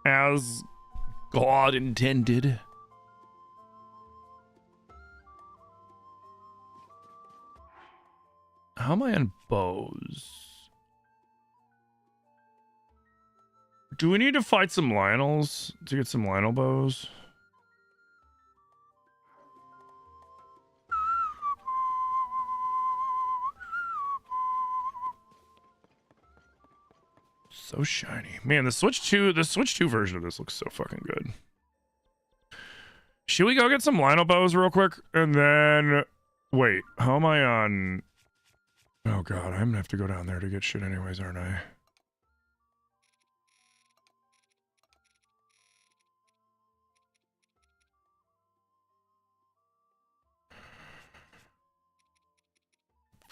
As God intended. How am I on bows? Do we need to fight some Lionels to get some Lionel bows? So shiny. Man, the Switch 2 version of this looks so fucking good. Should we go get some Lionel bows real quick? And then wait, how am I on? Oh god, I'm gonna have to go down there to get shit anyways, aren't I?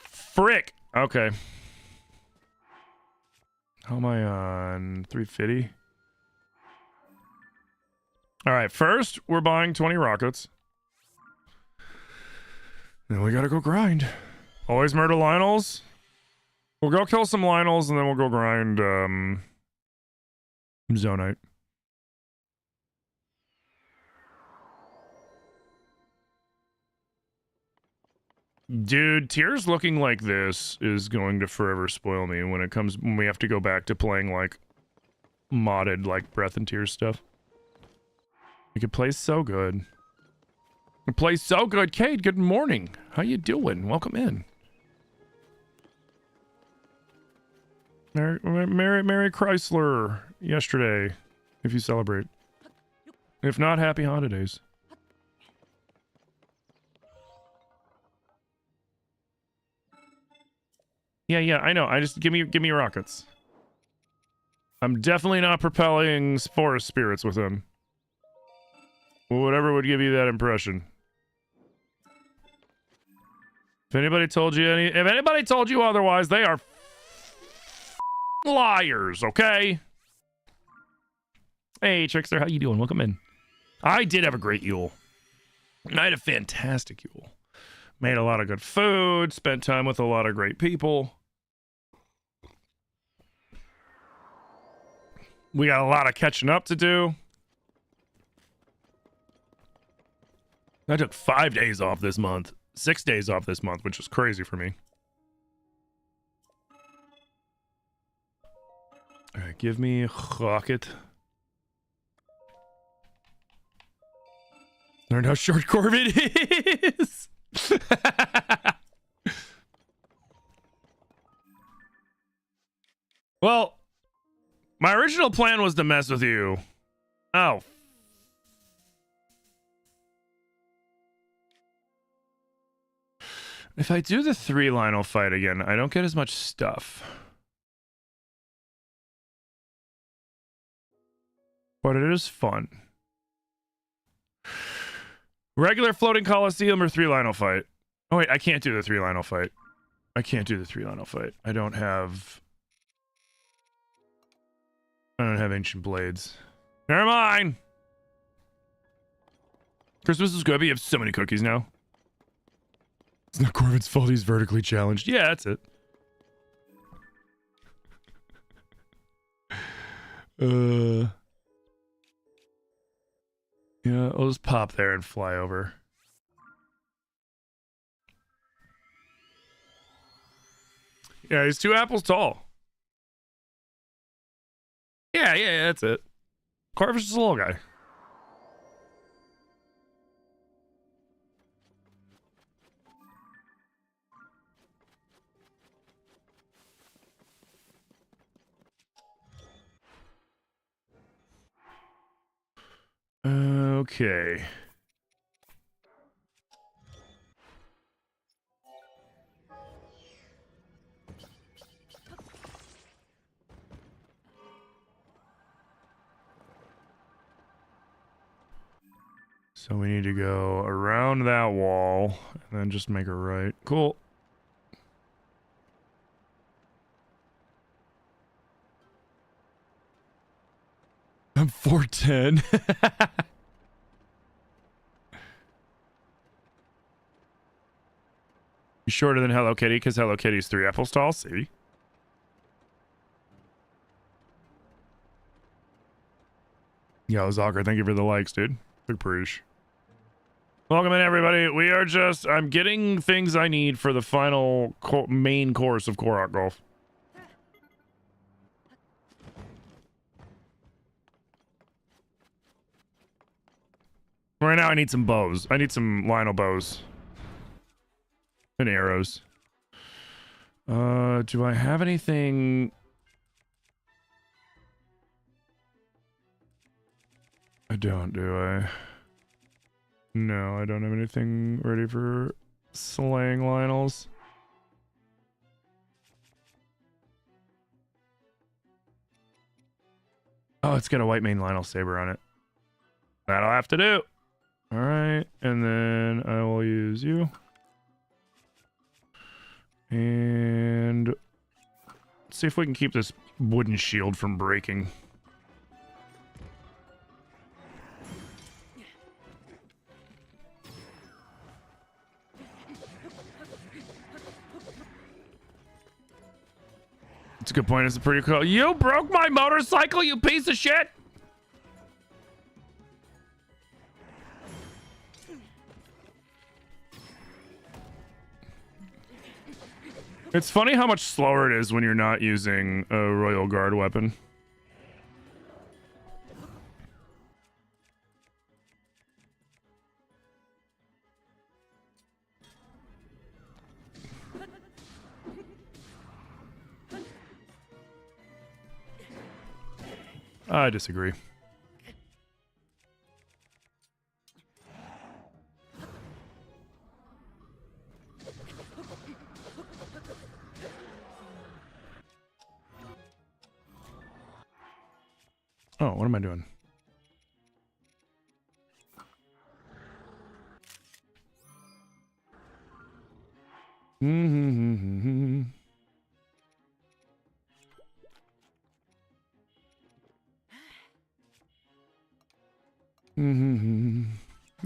Frick! Okay. How am I on 350? Alright, first we're buying 20 rockets. Then we gotta go grind. Always murder Lionels. We'll go kill some Lionels and then we'll go grind Zonite. Dude, tiers looking like this is going to forever spoil me when we have to go back to playing like modded like Breath and Tears stuff. It plays so good. It plays so good. Cade, good morning. How you doing? Welcome in. Merry Chrysler yesterday, if you celebrate. If not, happy holidays. Yeah, I know. I just give me rockets. I'm definitely not propelling forest spirits with him. Whatever would give you that impression. If anybody told you otherwise, they are liars, okay? Hey, Trickster, how you doing? Welcome in. I did have a great Yule. I had a fantastic Yule. Made a lot of good food, spent time with a lot of great people. We got a lot of catching up to do. I took 5 days off this month. 6 days off this month, which was crazy for me. All right, give me a rocket. Learned how short Corbin is. Well, my original plan was to mess with you. Oh. If I do the 3 Lionel fight again, I don't get as much stuff. But it is fun. Regular floating Coliseum or 3 Lionel fight? Oh wait, I can't do the 3 Lionel fight. I can't do the 3 Lionel fight. I don't have ancient blades. Never mind. Christmas is good, but you have so many cookies now. It's not Corbin's fault he's vertically challenged. Yeah, that's it. Yeah, I'll just pop there and fly over. Yeah, he's 2 apples tall. Yeah, that's it. Corvus is a little guy. Okay. So we need to go around that wall and then just make a right. Cool. I'm 410. You shorter than Hello Kitty because Hello Kitty's 3 apples tall. See? Yo, Zalker, thank you for the likes, dude. Big appreciate. Welcome in, everybody. We are just... I'm getting things I need for the final main course of Korok Golf. Right now, I need some bows. I need some Lionel bows. And arrows. Do I have anything... I don't, do I? No, I don't have anything ready for slaying Lionels. Oh, it's got a white mane Lionel saber on it. That'll have to do. Alright, and then I will use you. And let's see if we can keep this wooden shield from breaking. That's a good point. It's a pretty cool. You broke my motorcycle, you piece of shit! It's funny how much slower it is when you're not using a Royal Guard weapon. I disagree. Oh, what am I doing? Mm-hmm. Mm-hmm.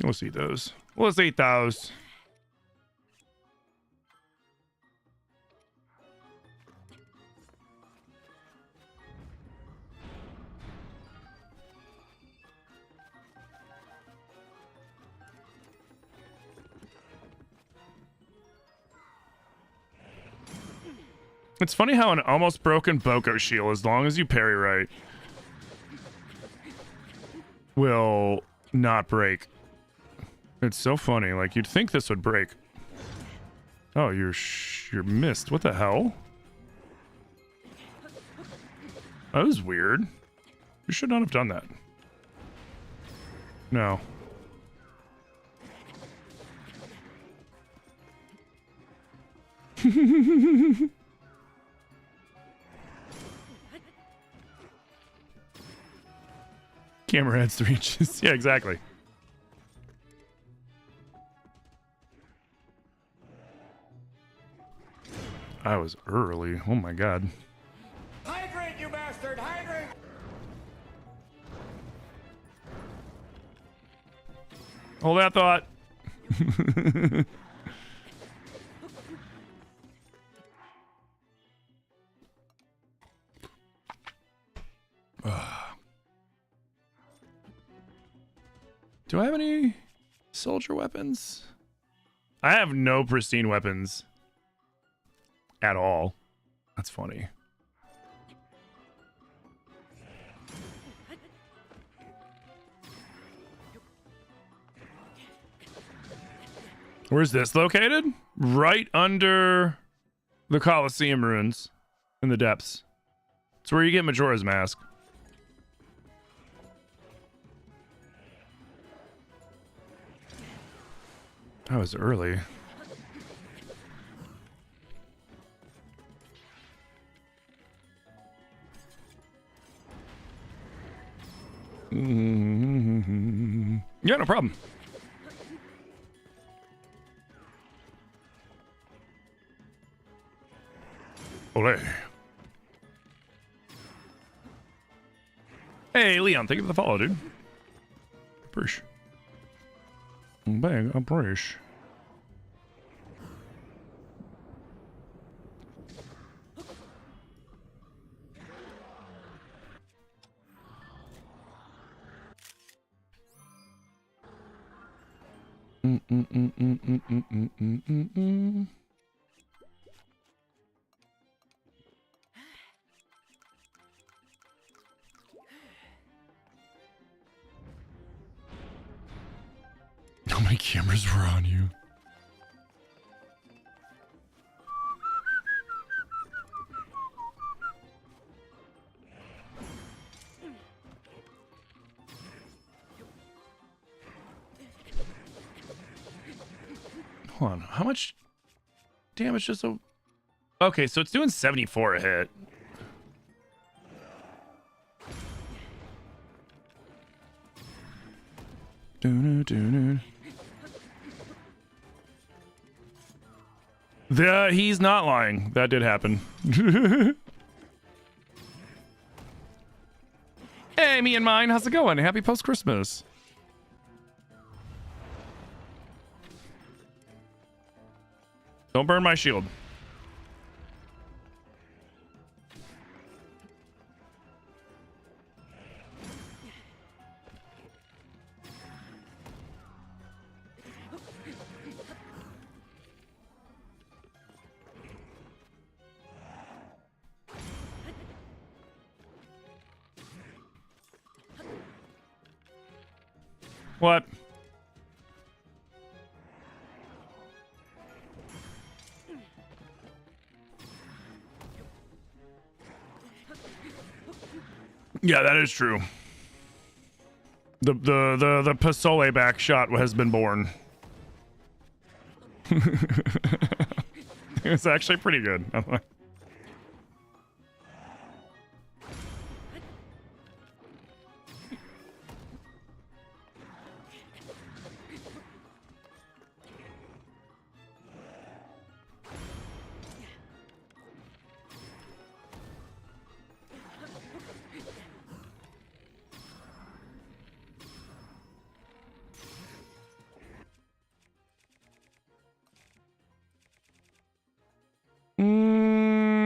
Let's eat those. Let's eat those. It's funny how an almost broken Boko shield, as long as you parry right, will not break. It's so funny. Like, you'd think this would break. Oh, you're missed. What the hell? That was weird. You should not have done that. No. Camera has 3 inches. Yeah, exactly. I was early. Oh my god. Hydrate, you bastard! Hydrate! Hold that thought. Do I have any soldier weapons? I have no pristine weapons at all. That's funny. Where's this located? Right under the Colosseum ruins in the depths. It's where you get Majora's Mask. That was early. Yeah, no problem. Ole. Hey, Leon, thank you for the follow, dude. Appreciate. Bang, appreciate. How many cameras were on you? Hold on, how much damage does a... Okay, so it's doing 74 a hit. He's not lying. That did happen. Hey, me and mine. How's it going? Happy post-Christmas. Don't burn my shield. What? Yeah, that is true. The Pasole back shot has been born. It's actually pretty good.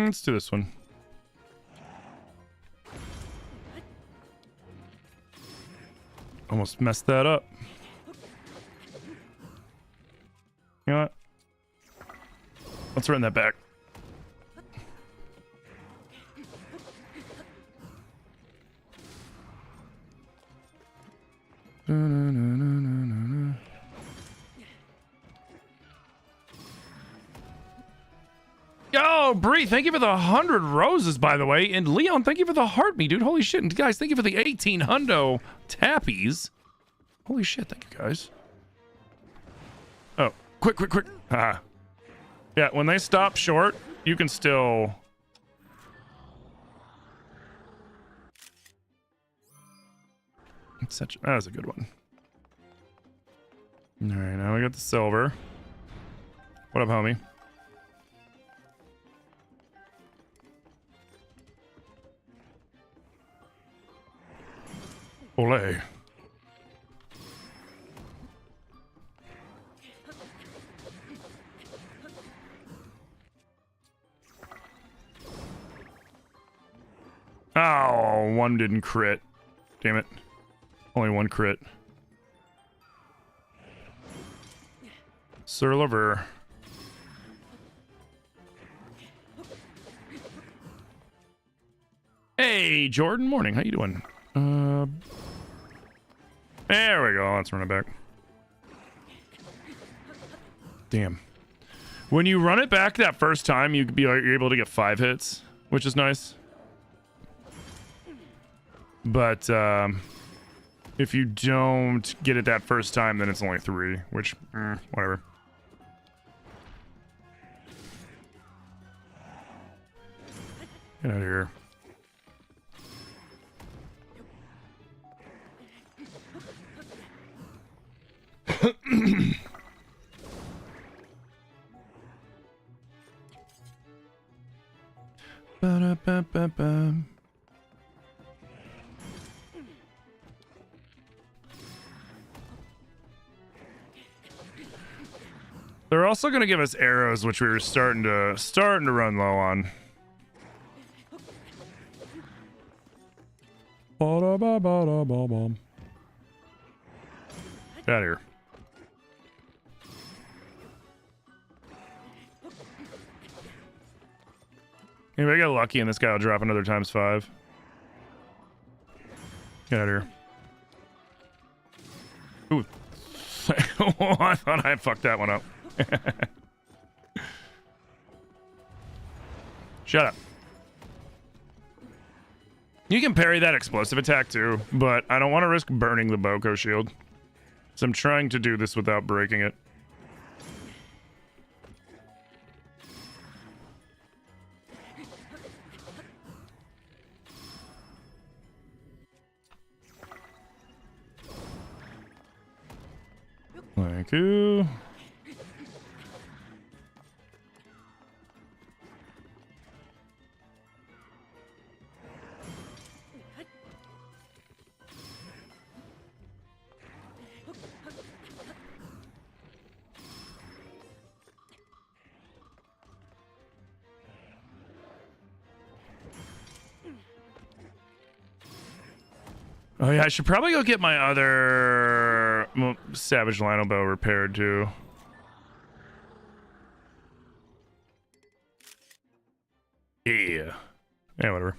Let's do this one. Almost messed that up. You know what? Let's run that back. Yo, Bree, thank you for the 100 roses, by the way. And Leon, thank you for the heart me, dude. Holy shit. And guys, thank you for the 18 hundo tappies. Holy shit, thank you, guys. Oh, quick. Ah. Yeah, when they stop short, you can still... That was a good one. All right, now we got the silver. What up, homie? Olé. Oh, one didn't crit. Damn it. Only one crit. Sir Lover. Hey, Jordan. Morning. How you doing? There we go. Let's run it back. Damn. When you run it back that first time, you're able to get 5 hits, which is nice. But if you don't get it that first time, then it's only 3, which, whatever. Get out of here. Ba-da-ba-ba-ba. They're also going to give us arrows, which we were starting to run low on. Ba-da-ba-ba-da-ba-ba. Get out of here. Maybe I get lucky and this guy will drop another ×5. Get out of here. Ooh. Oh, I thought I fucked that one up. Shut up. You can parry that explosive attack too, but I don't want to risk burning the Boko shield. So I'm trying to do this without breaking it. Thank you. Oh yeah, I should probably go get my other Savage Lino bow repaired too. Yeah. Yeah, whatever.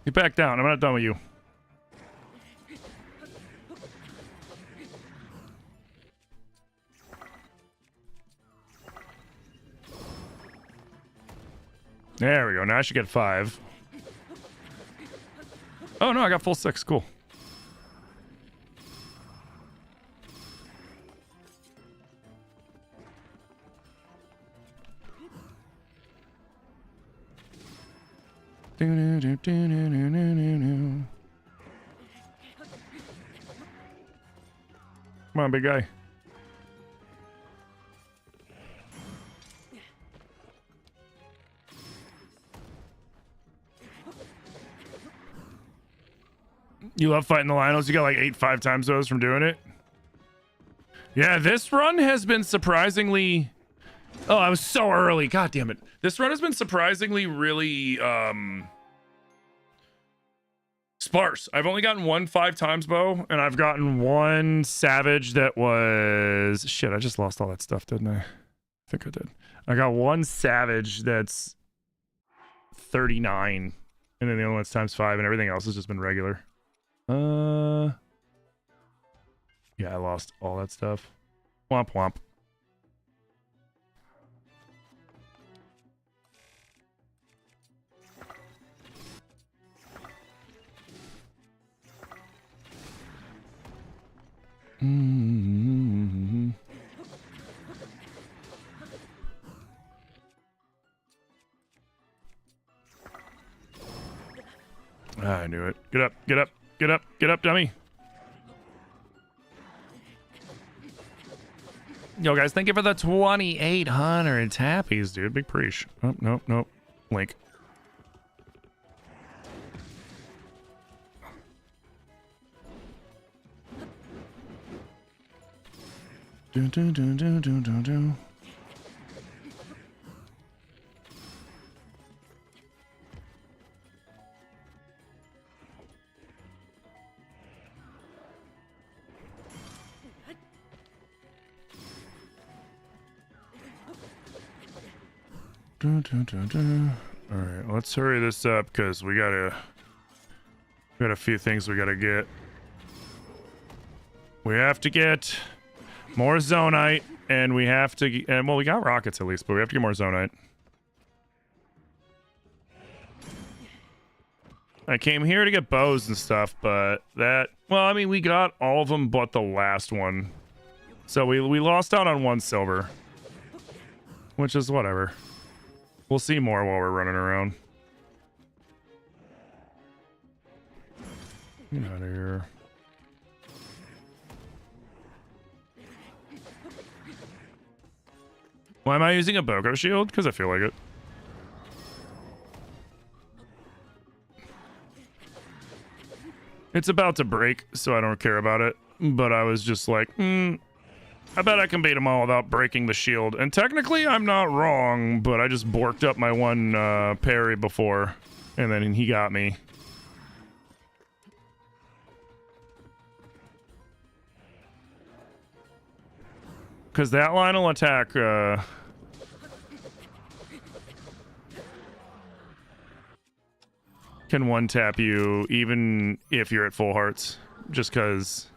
Get back down. I'm not done with you. There we go. Now I should get 5. Oh, no. I got full 6. Cool. Come on, big guy. You love fighting the Lionels. You got like 8 5 times those from doing it. Yeah, this run has been surprisingly... Oh, I was so early. God damn it. This run has been surprisingly really sparse. I've only gotten 1 5 times bow, and I've gotten 1 savage that was... Shit, I just lost all that stuff, didn't I? I think I did. I got 1 savage that's 39, and then the other one's ×5, and everything else has just been regular. Yeah, I lost all that stuff. Womp womp. Mm-hmm. I knew it. Get up, get up, get up, get up, dummy. Yo, guys, thank you for the 2,800 tappies, dude. Big preach. Oh, nope, nope. Link. Dun, dun, dun, dun, dun, dun, dun. Dun, dun, dun, dun. All right, let's hurry this up because we got a few things we gotta get. We have to get more zonite, and we have to, and well, we got rockets at least, but we have to get more zonite. I came here to get bows and stuff, but that, well, I mean, we got all of them but the last one. So we lost out on 1 silver, which is whatever. We'll see more while we're running around. Get out of here. Why am I using a Boko shield? Because I feel like it. It's about to break, so I don't care about it. But I was just like, I bet I can beat him all without breaking the shield. And technically, I'm not wrong, but I just borked up my one parry before, and then he got me. Because that Lionel attack, can one-tap you even if you're at full hearts. Just because,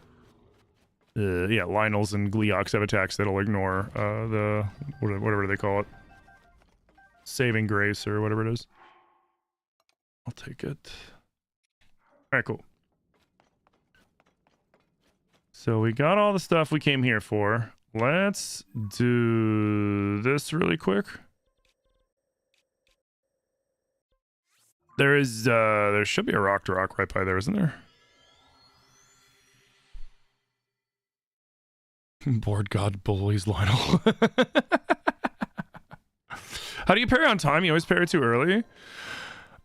yeah, Lionels and Gleeoks have attacks that'll ignore the, whatever they call it. Saving Grace or whatever it is. I'll take it. Alright, cool. So we got all the stuff we came here for. Let's do this really quick. There should be a rock to rock right by there, isn't there? Board God bullies Lionel. How do you parry on time? You always parry too early?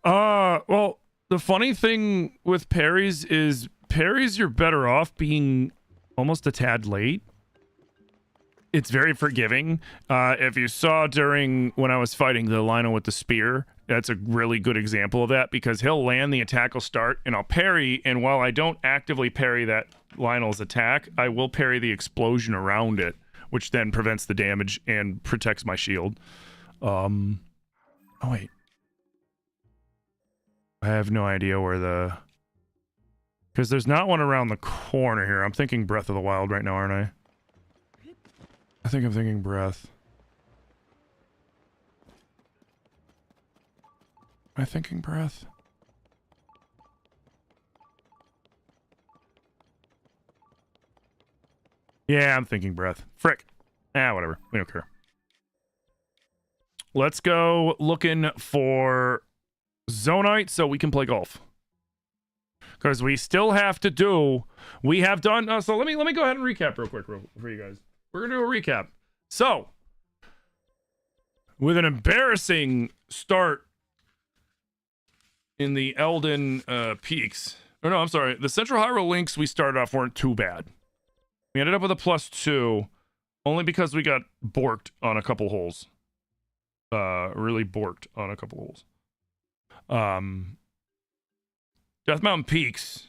Well, the funny thing with parries is parries you're better off being almost a tad late. It's very forgiving. If you saw during when I was fighting the Lionel with the spear, that's a really good example of that, because he'll land, the attack will start, and I'll parry, and while I don't actively parry that Lionel's attack, I will parry the explosion around it, which then prevents the damage and protects my shield. Oh wait. I have no idea where the... Because there's not one around the corner here. I'm thinking Breath of the Wild right now, aren't I? I think I'm thinking Breath. Am I thinking Breath? Yeah, I'm thinking Breath. Frick. Ah, whatever. We don't care. Let's go looking for Zonite so we can play golf. Because we still have to do... We have done... so let me go ahead and recap real quick for you guys. We're going to do a recap. So, with an embarrassing start in the Elden Peaks... Or no, I'm sorry. The Central Hyrule links we started off weren't too bad. We ended up with a +2, only because we got borked on a couple holes. Really borked on a couple holes. Death Mountain Peaks,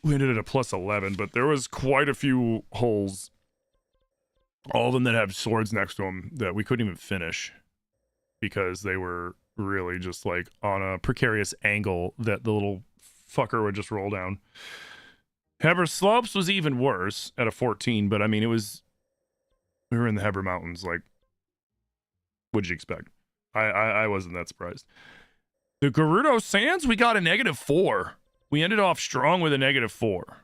we ended at a +11, but there was quite a few holes, all of them that have swords next to them, that we couldn't even finish because they were really just like on a precarious angle that the little fucker would just roll down. Heber Slopes was even worse at a 14, but I mean, we were in the Heber Mountains, like, what'd you expect? I wasn't that surprised. The Gerudo Sands, we got a -4. We ended off strong with a -4.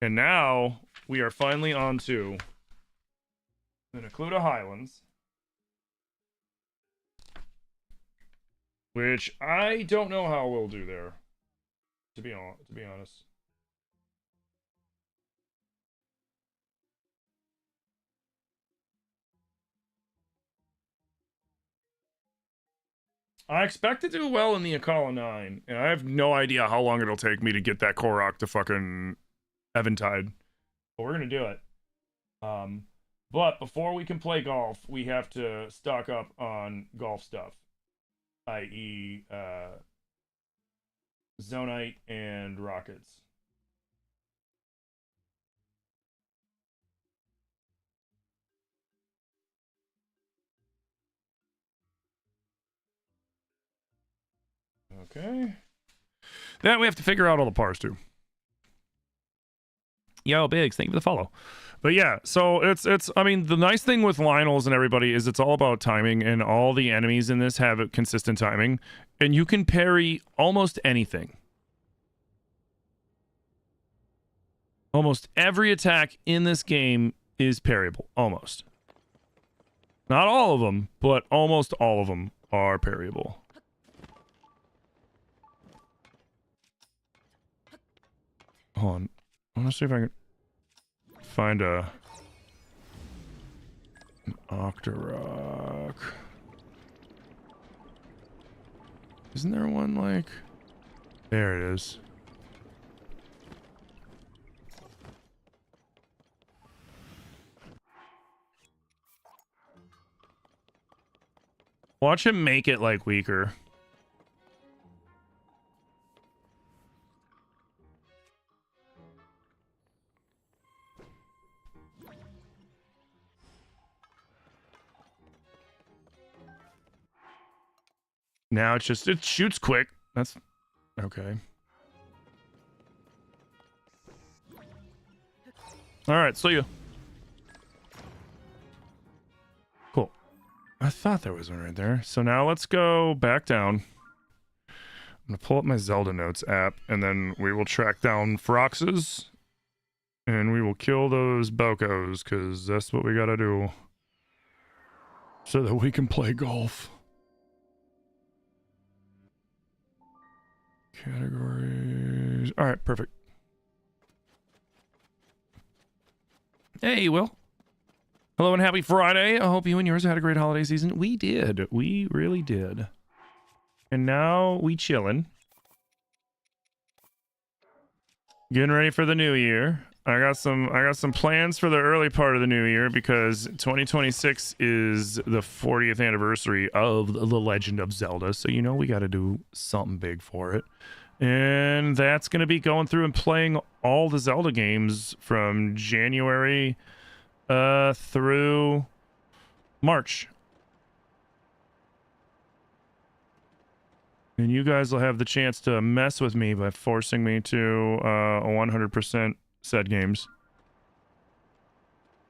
And now we are finally on to the Necluda Highlands, which I don't know how we'll do there, to be honest. I expect to do well in the Akala 9, and I have no idea how long it'll take me to get that Korok to fucking Eventide. But we're gonna do it. But before we can play golf, we have to stock up on golf stuff. I.e., Zonite and Rockets. Okay. Then we have to figure out all the pars too. Yo, Biggs, thank you for the follow. But yeah, so it's I mean, the nice thing with Lionels and everybody is it's all about timing, and all the enemies in this have consistent timing, and you can parry almost anything. Almost every attack in this game is parryable, almost. Not all of them, but almost all of them are parryable. Hold on. I want to see if I can find an Octorok. Isn't there one like... There it is. Watch him make it like weaker. Now it's just, it shoots quick. That's okay. All right, see you. Cool. I thought there was one right there. So now let's go back down. I'm gonna pull up my Zelda Notes app, and then we will track down Froxes, and we will kill those Bokos, because that's what we gotta do. So that we can play golf. Categories. All right, perfect. Hey, Will. Hello and happy Friday. I hope you and yours had a great holiday season. We did. We really did. And now we chillin'. Getting ready for the new year. I got some plans for the early part of the new year because 2026 is the 40th anniversary of The Legend of Zelda. So, you know, we got to do something big for it. And that's going to be going through and playing all the Zelda games from January through March. And you guys will have the chance to mess with me by forcing me to 100% said games.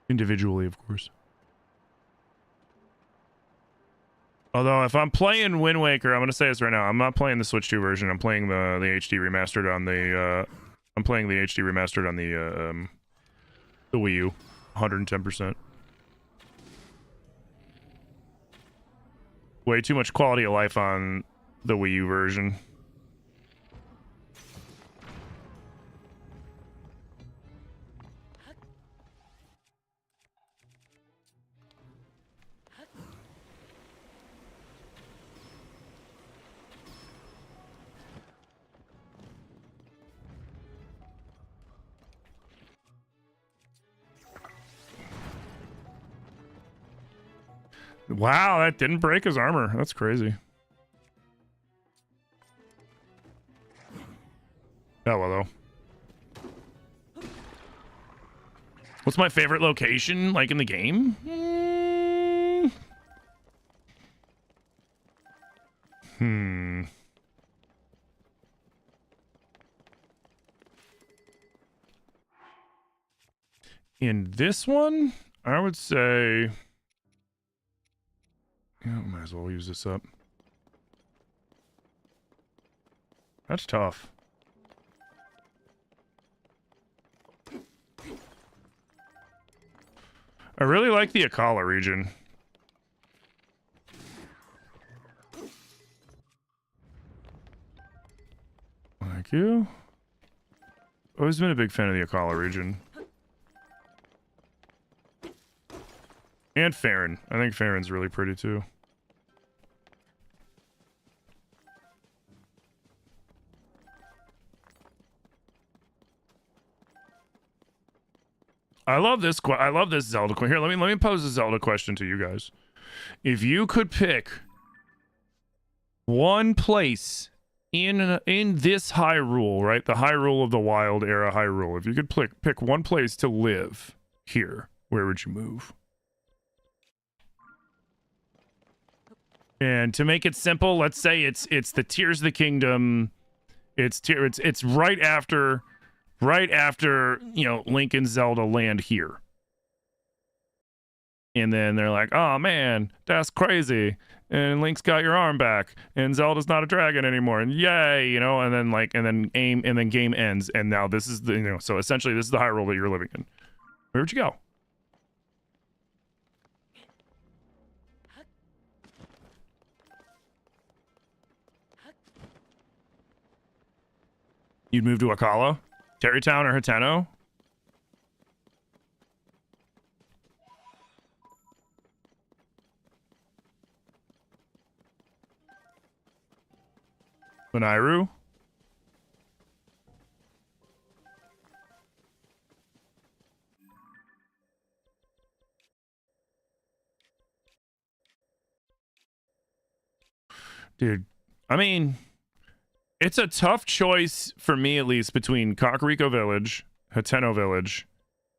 Individually, of course. Although, if I'm playing Wind Waker, I'm going to say this right now. I'm not playing the Switch 2 version. I'm playing the HD remastered on the... I'm playing the HD remastered on the Wii U. 110%. Way too much quality of life on the Wii U version. Wow, that didn't break his armor. That's crazy. Oh, well, though. What's my favorite location, like, in the game? In this one, I would say... Yeah, might as well use this up. That's tough. I really like the Akala region. Thank you. Always been a big fan of the Akala region. And Farron. I think Farron's really pretty too. I love this Zelda question. Here, let me pose a Zelda question to you guys. If you could pick one place in this Hyrule, right? The Hyrule of the Wild era Hyrule. If you could pick one place to live here, where would you move? And to make it simple, let's say it's the Tears of the Kingdom. It's right after, you know, Link and Zelda land here. And then they're like, oh man, that's crazy. And Link's got your arm back. And Zelda's not a dragon anymore. And yay, you know, and then game ends. And now this is the, you know, so essentially this is the Hyrule that you're living in. Where would you go? You'd move to Akala? Terrytown or Hateno? Manairu? Dude, I mean, it's a tough choice for me, at least, between Kakariko Village, Hateno Village,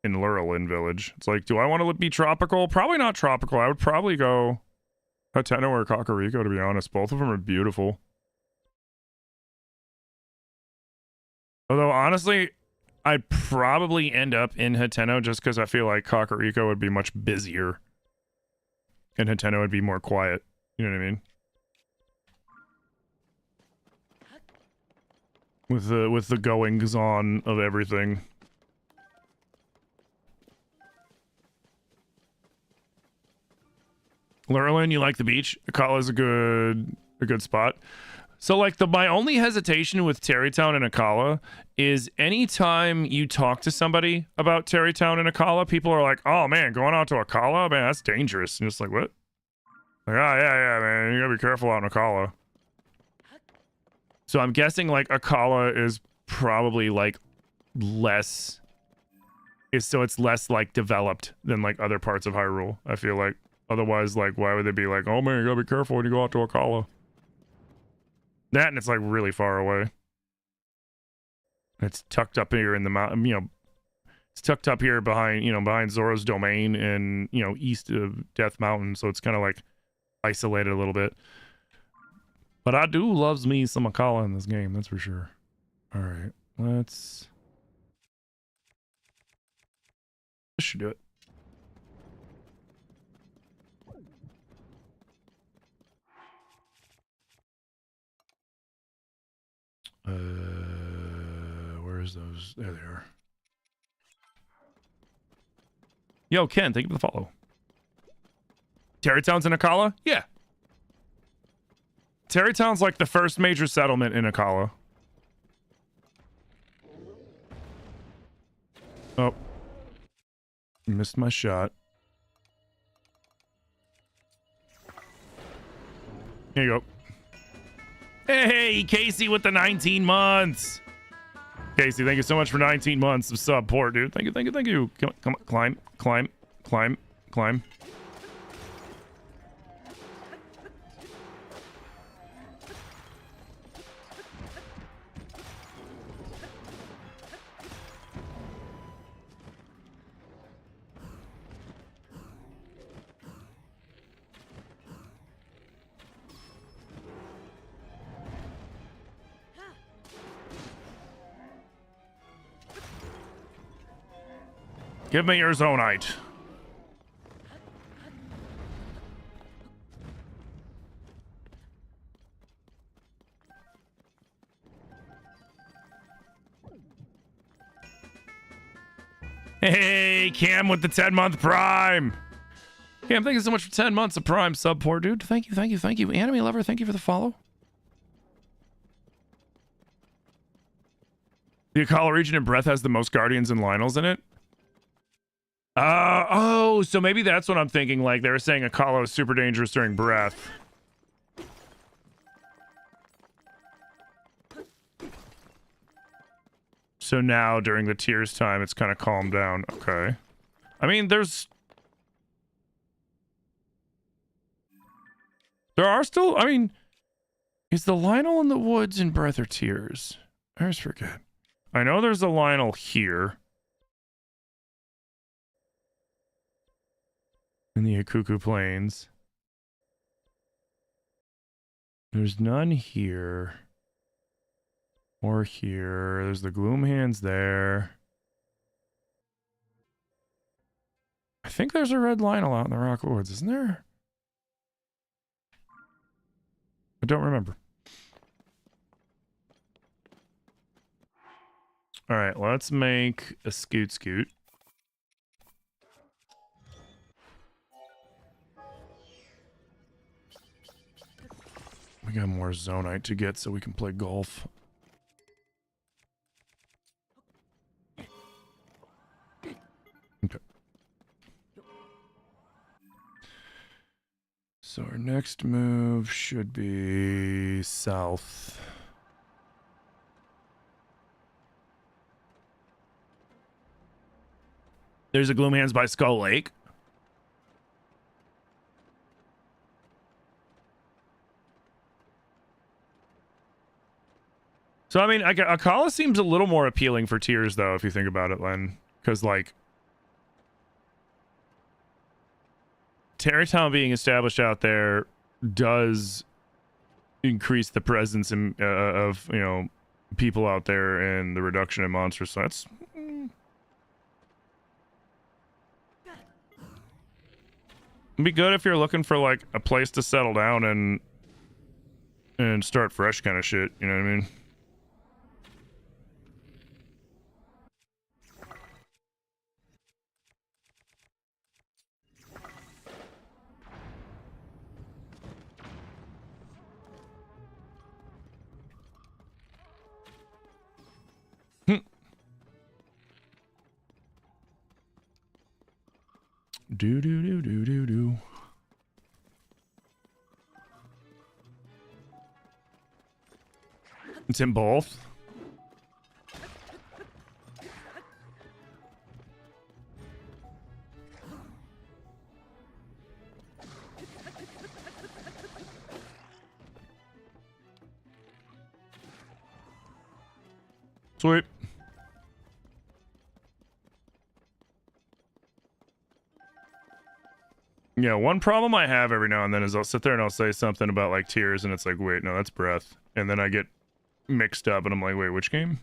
and Lurelin Village. It's like, do I want to be tropical? Probably not tropical. I would probably go Hateno or Kakariko, to be honest. Both of them are beautiful. Although, honestly, I'd probably end up in Hateno just because I feel like Kakariko would be much busier. And Hateno would be more quiet. You know what I mean? With the goings on of everything. Lurelin, you like the beach? Akala's a good spot. So like my only hesitation with Terrytown and Akala is anytime you talk to somebody about Terrytown and Akala, people are like, "Oh man, going out to Akala, man, that's dangerous." And it's like, what? Like, oh yeah, man, you gotta be careful out in Akala. So I'm guessing like Akala is probably like less, so it's less like developed than like other parts of Hyrule. I feel like otherwise, like why would they be like, "Oh man, you gotta be careful when you go out to Akala"? That and it's like really far away. It's tucked up here in the mountain, you know. It's tucked up here behind, you know, behind Zora's domain and, you know, east of Death Mountain, so it's kind of like isolated a little bit. But I do loves me some Akala in this game, that's for sure. All right, let's. This should do it. Where's those? There they are. Yo, Ken, thank you for the follow. Terrytown's in Akala? Yeah. Terrytown's like the first major settlement in Akala. Oh. Missed my shot. Here you go. Hey, Casey with the 19 months. Casey, thank you so much for 19 months of support, dude. Thank you, thank you, thank you. Come on, climb, climb, climb, climb. Give me your Zonite. Hey, Cam with the 10-month Prime. Cam, thank you so much for 10 months of Prime support, dude. Thank you, thank you, thank you. Anime Lover, thank you for the follow. The Akala region in Breath has the most Guardians and Lionels in it. Oh, so maybe that's what I'm thinking. Like they were saying Akala is super dangerous during Breath. So now during the Tears time, it's kind of calmed down. Okay. I mean, there are still, I mean, is the Lionel in the woods in Breath or Tears? I always forget. I know there's a Lionel here. In the Ikuku Plains. There's none here. Or here. There's the Gloom Hands there. I think there's a red Lionel out in the Rock Woods, isn't there? I don't remember. Alright, let's make a Scoot. We got more Zonite to get so we can play golf. Okay. So our next move should be south. There's a Gloom Hands by Skull Lake. So, I mean, Akala seems a little more appealing for tiers, though, if you think about it, Len. Because, like, Terrytown being established out there does increase the presence of, you know, people out there and the reduction in monsters. So that's... It'd be good if you're looking for, like, a place to settle down and start fresh kind of shit, you know what I mean? Do. It's in both. Sweet. Yeah, one problem I have every now and then is I'll sit there and I'll say something about like tiers and it's like, wait, no, that's breath. And then I get mixed up and I'm like, wait, which game?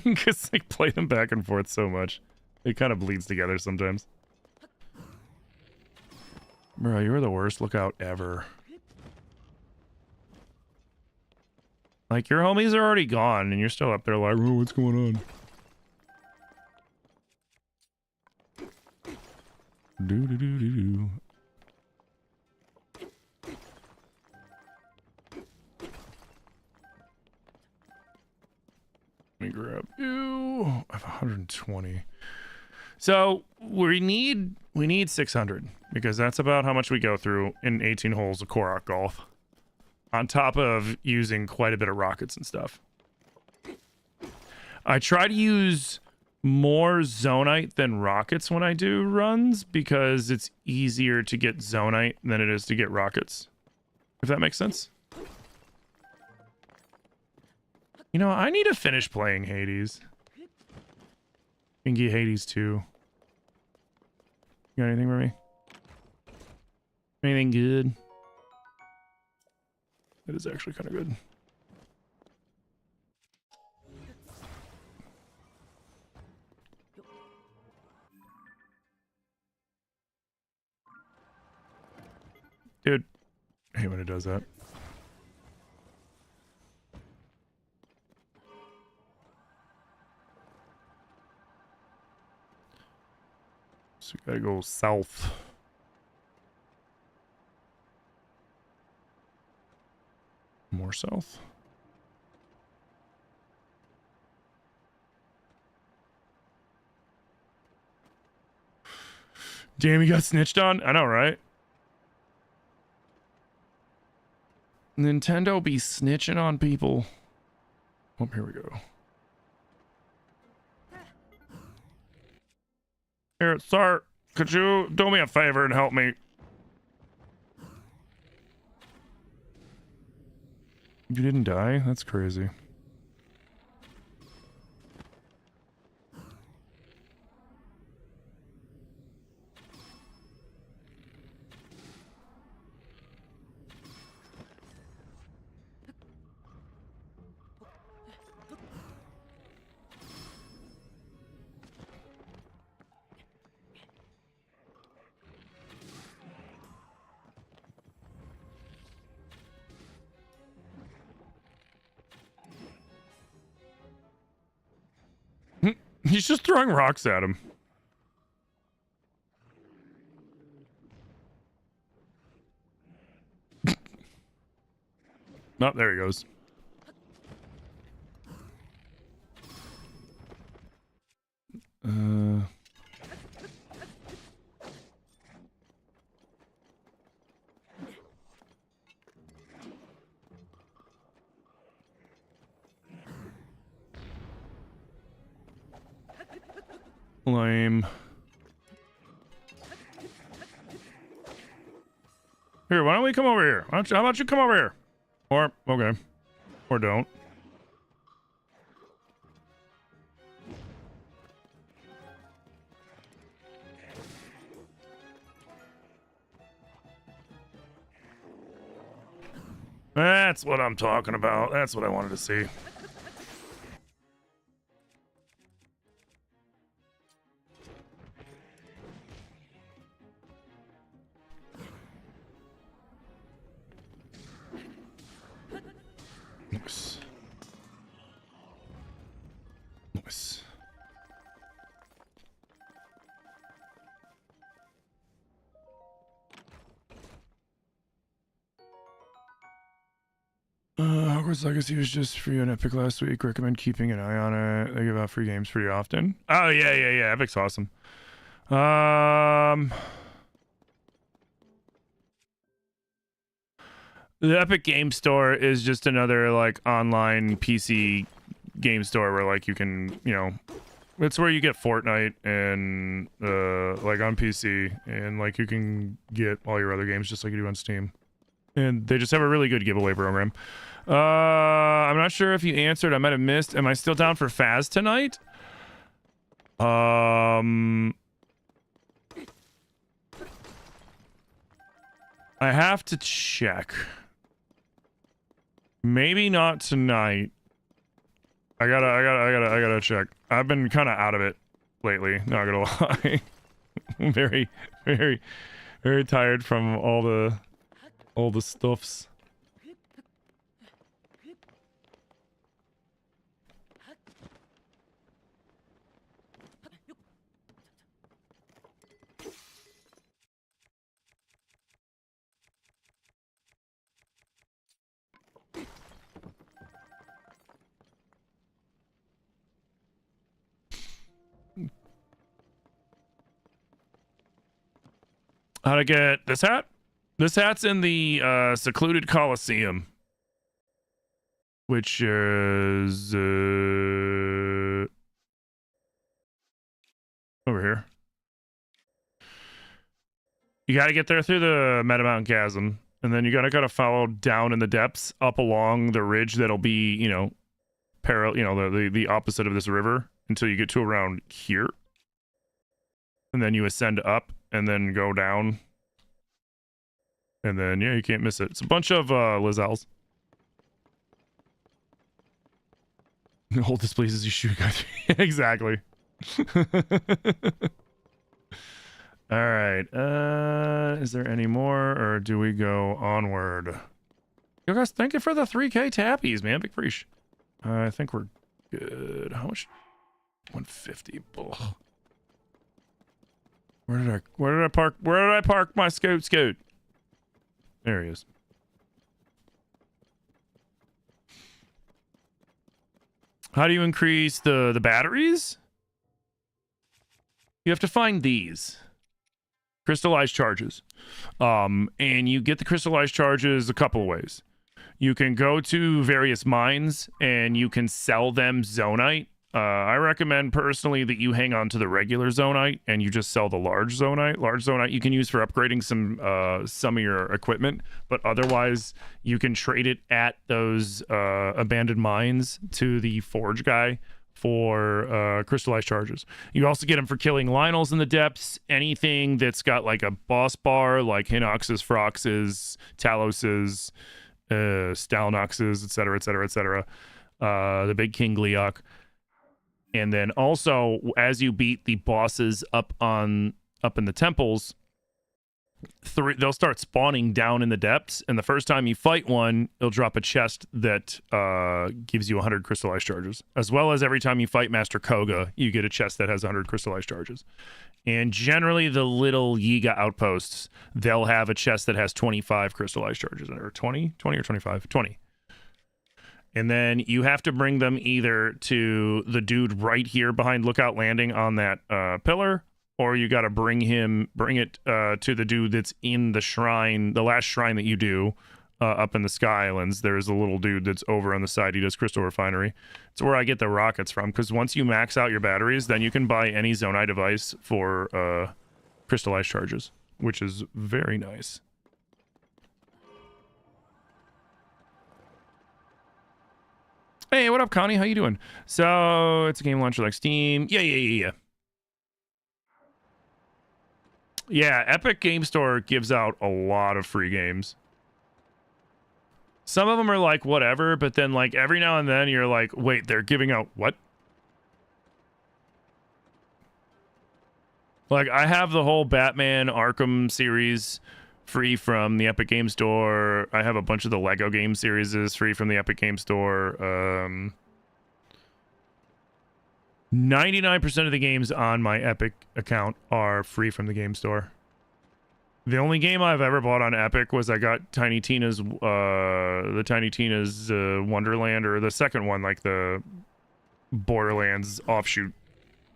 Because I play them back and forth so much. It kind of bleeds together sometimes. Bro, you were the worst lookout ever. Like, your homies are already gone and you're still up there like, oh, what's going on? Do. Let me grab you. I have 120. So we need 600 because that's about how much we go through in 18 holes of Korok Golf. On top of using quite a bit of rockets and stuff. I try to use more zonite than rockets when I do runs because it's easier to get zonite than it is to get rockets. If that makes sense. You know, I need to finish playing Hades. And get Hades 2. You got anything for me? Anything good? It is actually kind of good. Dude, I hate when it does that. So we gotta go south. More south. Damn, you got snitched on? I know, right? Nintendo be snitching on people. Oh, here we go. Here, sir, could you do me a favor and help me? You didn't die? That's crazy. He's just throwing rocks at him. Oh, there he goes. Lame. Here, why don't we come over here? How about you come over here? Or, okay. Or don't. That's what I'm talking about. That's what I wanted to see. Nice. Nice. Hogwarts Legacy was just free on Epic last week. Recommend keeping an eye on it. They give out free games pretty often. Oh, yeah. Epic's awesome. The Epic Game Store is just another, like, online PC game store where, like, you can, you know, it's where you get Fortnite and, like, on PC, and, like, you can get all your other games just like you do on Steam. And they just have a really good giveaway program. I'm not sure if you answered. I might have missed. Am I still down for Faz tonight? I have to check. Maybe not tonight. I gotta check. I've been kind of out of it lately. Not gonna lie. I'm very tired from all the stuffs. How to get this hat? This hat's in the secluded Coliseum, which is over here. You got to get there through the Meta Mountain Chasm, and then you gotta follow down in the depths up along the ridge that'll be, you know, parallel, you know, the opposite of this river until you get to around here, and then you ascend up and then go down. And then, yeah, you can't miss it. It's a bunch of Lizelles. Hold this place as you shoot guys. Exactly. All right. Is there any more, or do we go onward? Yo, guys, thank you for the 3K tappies, man. Big preach. I think we're good. How much? 150. Ugh. Where did I park my scoot? There he is. How do you increase the batteries? You have to find these crystallized charges. And you get the crystallized charges a couple of ways. You can go to various mines and you can sell them zonite. I recommend personally that you hang on to the regular zonite and you just sell the large zonite. Large zonite you can use for upgrading some of your equipment, but otherwise you can trade it at those abandoned mines to the forge guy for crystallized charges. You also get them for killing Lionels in the depths. Anything that's got like a boss bar, like Hinoxes, Froxes, Taloses, Stalnoxes, etc. The big King Gleok. And then also, as you beat the bosses up in the temples, they'll start spawning down in the depths. And the first time you fight one, it'll drop a chest that gives you 100 crystallized charges. As well as every time you fight Master Koga, you get a chest that has 100 crystallized charges. And generally, the little Yiga outposts, they'll have a chest that has 25 crystallized charges. Or 20 or 25? 20. And then you have to bring them either to the dude right here behind Lookout Landing on that pillar, or you got to bring it to the dude that's in the shrine, the last shrine that you do up in the Sky Islands. There's a little dude that's over on the side. He does crystal refinery. It's where I get the rockets from, because once you max out your batteries, then you can buy any Zonai device for crystallized charges, which is very nice. Hey, what up, Connie? How you doing? So, it's a game launcher like Steam. Yeah. Yeah, Epic Game Store gives out a lot of free games. Some of them are like whatever, but then like every now and then you're like, wait, they're giving out what? Like I have the whole Batman Arkham series free from the Epic Game Store. I have a bunch of the Lego game series free from the Epic Game Store. 99% of the games on my Epic account are free from the game store. The only game I've ever bought on Epic was I got Tiny Tina's Wonderland, or the second one, like the Borderlands offshoot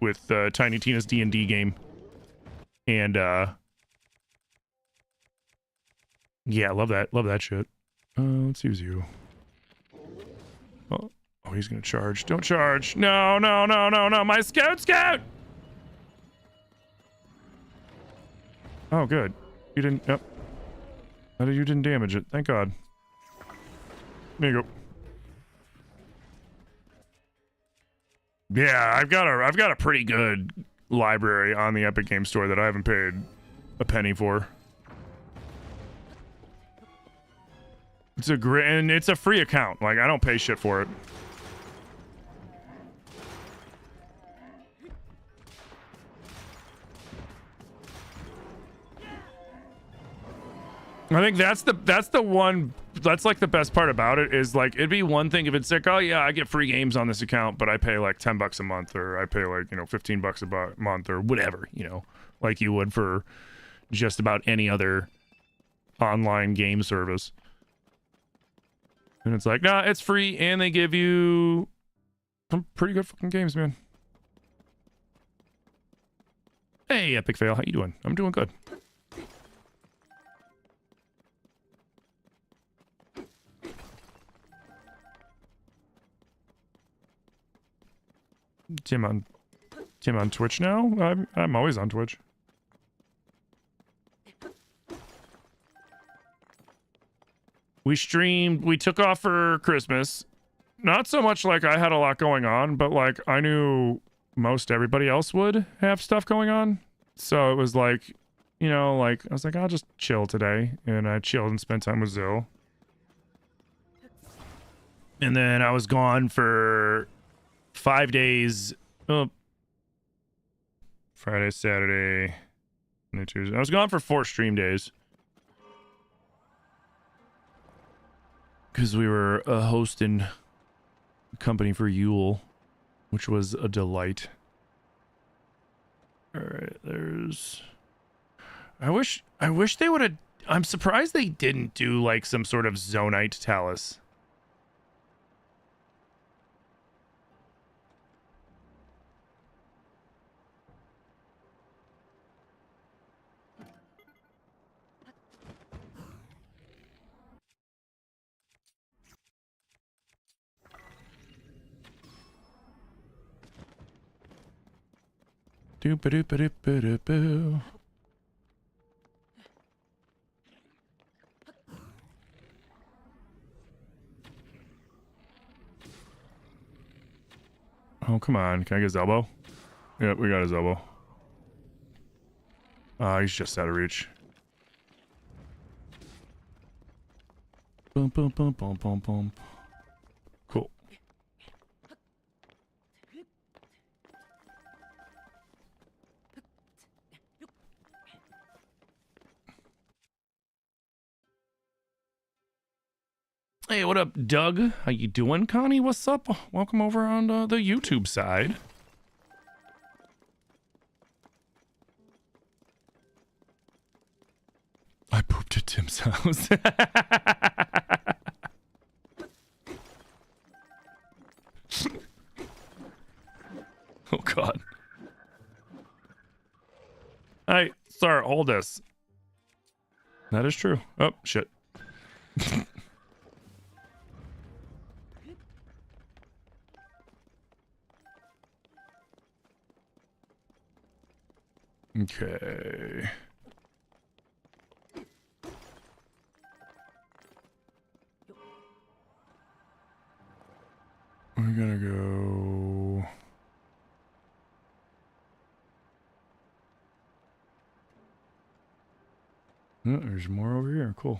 with Tiny Tina's D&D game. And yeah, love that shit. Let's use you. Oh, he's gonna charge. Don't charge. No, my scout. Oh, good. You didn't. Yep. You didn't damage it. Thank God. There you go. Yeah, I've got a pretty good library on the Epic Game Store that I haven't paid a penny for. It's a great, and it's a free account. Like I don't pay shit for it. I think that's the one, that's like the best part about it, is like it'd be one thing if it's like, oh yeah, I get free games on this account, but I pay like $10 a month, or I pay like, you know, $15 a month, or whatever, you know, like you would for just about any other online game service. And it's like, nah, it's free, and they give you some pretty good fucking games, man. Hey, Epic Fail, how you doing? I'm doing good. Tim on Twitch now? I'm always on Twitch. We streamed, we took off for Christmas. Not so much like I had a lot going on, but like I knew most everybody else would have stuff going on. So it was like, you know, like I was like, I'll just chill today. And I chilled and spent time with Zill. And then I was gone for 5 days. Oh, Friday, Saturday, and Tuesday. I was gone for 4 stream days. Because we were hosting company for Yule, which was a delight. Alright, there's... I wish they would have... I'm surprised they didn't do like some sort of Zonite Talus. Doop-a-doop-a-doop-a-doop-boo. Oh, come on. Can I get his elbow? Yep, we got his elbow. He's just out of reach. Boom, boom, boom, boom, boom, boom. Cool. Hey, what up, Doug? How you doing? Connie, what's up? Welcome over on the YouTube side. I pooped at Tim's house. Oh, God. Hey, sir, hold this. That is true. Oh, shit. Okay. We're gonna go... Oh, there's more over here. Cool.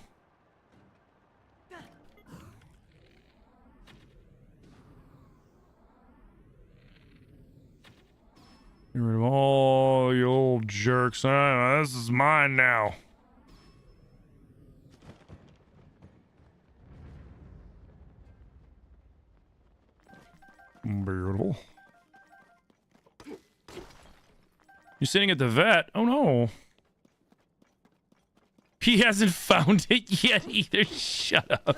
works. This is mine now. Brutal. You're sitting at the vet? Oh no. He hasn't found it yet either. Shut up.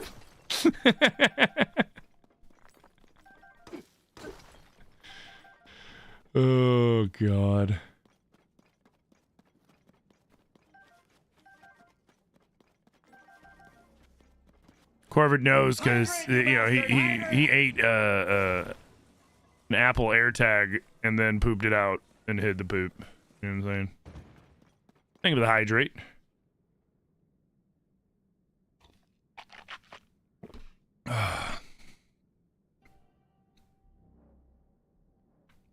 Oh God. Corvid knows because you know he ate an Apple AirTag and then pooped it out and hid the poop. You know what I'm saying? Think of the hydrate.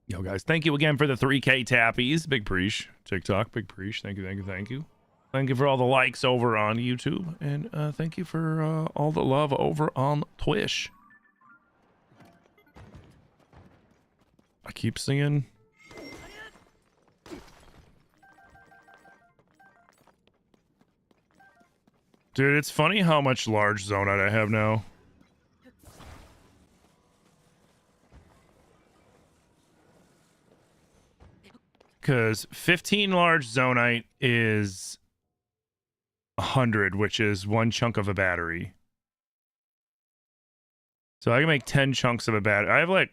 Yo, guys, thank you again for the 3K tappies. Big preach. TikTok, big preach. Thank you, thank you, thank you. Thank you for all the likes over on YouTube. And thank you for all the love over on Twitch. I keep singing. Dude, it's funny how much large zonite I have now. Because 15 large zonite is 100, which is one chunk of a battery. So I can make 10 chunks of a battery. I have like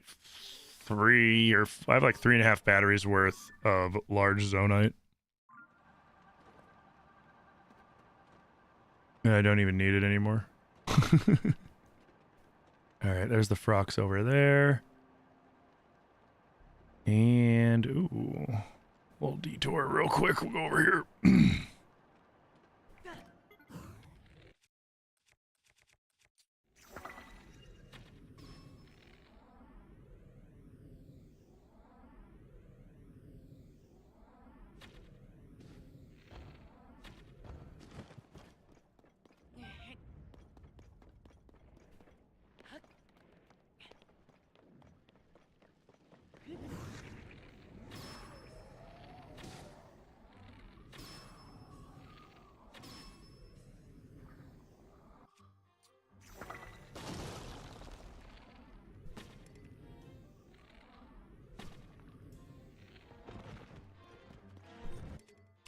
3.5 batteries worth of large zonite. And I don't even need it anymore. Alright, there's the frocks over there. And, ooh. Little detour real quick. We'll go over here.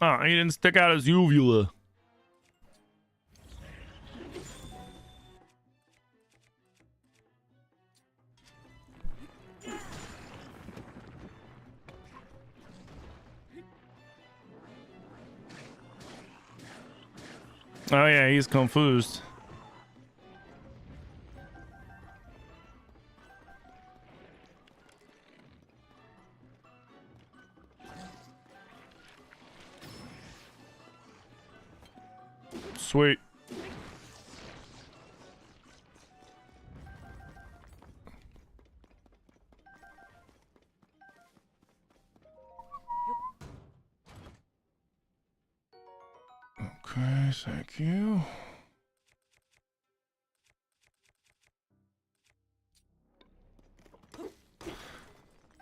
Oh, he didn't stick out his uvula. Oh yeah, he's confused. Sweet. Okay, thank you.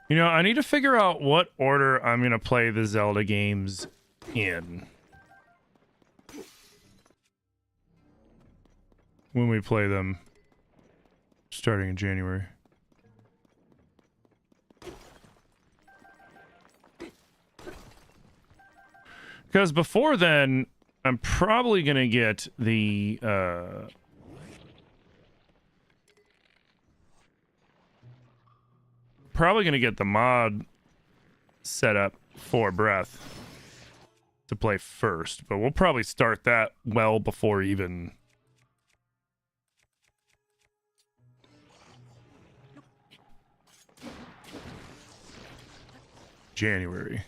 You know, I need to figure out what order I'm gonna play the Zelda games in. When we play them starting in January. Because before then, I'm probably going to get the mod set up for Breath to play first, but we'll probably start that well before even January,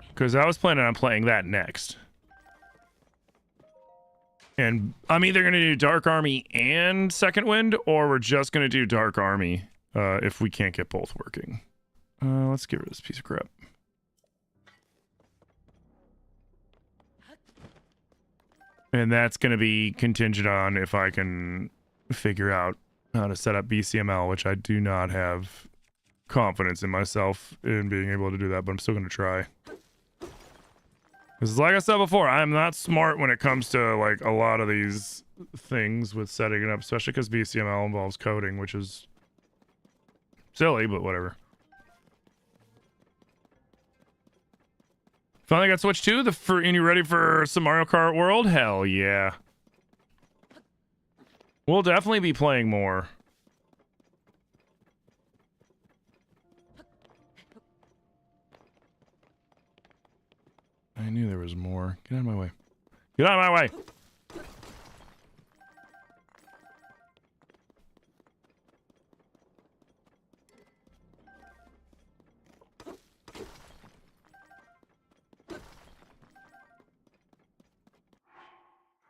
because I was planning on playing that next, and I'm either gonna do Dark Army and Second Wind, or we're just gonna do Dark Army if we can't get both working. Let's get rid of this piece of crap. And that's gonna be contingent on if I can figure out how to set up BCML, which I do not have confidence in myself in being able to do that, but I'm still going to try. Because like I said before, I'm not smart when it comes to like a lot of these things with setting it up, especially because BCML involves coding, which is silly, but whatever. Finally got Switch 2. And you ready for some Mario Kart World? Hell yeah. We'll definitely be playing more. I knew there was more. Get out of my way. Get out of my way!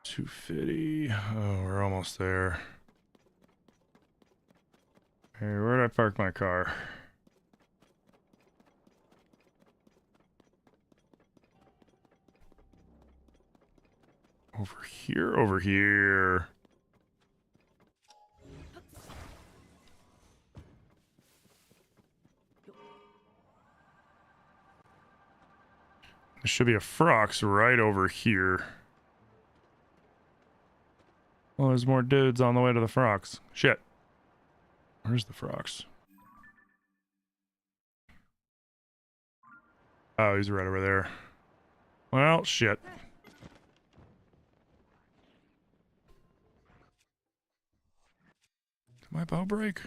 $250. Oh, we're almost there. Hey, where did I park my car? Over here, over here. There should be a Frox right over here. Oh, there's more dudes on the way to the Frox. Shit. Where's the Frox? Oh, he's right over there. Well, shit. Did my bow break?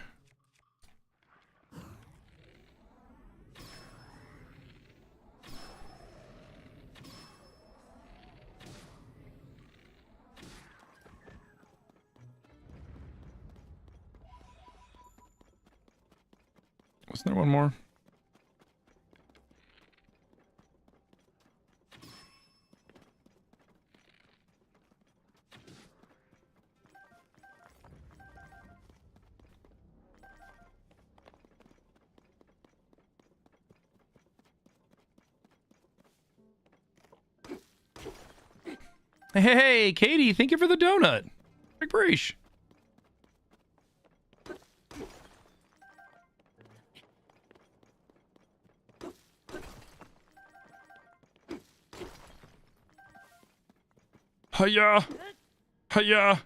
Wasn't there one more? Hey, Katie, thank you for the donut. Big breach. Hiya! Hiya!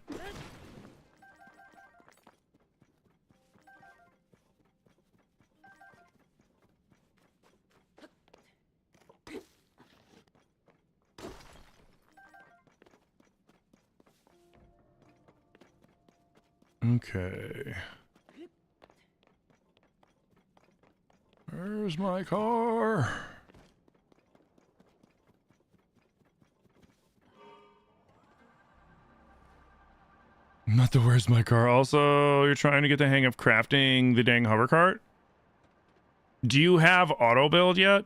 Okay. Where's my car? Not the where's my car. Also, you're trying to get the hang of crafting the dang hover cart? Do you have auto build yet?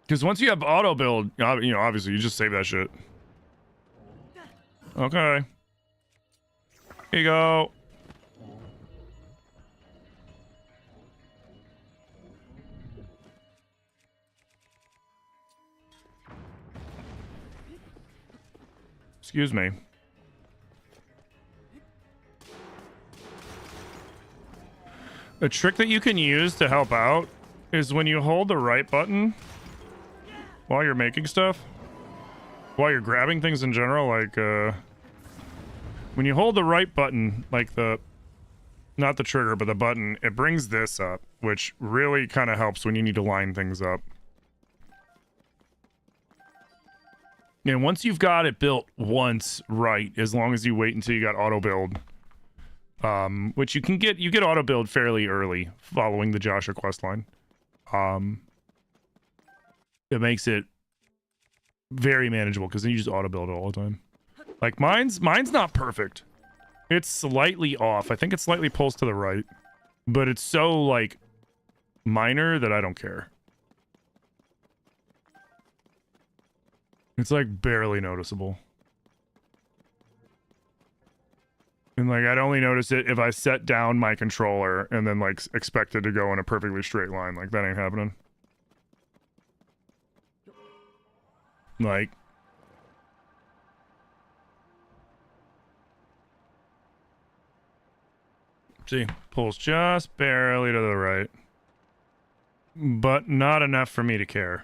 Because once you have auto build, you know, obviously you just save that shit. Okay. Here you go. Excuse me. A trick that you can use to help out is when you hold the right button while you're making stuff, while you're grabbing things in general, like, when you hold the right button, like not the trigger, but the button, it brings this up, which really kind of helps when you need to line things up. And once you've got it built once right, as long as you wait until you got auto build, which you get auto build fairly early following the Joshua quest line. It makes it very manageable because then you just auto build it all the time. Like mine's not perfect. It's slightly off. I think it slightly pulls to the right, but it's so like minor that I don't care. It's like barely noticeable. And like I'd only notice it if I set down my controller and then like expect it to go in a perfectly straight line. Like that ain't happening. Like see, pulls just barely to the right. but not enough for me to care.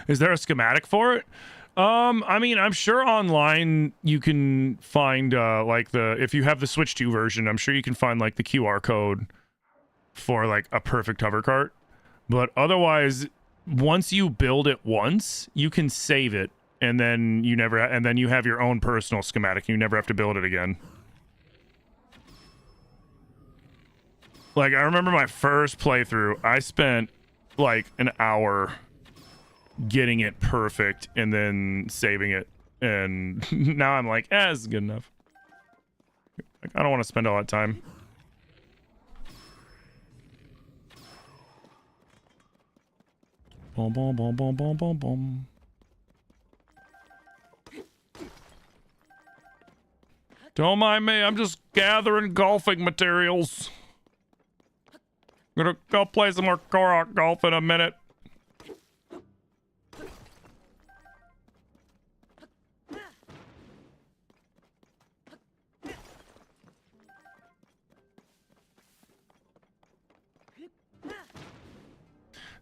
Is there a schematic for it? I mean, I'm sure online you can find, like if you have the Switch 2 version, I'm sure you can find like the QR code for like a perfect hover cart. But otherwise, once you build it once, you can save it, and then you never, and then you have your own personal schematic. You never have to build it again. Like, I remember my first playthrough, I spent like an hour getting it perfect and then saving it, and now I'm like, this is good enough. Like, I don't want to spend all that time. Boom, boom, boom, boom, boom, boom, boom. Don't mind me, I'm just gathering golfing materials. I'm gonna go play some more Korok Golf in a minute.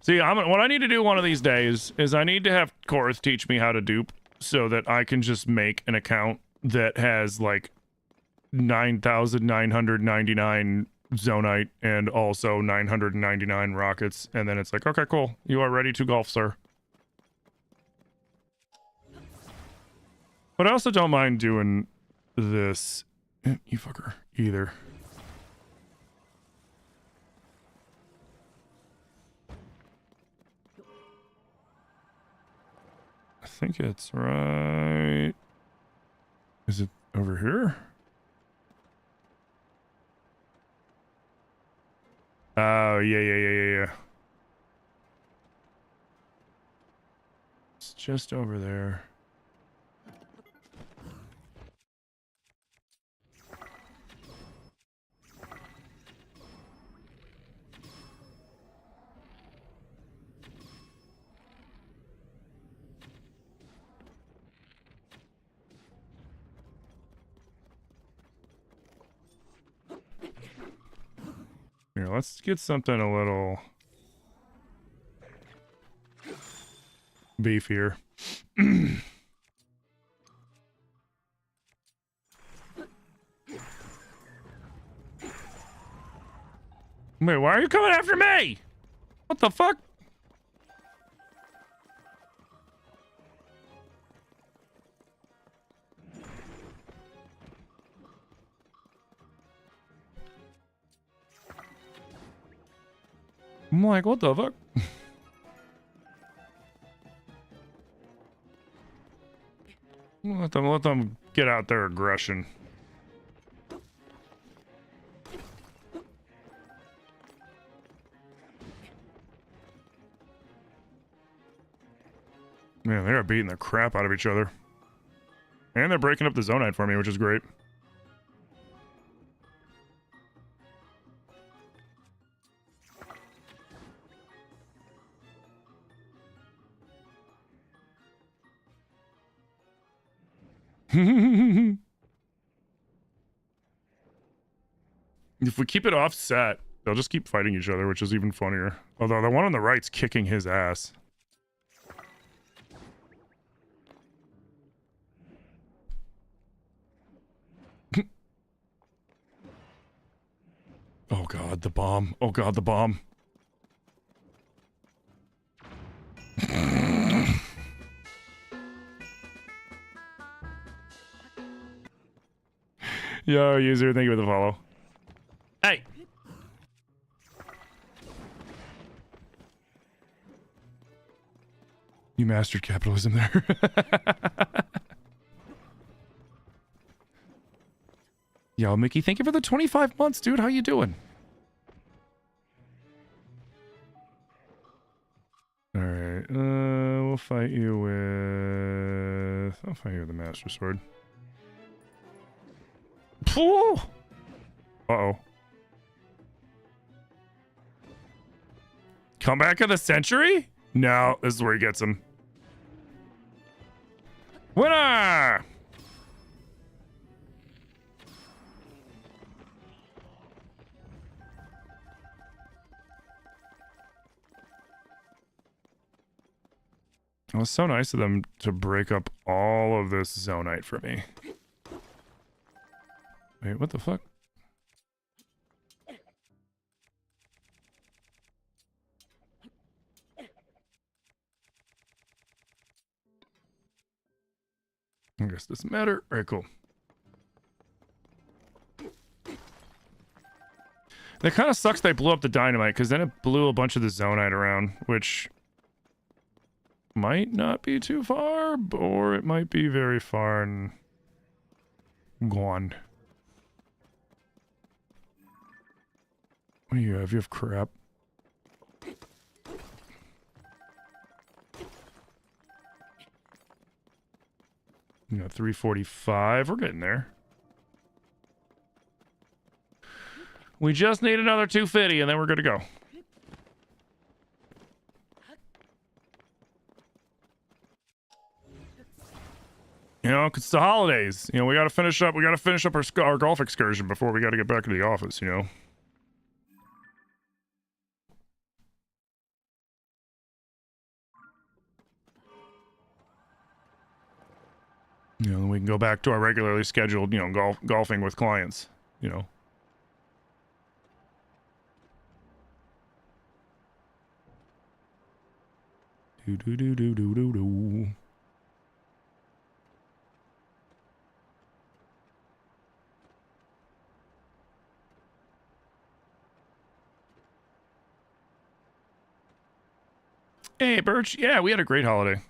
See, what I need to do one of these days is I need to have Korth teach me how to dupe so that I can just make an account that has like 9,999 Zonite and also 999 rockets, and then it's like, okay, cool, you are ready to golf, sir. But I also don't mind doing this, you fucker, either. I think it's right. Is it over here? Oh, yeah. It's just over there. Here, let's get something a little beefier. Wait, why are you coming after me? What the fuck? I'm like, what the fuck? Let them get out their aggression. Man, they are beating the crap out of each other. And they're breaking up the Zonite for me, which is great. If we keep it offset, they'll just keep fighting each other, which is even funnier. Although the one on the right's kicking his ass. Oh god, the bomb. Oh god, the bomb. Yo, user, thank you for the follow. Hey! You mastered capitalism there. Yo, Mickey, thank you for the 25 months, dude. How you doing? Alright, we'll fight you with... I'll fight you with the Master Sword. Pooh! Uh-oh. Comeback of the century? No, this is where he gets him. Winner! It was so nice of them to break up all of this zonite for me. Wait, what the fuck? I guess doesn't matter. Alright, cool. That kind of sucks they blew up the dynamite, because then it blew a bunch of the zonite around, which might not be too far, or it might be very far and gone. What do you have? You have crap. You know, 345. We're getting there. We just need another 250 and then we're good to go. You know, it's the holidays. You know, we gotta finish up our golf excursion before we gotta get back to the office, you know. You know, then we can go back to our regularly scheduled, you know, golfing with clients, you know. Do do do do do do do. Hey, Birch. Yeah, we had a great holiday.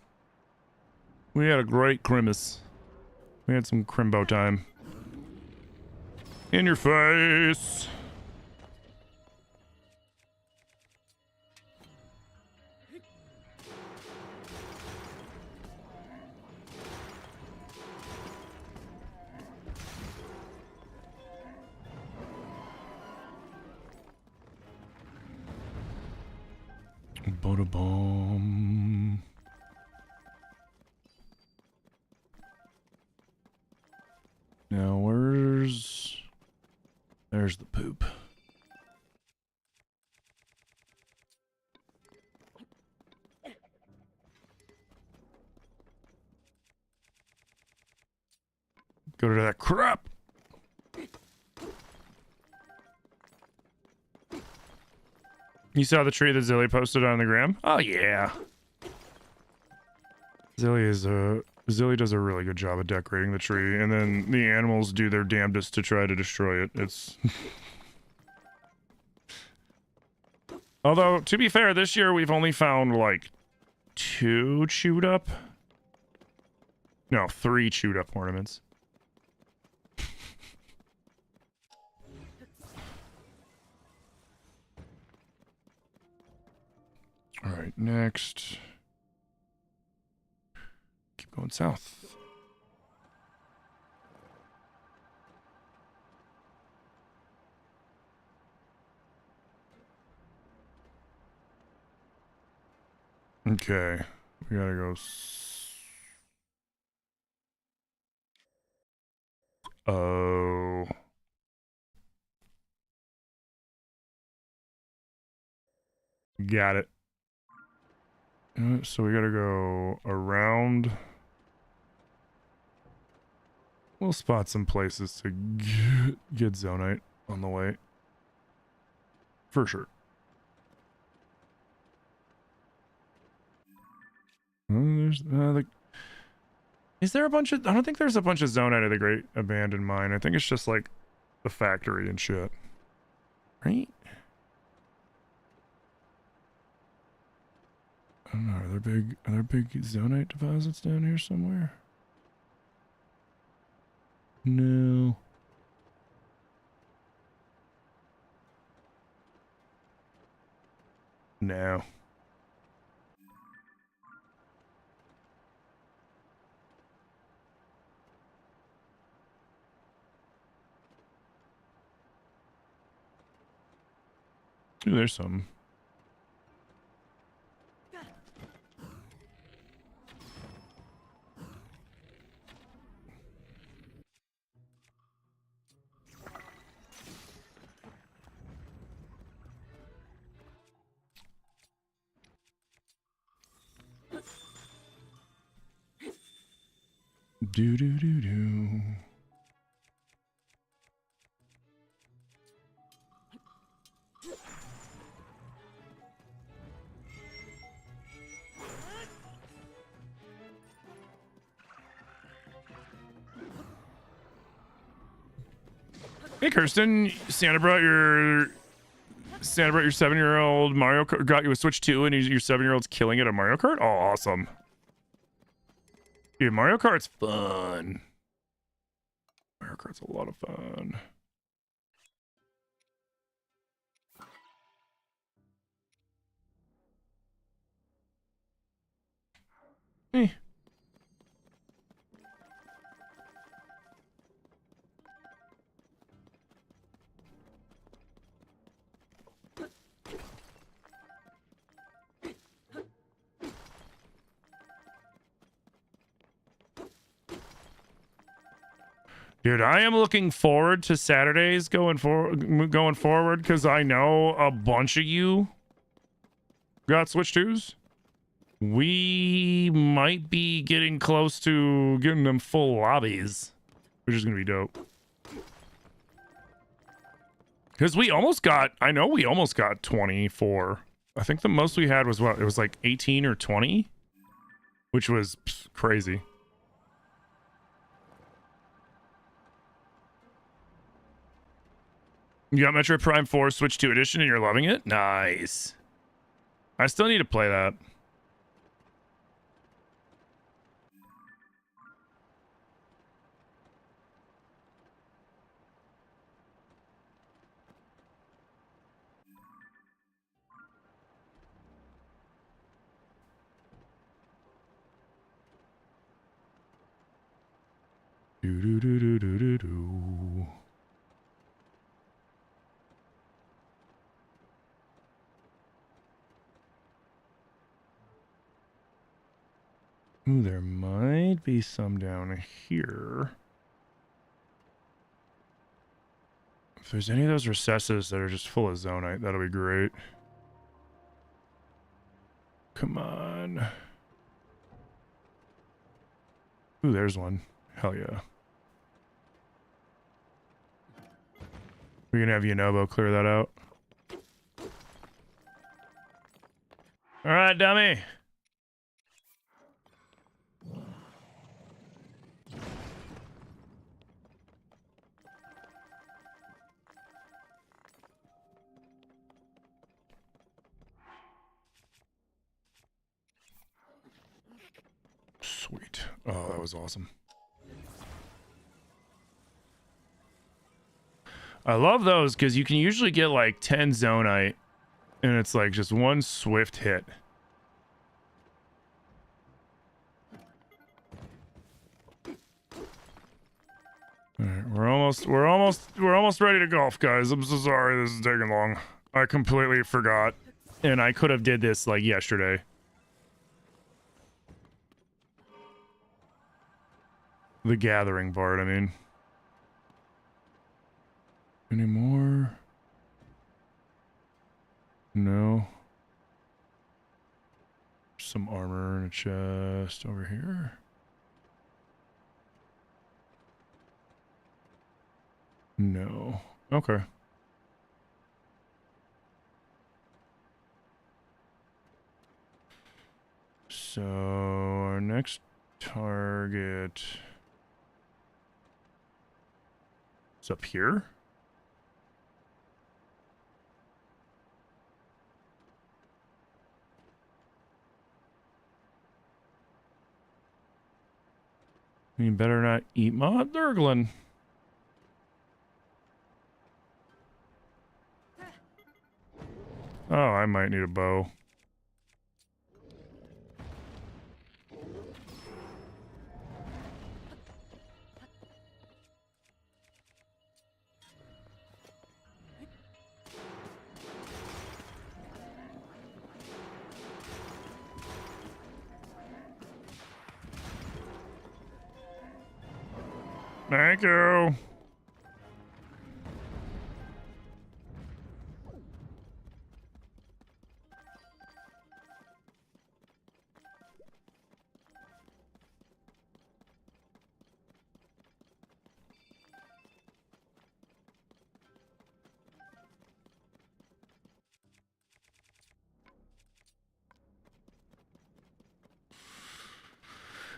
We had a great Christmas. We had some Crimbo time. In your face. Bada bomb. Now there's the poop. Go to that crap. You saw the tree that Zilly posted on the gram? Oh yeah. Zilly does a really good job of decorating the tree, and then the animals do their damnedest to try to destroy it. It's although, to be fair, this year we've only found like 2 chewed up. No, 3 chewed up ornaments. All right, next. Keep going south. Okay, we gotta go. Oh. Got it. So we gotta go around. We'll spot some places to get zonite on the way. For sure. There's is there a bunch of... I don't think there's a bunch of zonite at the Great Abandoned Mine. I think it's just like the factory and shit. Right? I don't know. Are there big zonite deposits down here somewhere? No. No. Ooh, there's some. Do do do do. Hey Kirsten, Santa brought your 7-year-old Mario Kart, got you a Switch 2 and your 7-year-old's killing it at Mario Kart? Oh, awesome. Dude, Mario Kart's fun. Mario Kart's a lot of fun. Eh. Dude, I am looking forward to Saturdays going forward because I know a bunch of you got Switch 2s. We might be getting close to getting them full lobbies, which is going to be dope. Because we almost got, I know we almost got 24. I think the most we had was what? It was like 18 or 20, which was crazy. You got Metroid Prime 4 Switch 2 Edition and you're loving it? Nice. I still need to play that. Do do do do do do do. Ooh, there might be some down here. If there's any of those recesses that are just full of zonite, that'll be great. Come on. Ooh, there's one. Hell yeah. We're gonna have Yonobo clear that out. Alright, dummy. Sweet. Oh, that was awesome. I love those because you can usually get like 10 zonite and it's like just one swift hit. All right, we're almost ready to golf, guys. I'm so sorry this is taking long. I completely forgot and I could have did this like yesterday. The gathering part, I mean. Any more? No. Some armor in a chest over here. No. Okay. So our next target is up here. You better not eat my Durglin. Oh, I might need a bow. Thank you.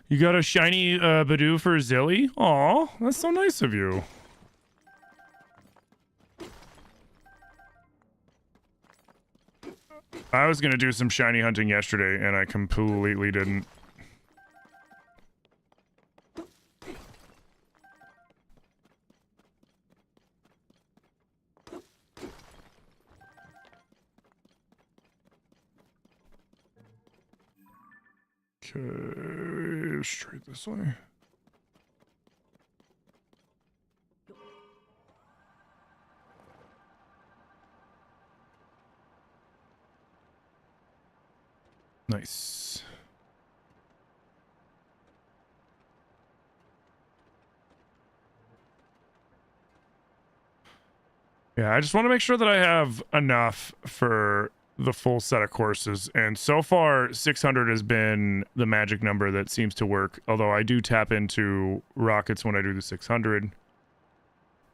You got a shiny Badoo for Zilly? Aw, that's so nice of you. I was gonna do some shiny hunting yesterday, and I completely didn't. Okay, straight this way. Nice. Yeah, I just want to make sure that I have enough for the full set of courses, and so far 600 has been the magic number that seems to work, although I do tap into rockets when I do the 600.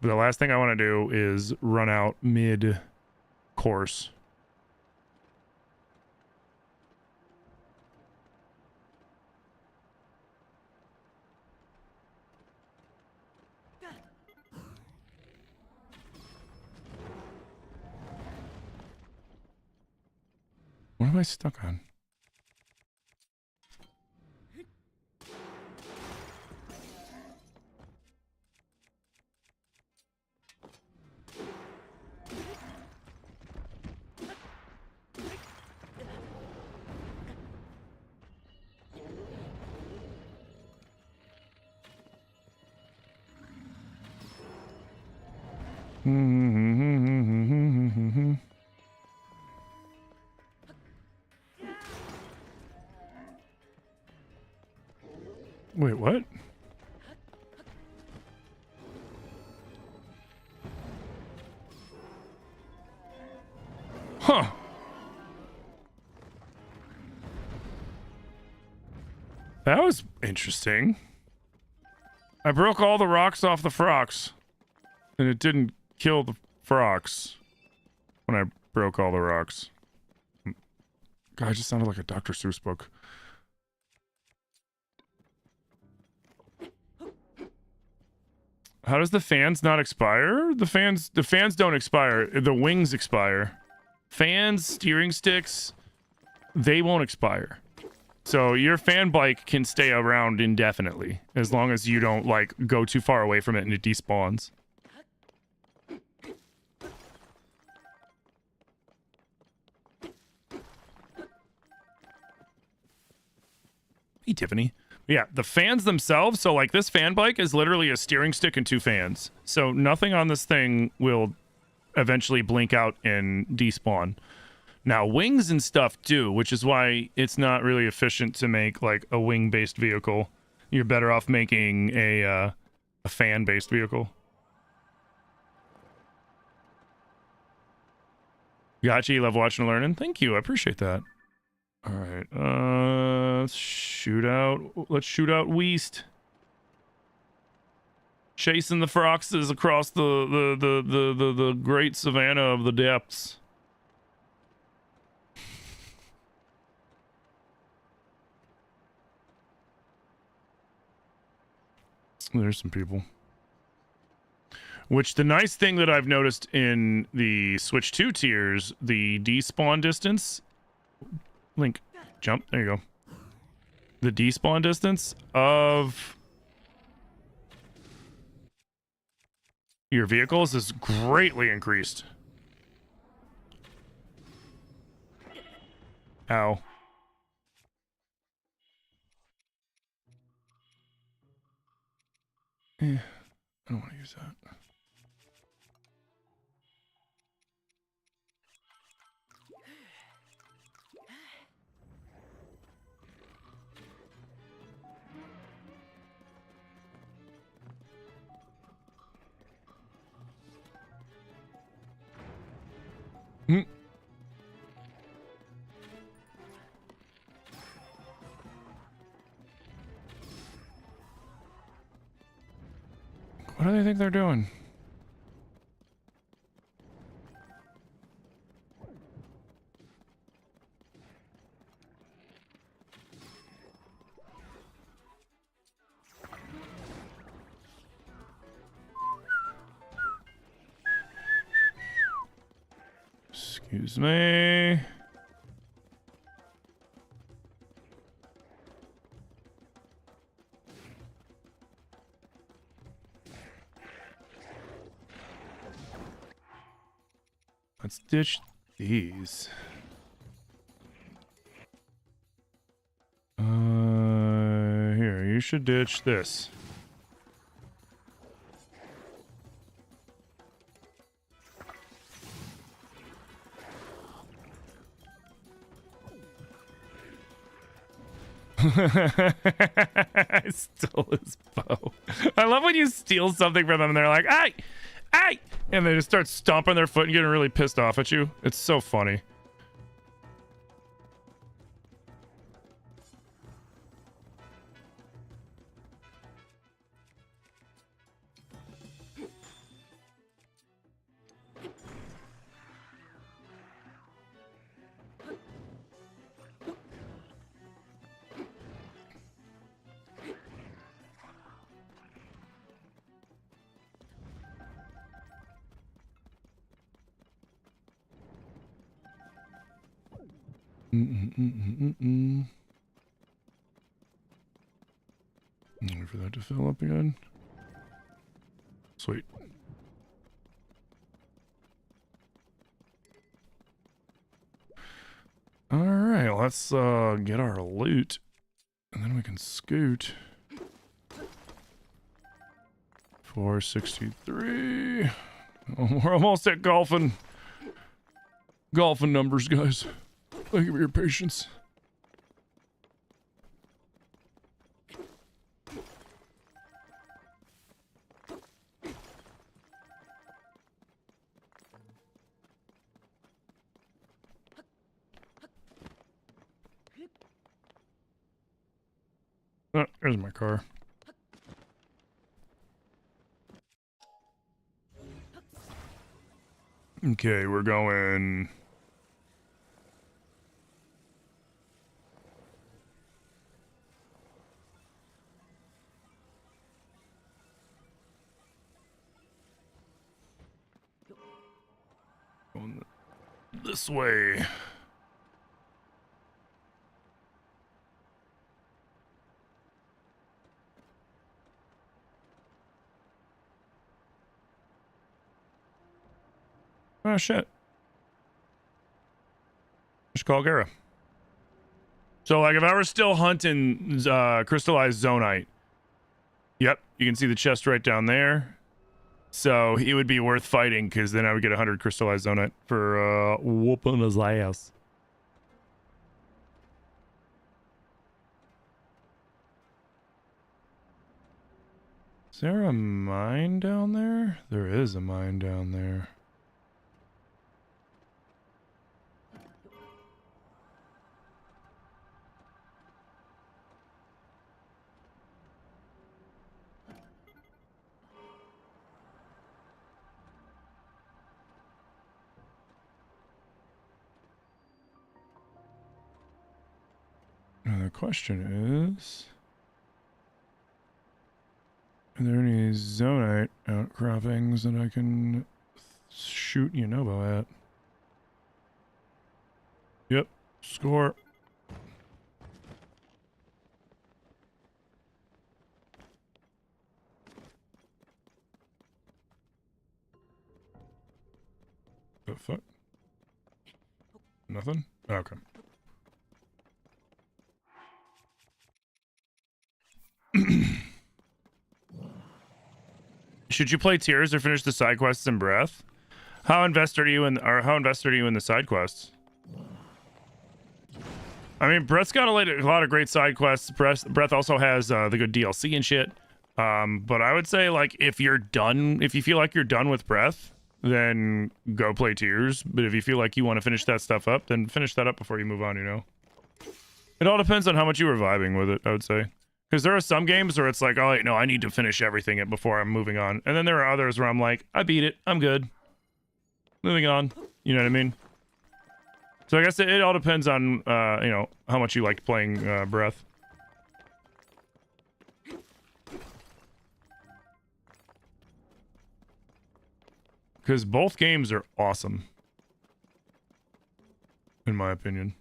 But the last thing I want to do is run out mid-course. What am I stuck on? Wait, what? Huh. That was interesting. I broke all the rocks off the frogs, and it didn't kill the frogs when I broke all the rocks. God, I just sounded like a Dr. Seuss book. How does the fans not expire? The fans don't expire. The wings expire. Fans, steering sticks, they won't expire. So your fan bike can stay around indefinitely as long as you don't like go too far away from it and it despawns. Hey, Tiffany. Yeah, the fans themselves, so like this fan bike is literally a steering stick and two fans. So nothing on this thing will eventually blink out and despawn. Now, wings and stuff do, which is why it's not really efficient to make like a wing-based vehicle. You're better off making a fan-based vehicle. Gotcha, you love watching and learning. Thank you, I appreciate that. All right, let's shoot out Weast. Chasing the foxes across the great savanna of the depths. There's some people. Which the nice thing that I've noticed in the Switch 2 tiers, the despawn distance. Link, jump. There you go. The despawn distance of your vehicles is greatly increased. Ow. I don't want to use that. What do they think they're doing? Excuse me. Let's ditch these. Here, you should ditch this. I stole his bow. I love when you steal something from them and they're like, "Hey! Hey!" And they just start stomping their foot and getting really pissed off at you. It's so funny. Wait for that to fill up again. Sweet. All right, let's get our loot, and then we can scoot. 463. Oh, we're almost at golfing numbers, guys. Thank you for your patience. Oh, there's my car. Okay, we're going... going this way. Oh shit. Just call Gara. So like if I were still hunting crystallized zonite, yep, you can see the chest right down there. So he would be worth fighting because then I would get 100 crystallized zonite for whooping his ass. Is there a mine down there? There is a mine down there. Now the question is, are there any zonite outcroppings that I can shoot Yunobo at? Yep, score. The fuck? Nothing? Okay. Should you play tiers or finish the side quests in Breath? How invested are you in the side quests? I mean, Breath's got a lot of great side quests. Breath also has the good DLC and shit. But I would say like if you feel like you're done with Breath, then go play tiers. But if you feel like you want to finish that stuff up, then finish that up before you move on, you know? It all depends on how much you were vibing with it, I would say. Because there are some games where it's like, oh, no, I need to finish everything before I'm moving on. And then there are others where I'm like, I beat it. I'm good. Moving on. You know what I mean? So I guess it all depends on, you know, how much you liked playing Breath. Because both games are awesome. my opinion.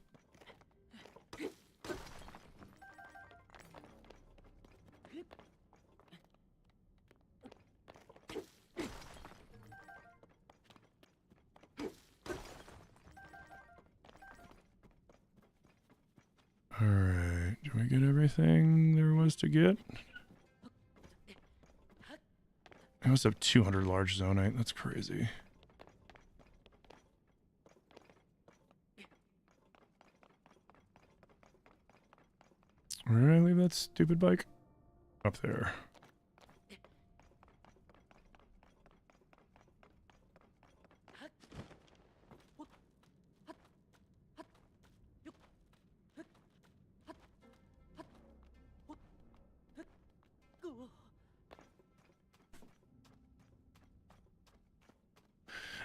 Alright, do we get everything there was to get? I must have 200 large zonite, that's crazy. Where did I leave that stupid bike? Up there.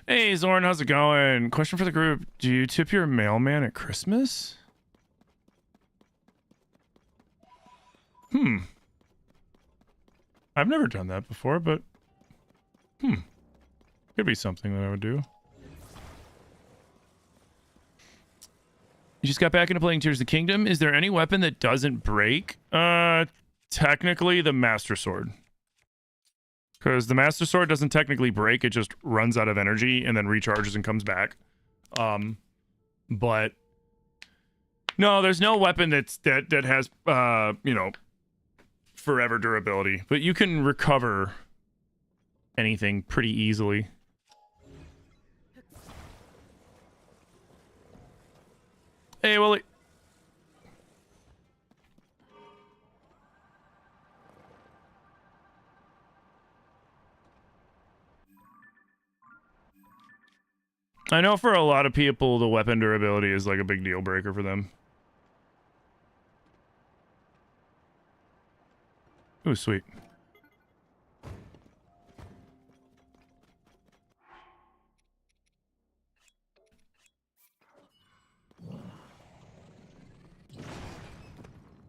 Hey Zorn, how's it going? Question for the group. Do you tip your mailman at Christmas? I've never done that before, but could be something that I would do. You just got back into playing Tears of the Kingdom. Is there any weapon that doesn't break? Technically the Master Sword. Because the Master Sword doesn't technically break, it just runs out of energy and then recharges and comes back. But no, there's no weapon that has you know, forever durability. But you can recover anything pretty easily. Hey, Willie. I know for a lot of people, the weapon durability is like a big deal breaker for them. Ooh, sweet.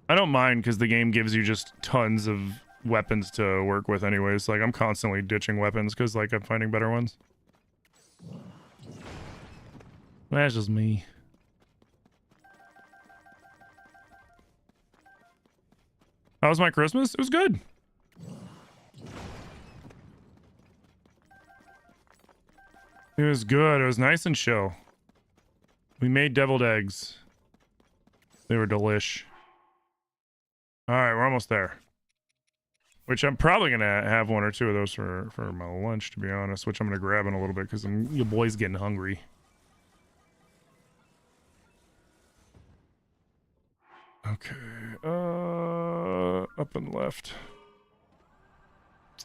I don't mind because the game gives you just tons of weapons to work with anyways. Like, I'm constantly ditching weapons because, like, I'm finding better ones. That's just me. How was my Christmas? It was good. It was good. It was nice and chill. We made deviled eggs. They were delish. Alright, we're almost there. Which I'm probably going to have one or two of those for my lunch, to be honest. Which I'm going to grab in a little bit because your boy's getting hungry. Okay. Up and left.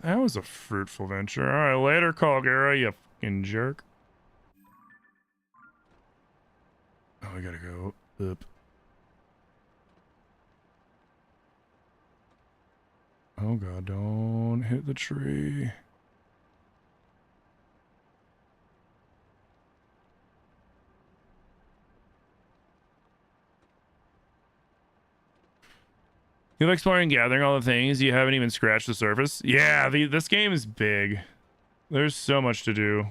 That was a fruitful venture. Alright, later, Calgara, you fucking jerk. Oh, I gotta go up. Oh god, don't hit the tree. You have exploring, gathering all the things. You haven't even scratched the surface. Yeah, this game is big. There's so much to do.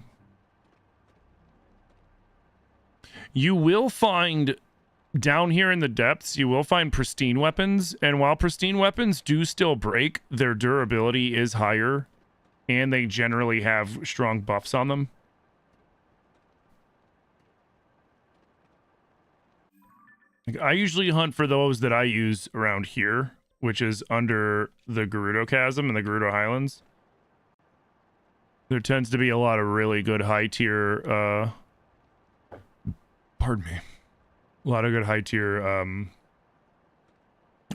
You will find, down here in the depths, you will find pristine weapons. And while pristine weapons do still break, their durability is higher. And they generally have strong buffs on them. Like, I usually hunt for those that I use around here, which is under the Gerudo Chasm and the Gerudo Highlands. There tends to be a lot of really good high tier, pardon me. A lot of good high tier,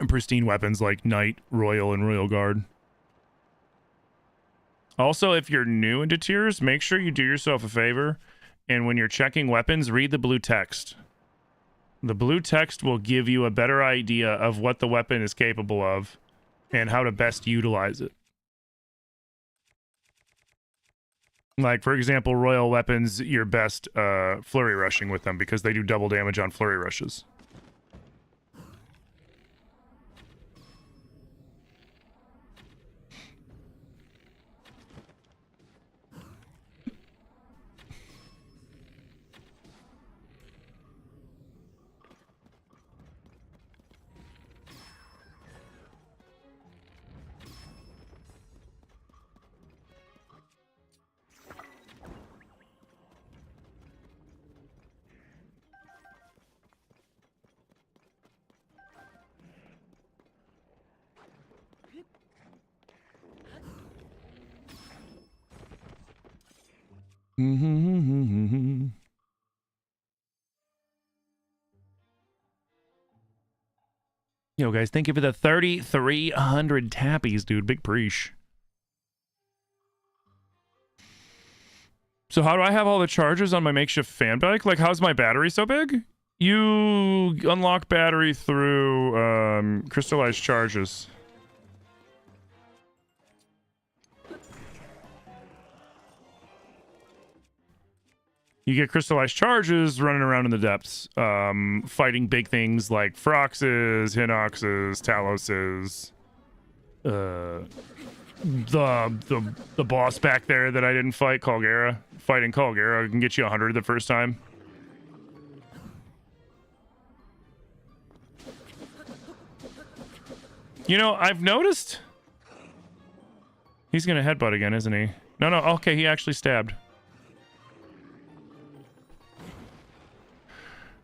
pristine weapons like Knight, Royal, and Royal Guard. Also, if you're new into tiers, make sure you do yourself a favor. And when you're checking weapons, read the blue text. The blue text will give you a better idea of what the weapon is capable of and how to best utilize it. Like, for example, royal weapons, you're best flurry rushing with them because they do double damage on flurry rushes. Yo, guys, thank you for the 3,300 tappies, dude. Big preach. So how do I have all the charges on my makeshift fan bike? Like, how's my battery so big? You unlock battery through crystallized charges. You get crystallized charges running around in the depths, fighting big things like Froxes, Hinoxes, Taloses, the boss back there that I didn't fight, Kalgera. Fighting Kalgera can get you 100 the first time. You know, I've noticed he's gonna headbutt again, isn't he? No, okay, he actually stabbed.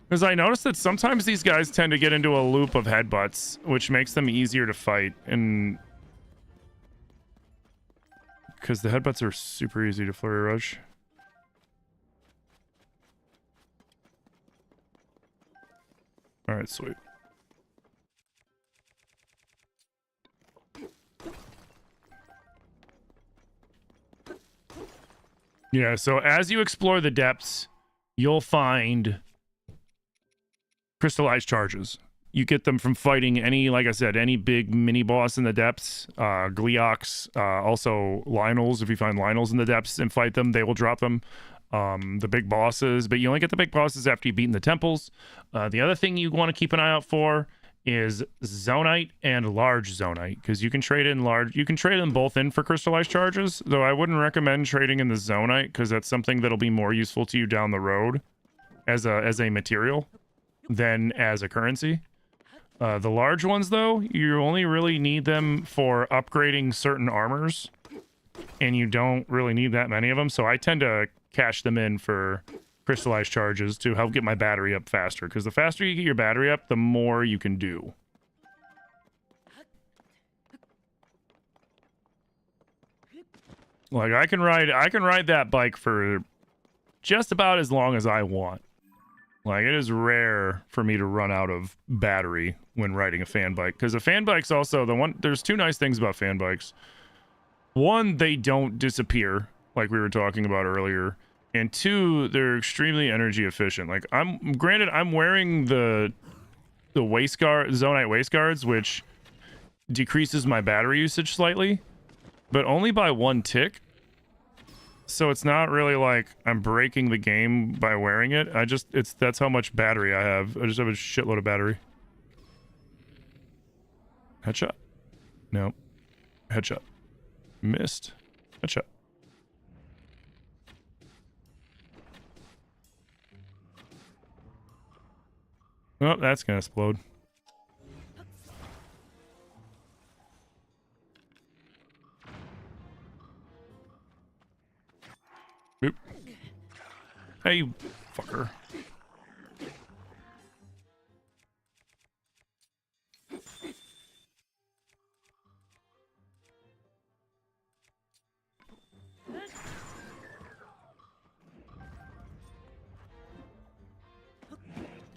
Because I noticed that sometimes these guys tend to get into a loop of headbutts, which makes them easier to fight, and because the headbutts are super easy to flurry rush. Alright, sweet. Yeah, so as you explore the depths, you'll find crystallized charges. You get them from fighting any, like I said, any big mini boss in the depths, Gleox, also Lionels. If you find Lionels in the depths and fight them, they will drop them. The big bosses, but you only get the big bosses after you've beaten the temples. The other thing you want to keep an eye out for is Zonite and large Zonite, because you can trade in large. You can trade them both in for crystallized charges, though I wouldn't recommend trading in the Zonite because that's something that'll be more useful to you down the road as a material than as a currency. The large ones, though, you only really need them for upgrading certain armors, and you don't really need that many of them, so I tend to cash them in for crystallized charges to help get my battery up faster, because the faster you get your battery up, the more you can do. Like, I can ride that bike for just about as long as I want. Like, it is rare for me to run out of battery when riding a fan bike, because a fan bike's also there's two nice things about fan bikes. One, they don't disappear like we were talking about earlier, and two, they're extremely energy efficient. Like, I'm wearing the Zonite waist guards, which decreases my battery usage slightly, but only by 1 tick. So it's not really like I'm breaking the game by wearing it. That's how much battery I have. I just have a shitload of battery. Headshot. No. Headshot. Missed. Headshot. Oh, that's gonna explode. Oop. Hey, you fucker.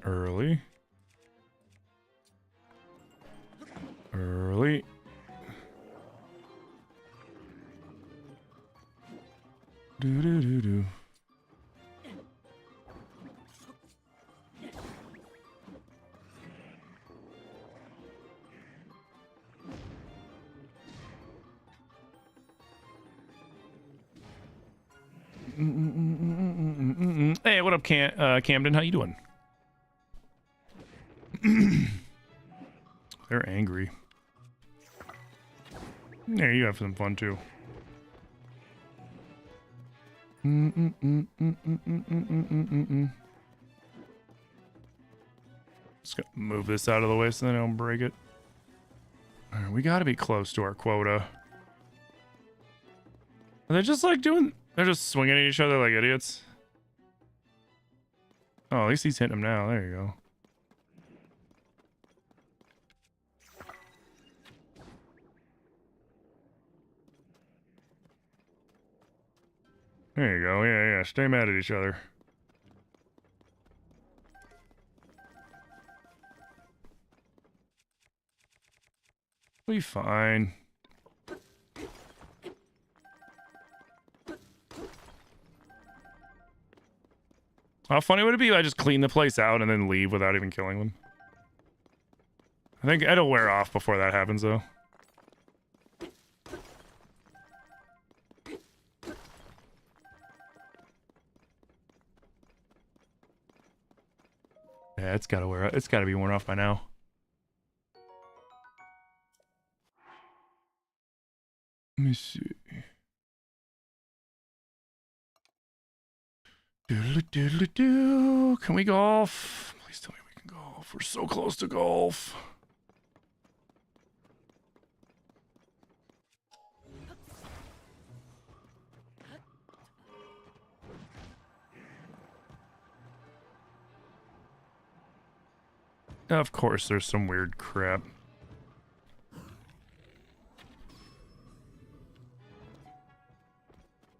Early. Do. Hey, what up, Camden? How you doing? They're angry. Yeah, you have some fun too. Just gonna move this out of the way so then I don't break it. All right, we gotta be close to our quota. Are they just like they're just swinging at each other like idiots? Oh, at least he's hitting him now. There you go. There you go. Yeah, yeah. Stay mad at each other. Be fine. How funny would it be if I just clean the place out and then leave without even killing them? I think it'll wear off before that happens, though. Yeah, it's gotta wear. It's gotta be worn off by now. Let me see. Doodle doodle doo. Can we golf? Please tell me we can golf. We're so close to golf. Of course, there's some weird crap.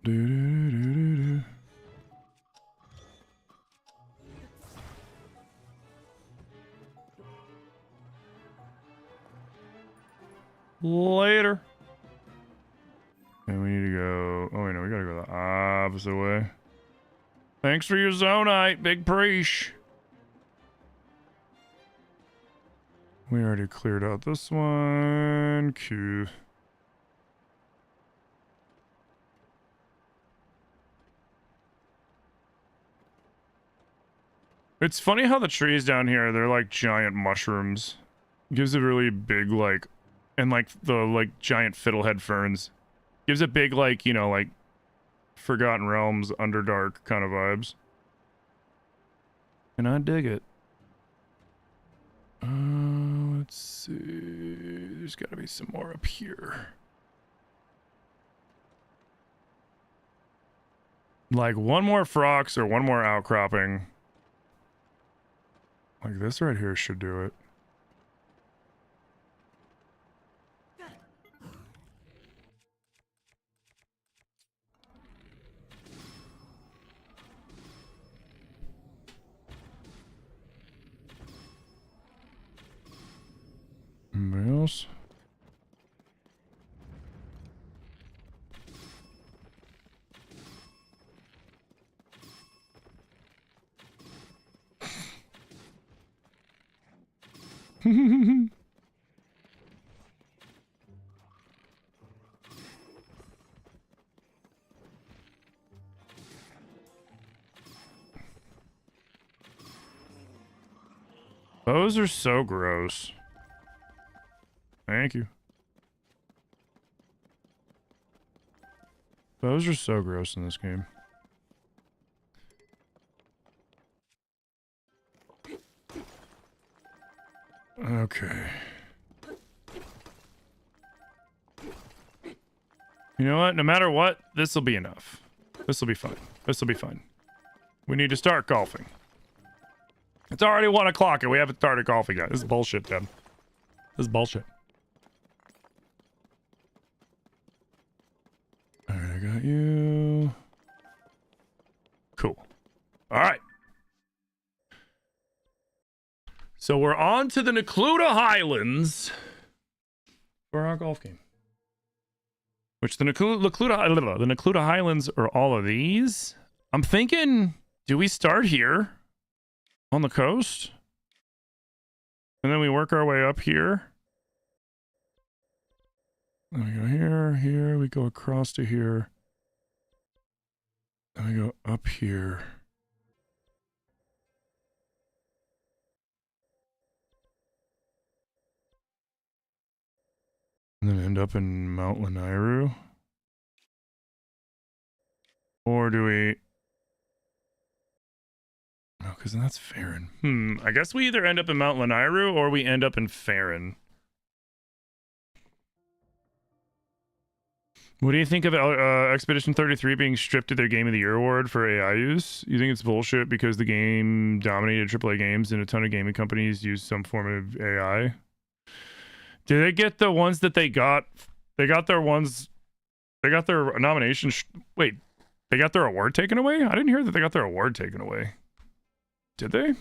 Do-do-do-do-do. Later. And we need to go. Oh, wait, no, we gotta go the opposite way. Thanks for your zonite, big preach. We already cleared out this one. Q. It's funny how the trees down here, they're like giant mushrooms. Gives it really big, like, and like the like giant fiddlehead ferns. Gives it big, like, you know, like Forgotten Realms, Underdark kind of vibes. And I dig it. Let's see. There's got to be some more up here. Like one more Phrox or one more outcropping. Like this right here should do it. Anybody else? Those are so gross. Thank you. Those are so gross in this game. Okay. You know what? No matter what, this will be enough. This will be fine. This will be fine. We need to start golfing. It's already 1 o'clock and we haven't started golfing yet. This is bullshit, Deb. This is bullshit. Alright, I got you. Cool. Alright. So we're on to the Necluda Highlands for our golf game. Which the Necluda Highlands are all of these. I'm thinking, do we start here on the coast? And then we work our way up here. Then we go here, here, we go across to here. Then we go up here. And then end up in Mount Lanairu. Or do we... No, because that's Farron. I guess we either end up in Mount Lanairu or we end up in Farron. What do you think of Expedition 33 being stripped of their Game of the Year award for AI use? You think it's bullshit because the game dominated AAA games and a ton of gaming companies use some form of AI? Did they get the ones that they got? They got their ones... They got their nomination... Wait. They got their award taken away? I didn't hear that they got their award taken away. Did they?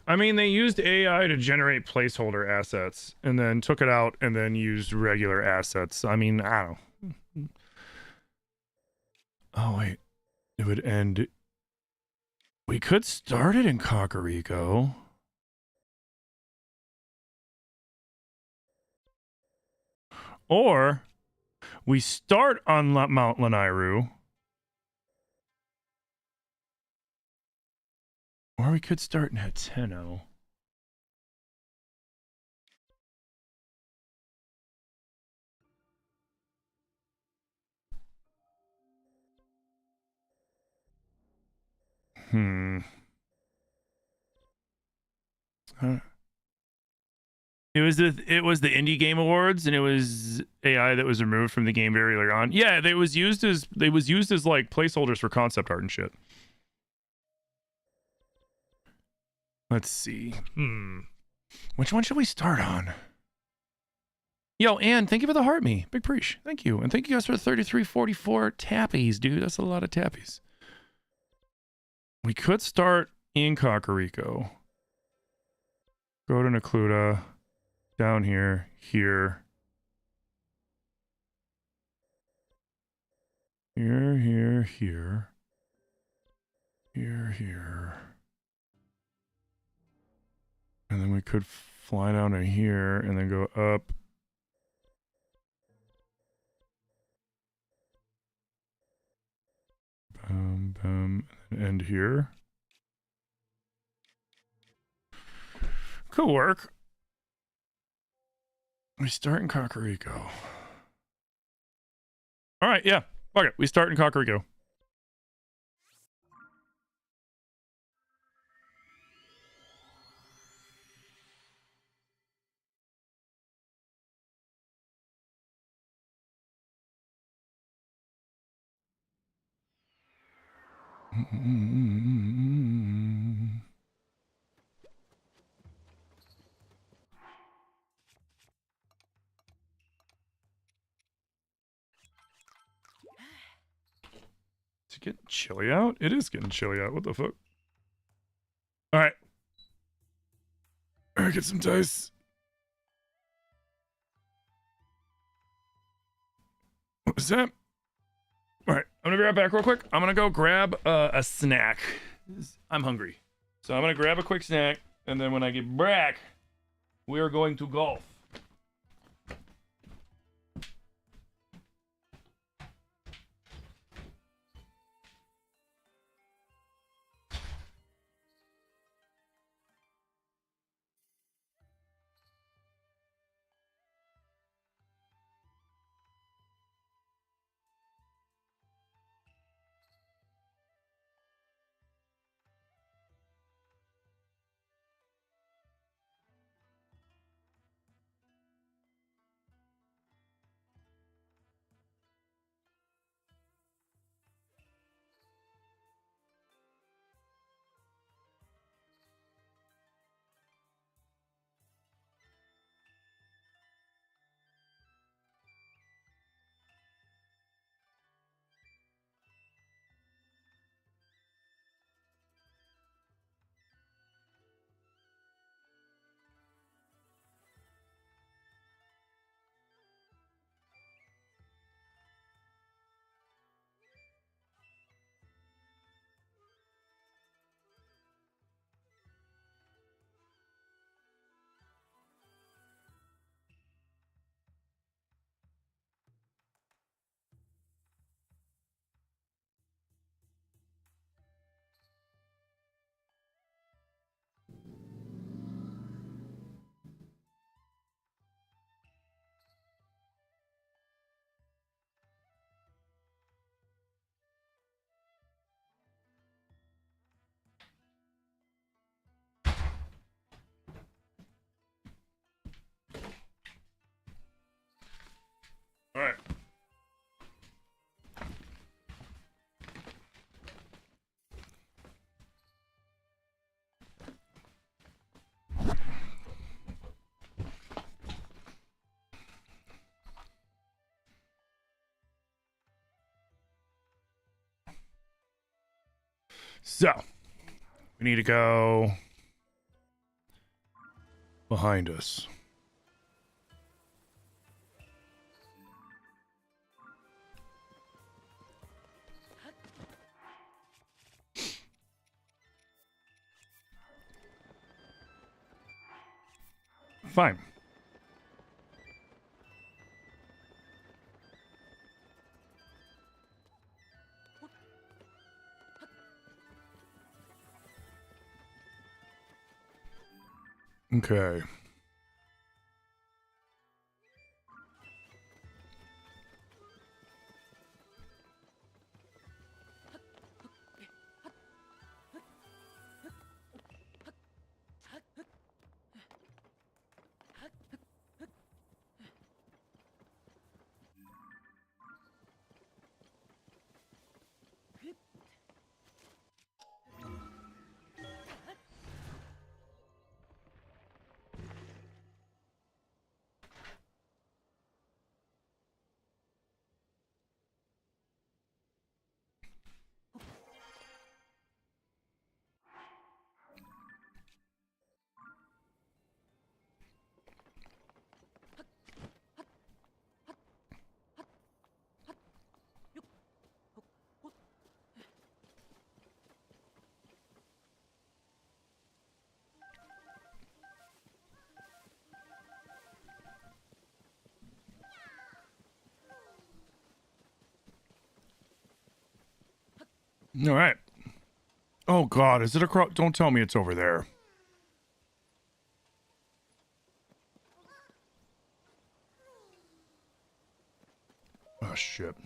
I mean, they used AI to generate placeholder assets and then took it out and then used regular assets. I mean, I don't know. Oh, wait. It would end. We could start it in Kakariko. Or we start on Mount Lanairu. Or we could start in Hateno. It was the Indie Game Awards, and it was AI that was removed from the game very early on. Yeah, they was used as like placeholders for concept art and shit. Let's see. Which one should we start on? Yo, Ann, thank you for the heart me. Big preach. Thank you. And thank you guys for the 3344 tappies, dude. That's a lot of tappies. We could start in Kakariko. Go to Nakluda. Down here. Here. Here, here, here. Here, here. And then we could fly down to here and then go up. And end here. Could work. We start in Kakariko. All right, yeah. Okay, we start in Kakariko. Is it getting chilly out? It is getting chilly out. What the fuck? All right. All right, get some dice. What was that? All right, I'm gonna be right back real quick. I'm gonna go grab a snack. I'm hungry. So I'm gonna grab a quick snack, and then when I get back, we are going to golf. So, we need to go behind us. Fine. Okay. All right. Oh, God. Is it across? Don't tell me it's over there. Oh, shit.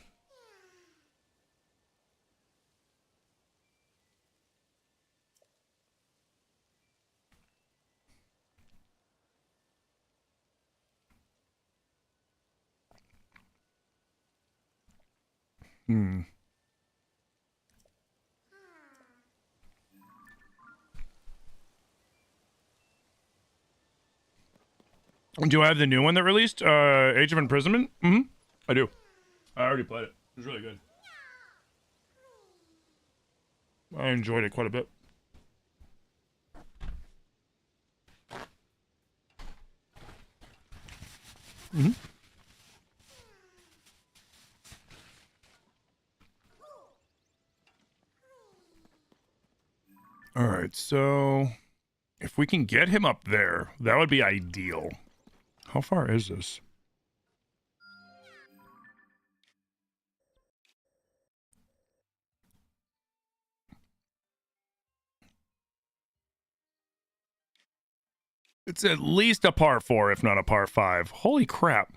Hmm. Do I have the new one that released? Age of Imprisonment? Mm-hmm. I do. I already played it. It was really good. I enjoyed it quite a bit. Mm-hmm. All right, so if we can get him up there, that would be ideal. How far is this? It's at least a par 4, if not a par 5. Holy crap.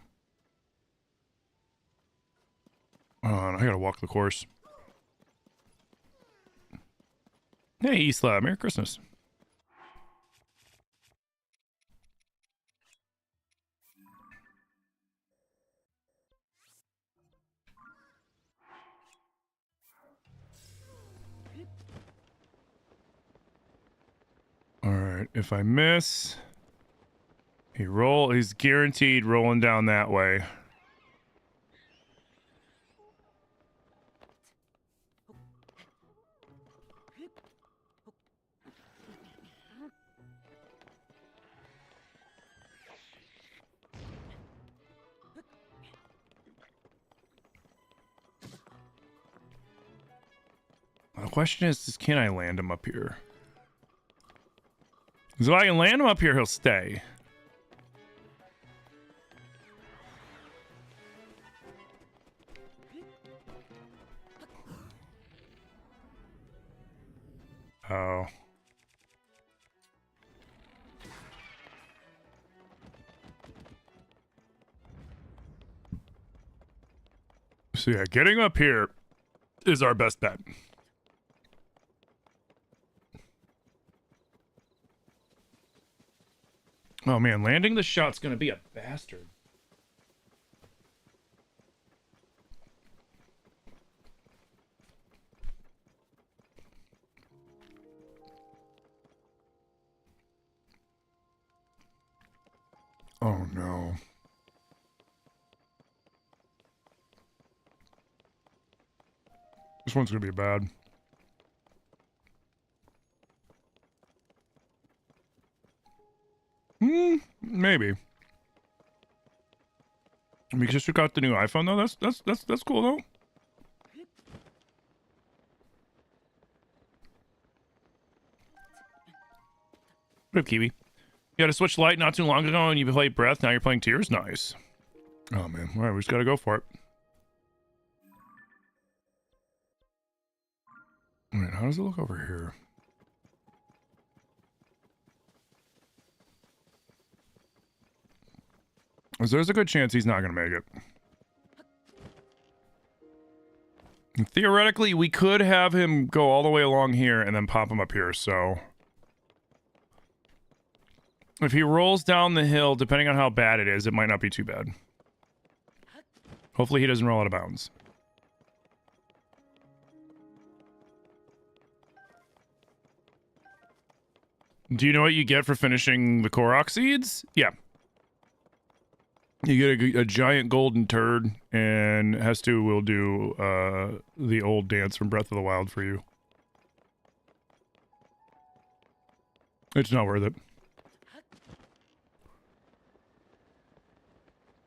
I gotta walk the course. Hey, Isla, Merry Christmas. All right, if I miss, he's guaranteed rolling down that way. The question is can I land him up here? Because if I can land him up here, he'll stay. Oh. So yeah, getting up here is our best bet. Oh man, landing the shot's gonna be a bastard. Oh no. This one's gonna be bad. Maybe. Because you got the new iPhone though. That's cool though. What up, Kiwi? You had a Switch Lite not too long ago and you played Breath, now you're playing Tears? Nice. Oh man, alright, we just gotta go for it. Alright, how does it look over here? There's a good chance he's not gonna make it. And theoretically, we could have him go all the way along here and then pop him up here, so... If he rolls down the hill, depending on how bad it is, it might not be too bad. Hopefully he doesn't roll out of bounds. Do you know what you get for finishing the Korok seeds? Yeah. You get a giant golden turd, and Hestu will do the old dance from Breath of the Wild for you. It's not worth it.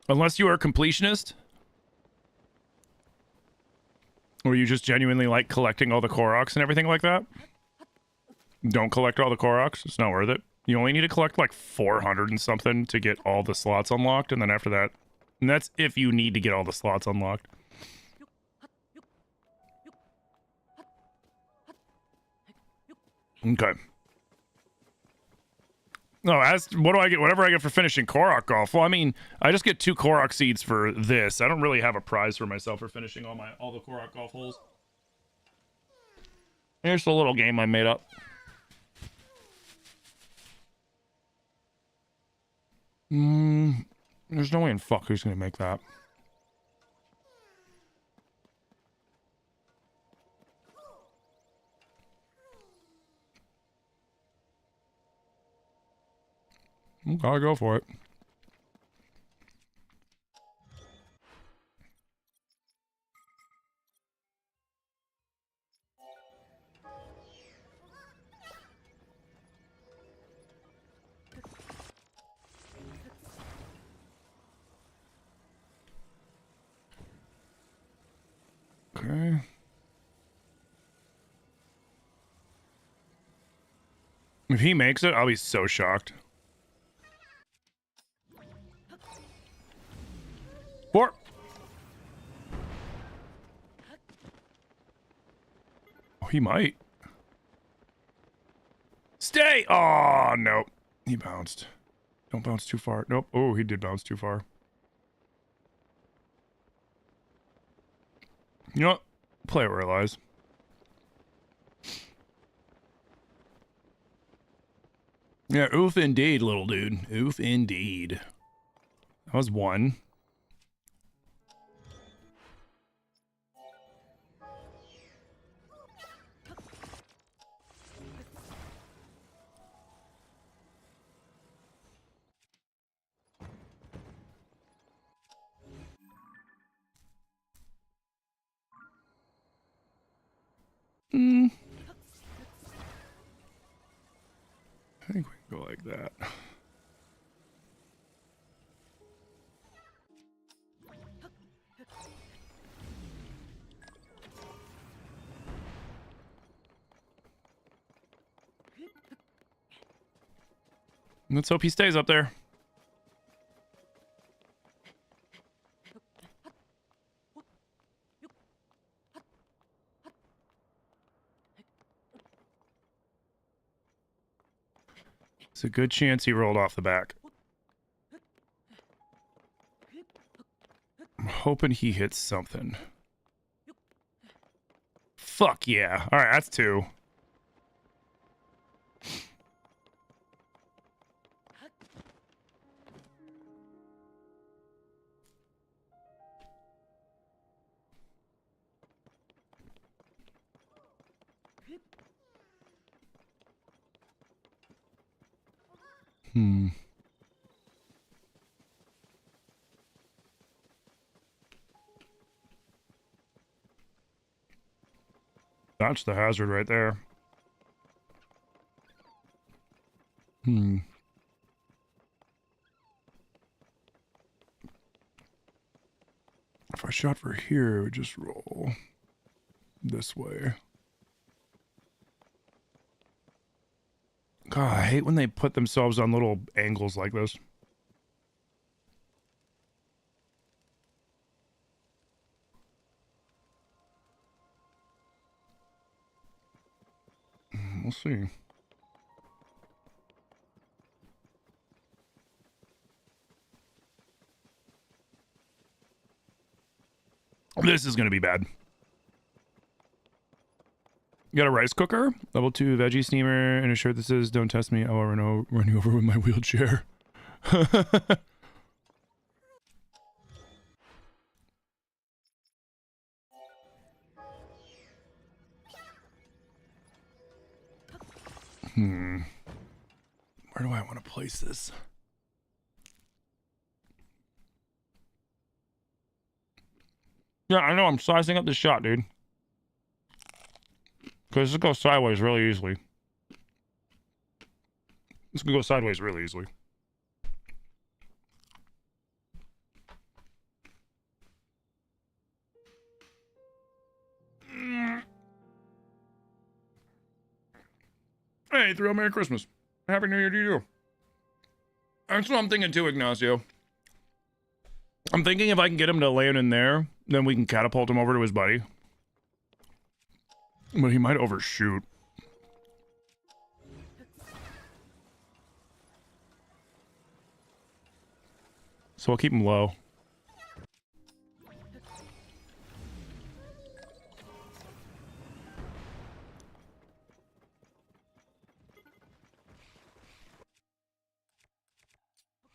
Unless you are a completionist, or you just genuinely like collecting all the Koroks and everything like that. Don't collect all the Koroks, it's not worth it. You only need to collect like 400 and something to get all the slots unlocked, and then after that, and that's if you need to get all the slots unlocked. Okay. No, as what do I get? Whatever I get for finishing Korok Golf. Well, I mean, I just get 2 Korok seeds for this. I don't really have a prize for myself for finishing all the Korok Golf holes. Here's the little game I made up. There's no way in fuck who's gonna make that. I'll go for it. Okay. If he makes it, I'll be so shocked. 4. Oh, he might. Stay! Oh, nope. He bounced. Don't bounce too far. Nope. Oh, he did bounce too far. You know what? Play it where it lies. Yeah, oof indeed, little dude. Oof indeed. That was 1. I think we can go like that. Let's hope he stays up there. It's a good chance he rolled off the back. I'm hoping he hits something. Fuck yeah. Alright, that's 2. That's the hazard right there. shot for here, we just roll this way. God, I hate when they put themselves on little angles like this. We'll see. This is going to be bad. You got a rice cooker, level 2 veggie steamer, and a shirt that says, "Don't test me, I will run you over with my wheelchair." Where do I want to place this? Yeah, I know, I'm sizing up the shot, dude. Because this goes sideways really easily. This can go sideways really easily. Hey, throw Merry Christmas. Happy New Year to you. That's what I'm thinking too, Ignacio. I'm thinking if I can get him to land in there, then we can catapult him over to his buddy. But he might overshoot. So I'll keep him low.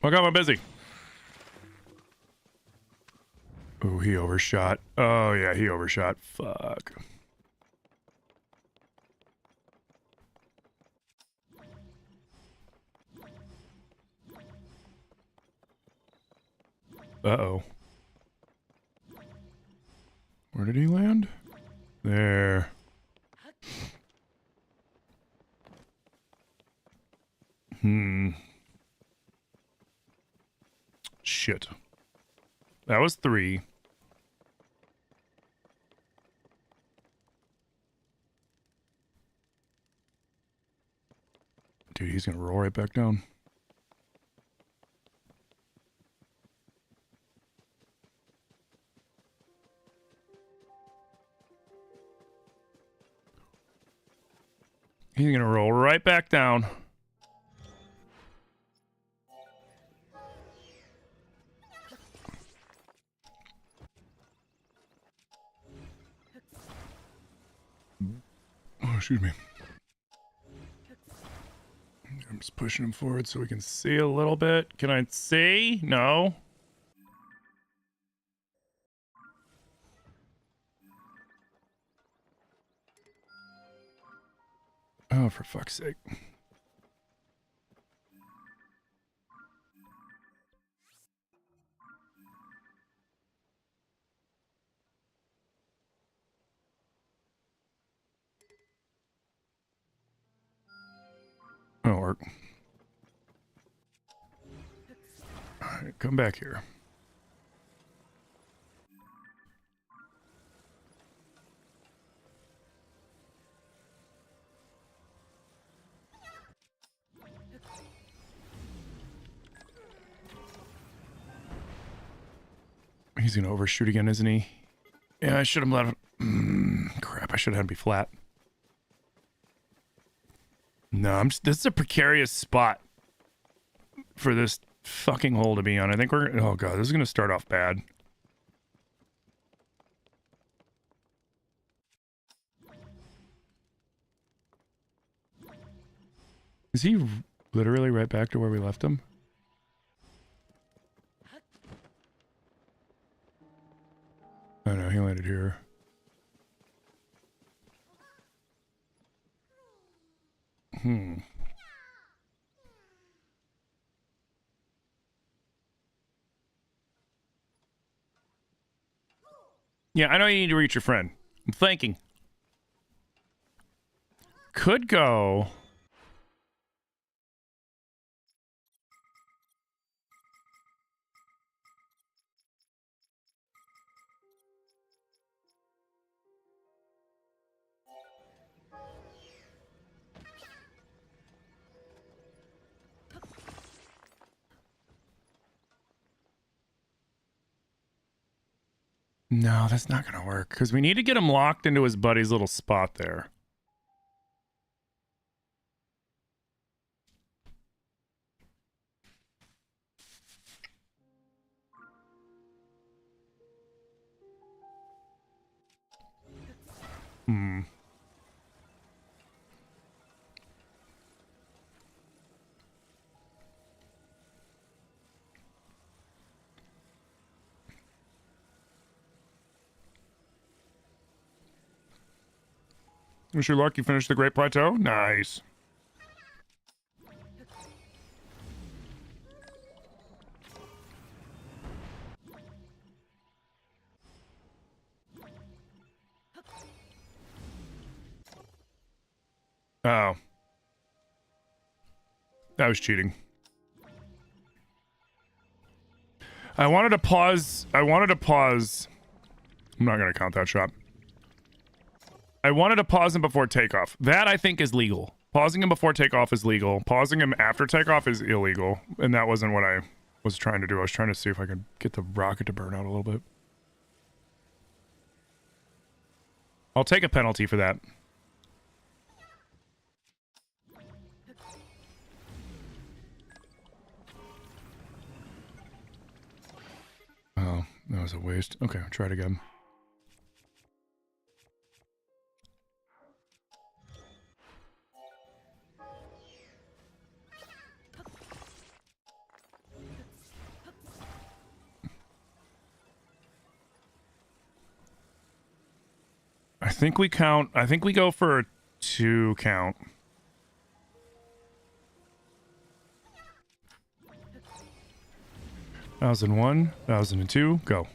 Look how I'm busy. Oh, he overshot. Oh, yeah, he overshot. Fuck. Uh-oh. Where did he land? There. Shit. That was 3. Dude, he's gonna roll right back down. He's gonna roll right back down. Oh, excuse me. I'm just pushing him forward so we can see a little bit. Can I see? No. Oh, for fuck's sake. That'll work. Alright, come back here. He's gonna overshoot again, isn't he? Yeah, I should have let him. Crap, I should have had him be flat. No, this is a precarious spot for this fucking hole to be on. I think we're... Oh, God, this is gonna start off bad. Is he literally right back to where we left him? Oh, no, he landed here. Yeah, I know you need to reach your friend. I'm thinking. Could go... No, that's not gonna work, because we need to get him locked into his buddy's little spot there. Hmm. Wish you luck, you finished the Great Plateau? Nice. Oh. That was cheating. I wanted to pause. I'm not going to count that shot. I wanted to pause him before takeoff. That, I think, is legal. Pausing him before takeoff is legal. Pausing him after takeoff is illegal. And that wasn't what I was trying to do. I was trying to see if I could get the rocket to burn out a little bit. I'll take a penalty for that. Oh, that was a waste. Okay, I'll try it again. I think we count. I think we go for a 2 count. Thousand 1,002, go.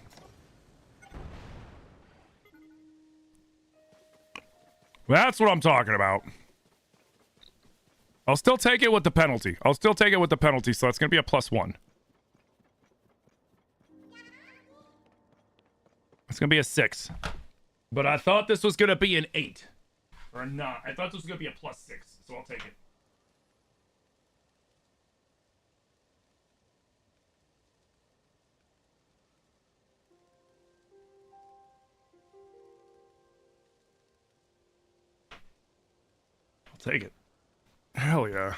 That's what I'm talking about. I'll still take it with the penalty. So that's going to be a +1. It's going to be a 6. But I thought this was going to be an 8. Or a 9. I thought this was going to be a +6, so I'll take it. I'll take it. Hell yeah.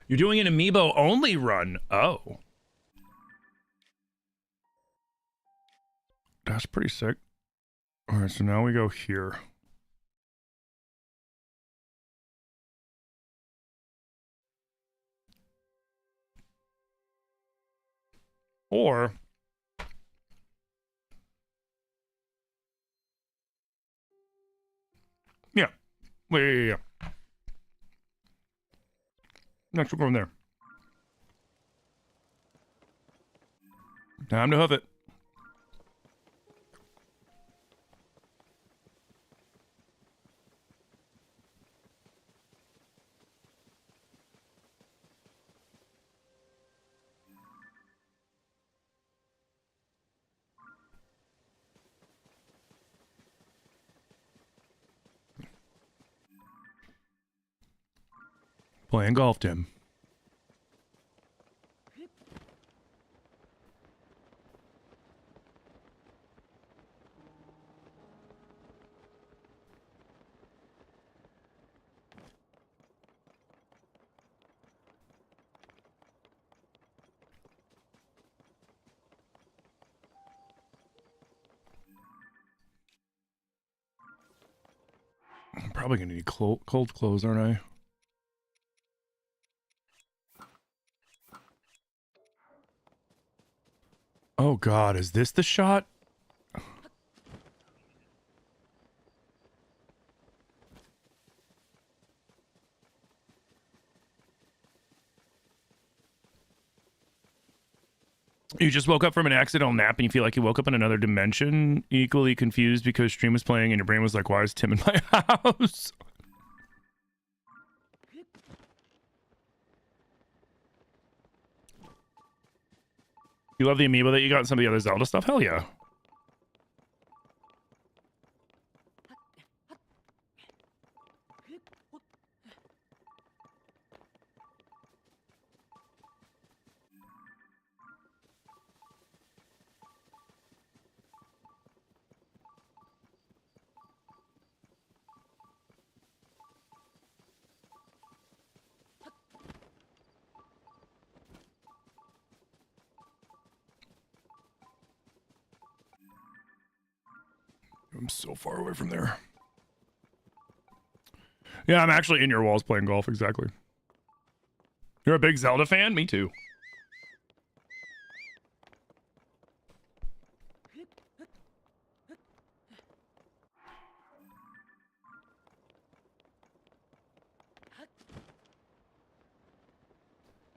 You're doing an amiibo only run. Oh. That's pretty sick. All right, so now we go here. Or yeah. Yeah. Next we'll go from there. Time to hoof it. Playing golf, Tim. I'm probably gonna need cold clothes, aren't I? Oh God, is this the shot? You just woke up from an accidental nap and you feel like you woke up in another dimension, equally confused because stream was playing and your brain was like, why is Tim in my house? You love the amiibo that you got and some of the other Zelda stuff? Hell yeah. I'm so far away from there. Yeah, I'm actually in your walls playing golf, exactly. You're a big Zelda fan? Me too.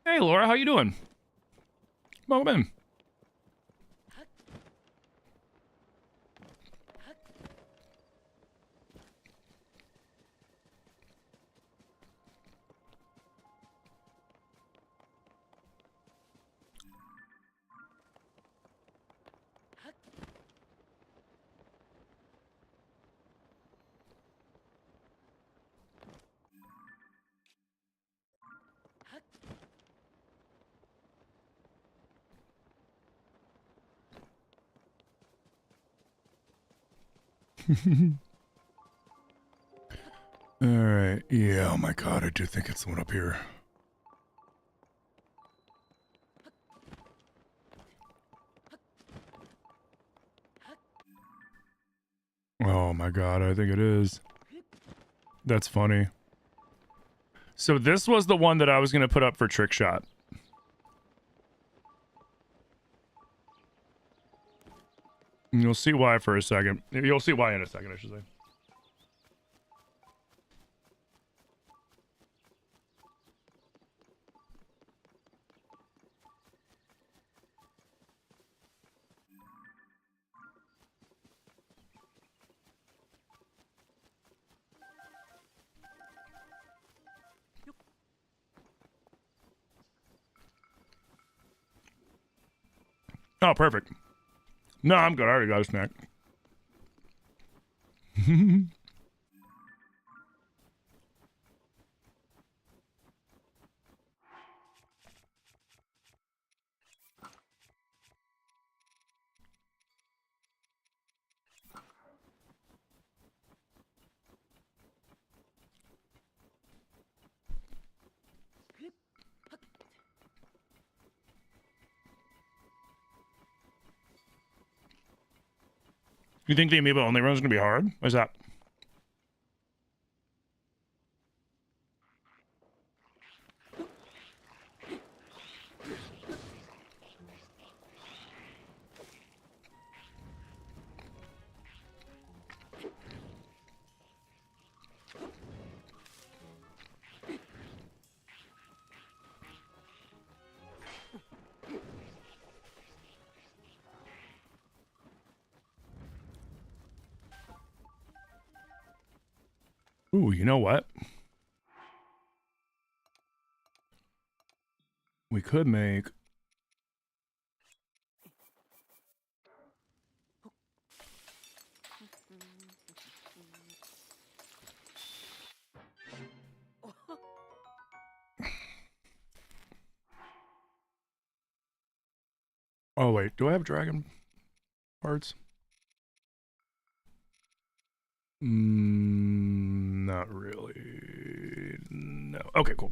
Hey, Laura, how you doing? Welcome in. All right. Yeah. Oh my God. I do think it's the one up here. Oh my God. I think it is. That's funny. So this was the one that I was going to put up for trick shot. And you'll see why for a second. You'll see why in a second, I should say. Oh, perfect. No, I'm good. I already got a snack. You think the amiibo only run is going to be hard? Why's that? Ooh, you know what? We could make... Oh, wait. Do I have dragon parts? Not really. No. Okay, cool.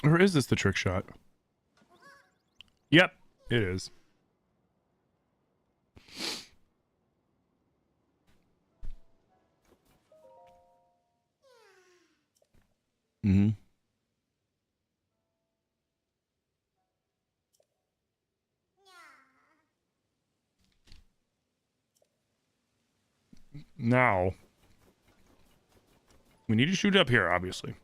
Or is this the trick shot? Yep, it is. Mm-hmm. Now, we need to shoot up here, obviously.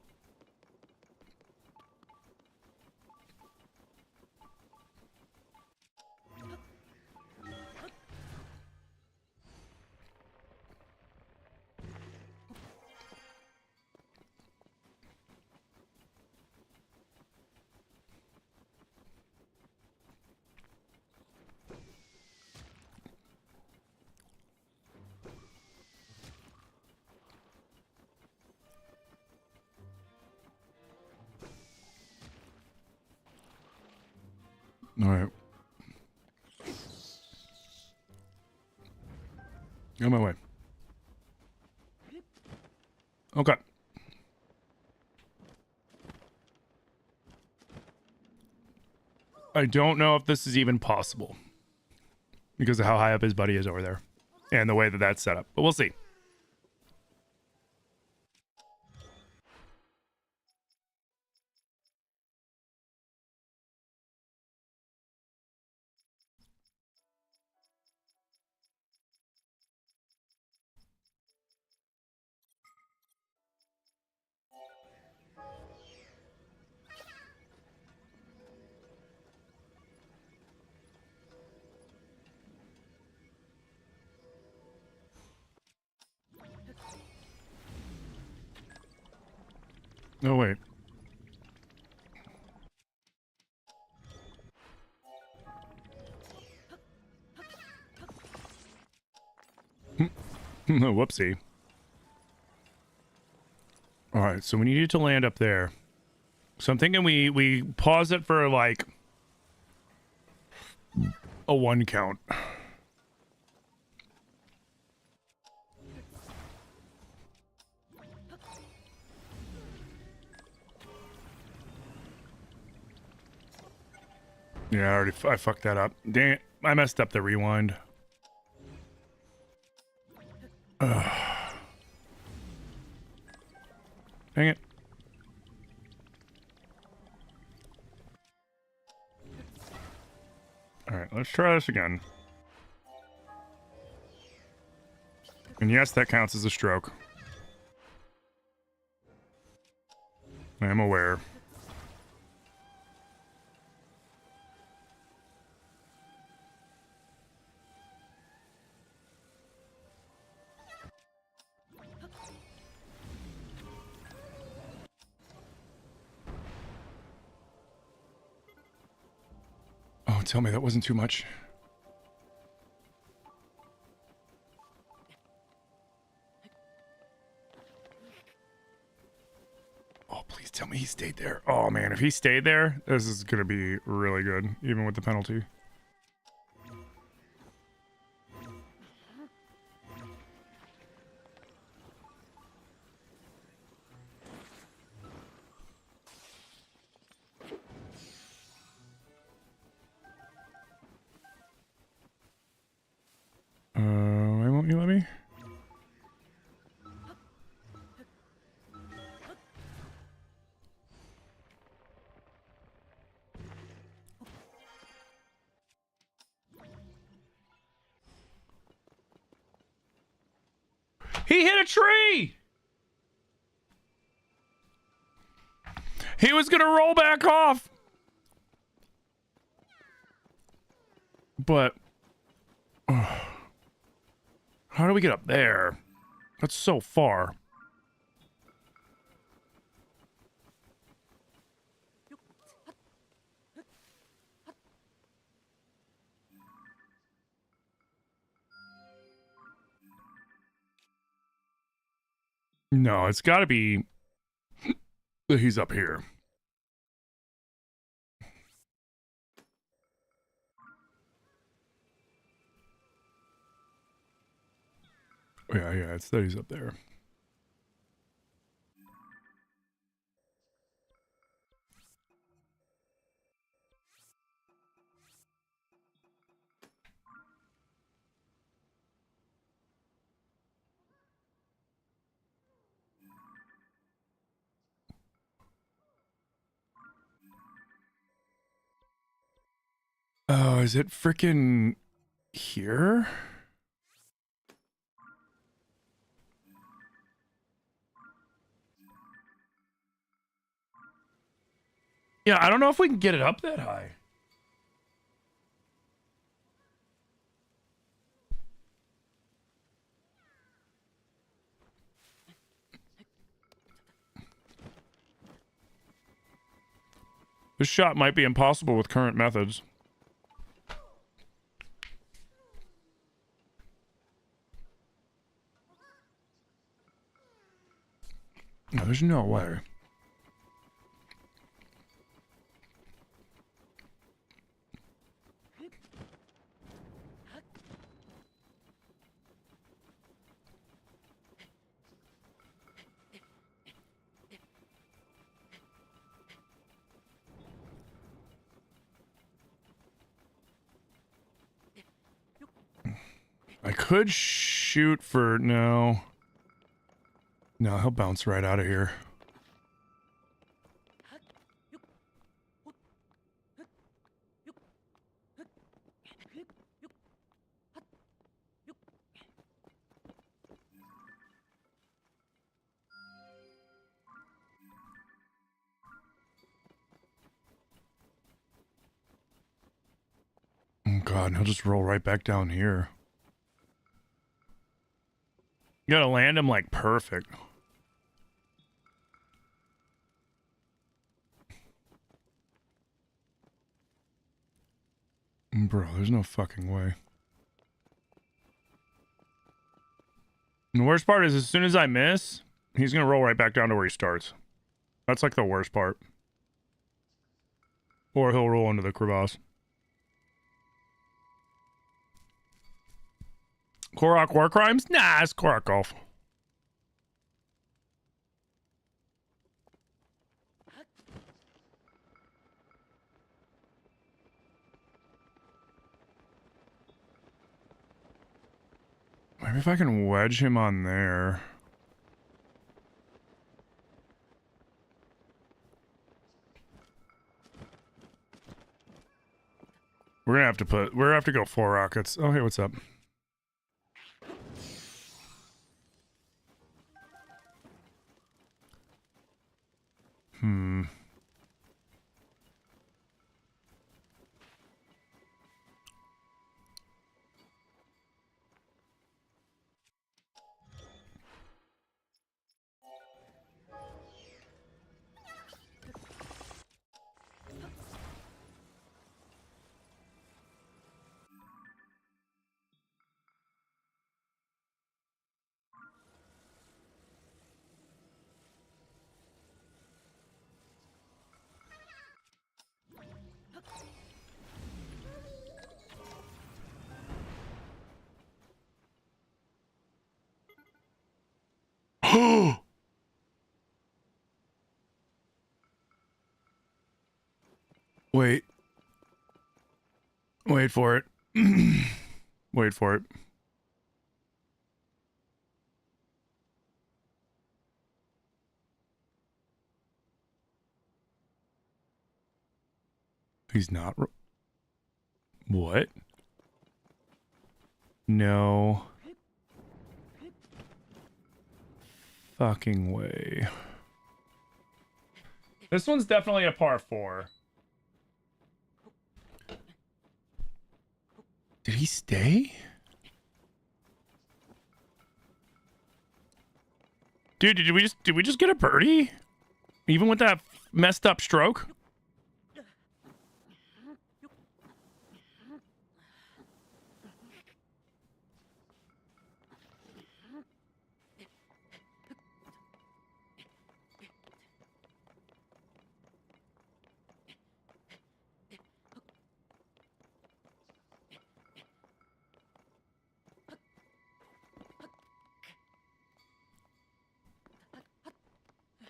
All right. On my way. Okay. I don't know if this is even possible because of how high up his buddy is over there and the way that that's set up, but we'll see. Oh, wait. Whoopsie. All right, so we need you to land up there. So I'm thinking we pause it for like a 1 count. Yeah, I fucked that up. Dang it. I messed up the rewind. Ugh. Dang it. Alright, let's try this again. And yes, that counts as a stroke. I am aware. Oh, tell me that wasn't too much. Oh, please tell me he stayed there. Oh, man, if he stayed there, this is going to be really good, even with the penalty. Why won't you let me? He hit a tree! He was gonna roll back off! But... how do we get up there? That's so far. No, it's gotta be... he's up here. Yeah, it's that he's up there. Oh, is it frickin' here? Yeah, I don't know if we can get it up that high. This shot might be impossible with current methods. No, there's no way. could shoot for... No. No, he'll bounce right out of here. Oh god, he'll just roll right back down here. You gotta land him like perfect. Bro, there's no fucking way. And the worst part is as soon as I miss, he's gonna roll right back down to where he starts. That's like the worst part. Or he'll roll into the crevasse. Korok War Crimes? Nah, it's Korok Golf. Maybe if I can wedge him on there. We're gonna have to go 4 rockets. Oh, hey, what's up? Wait. Wait for it. Wait for it. He's not. What? No. Fucking way. This one's definitely a par 4. Did he stay? Dude, did we just get a birdie? Even with that messed up stroke?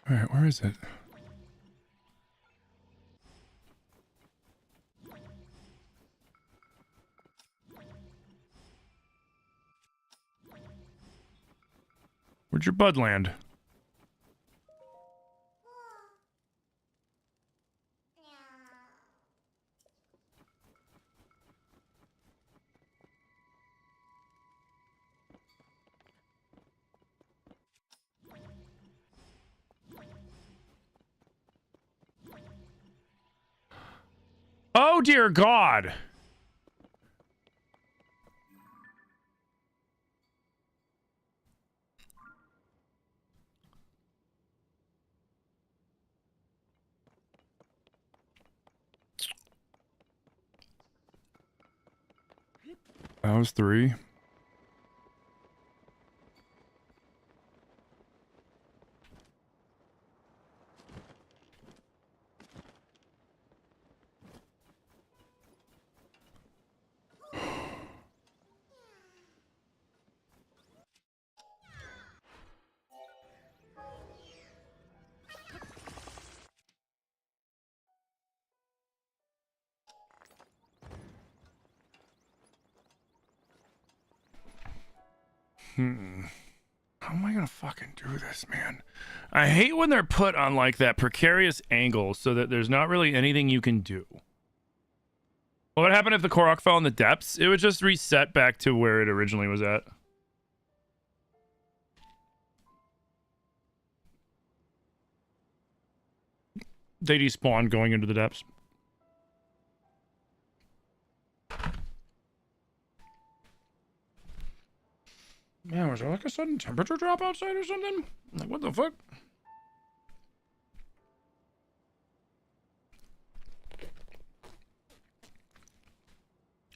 All right, where is it? Where'd your bud land? Oh dear God. That was 3. How am I gonna fucking do this, man? I hate when they're put on like that precarious angle so that there's not really anything you can do. What happened if the Korok fell in the depths? It would just reset back to where it originally was at. They despawn going into the depths. Man, was there like a sudden temperature drop outside or something? Like, what the fuck?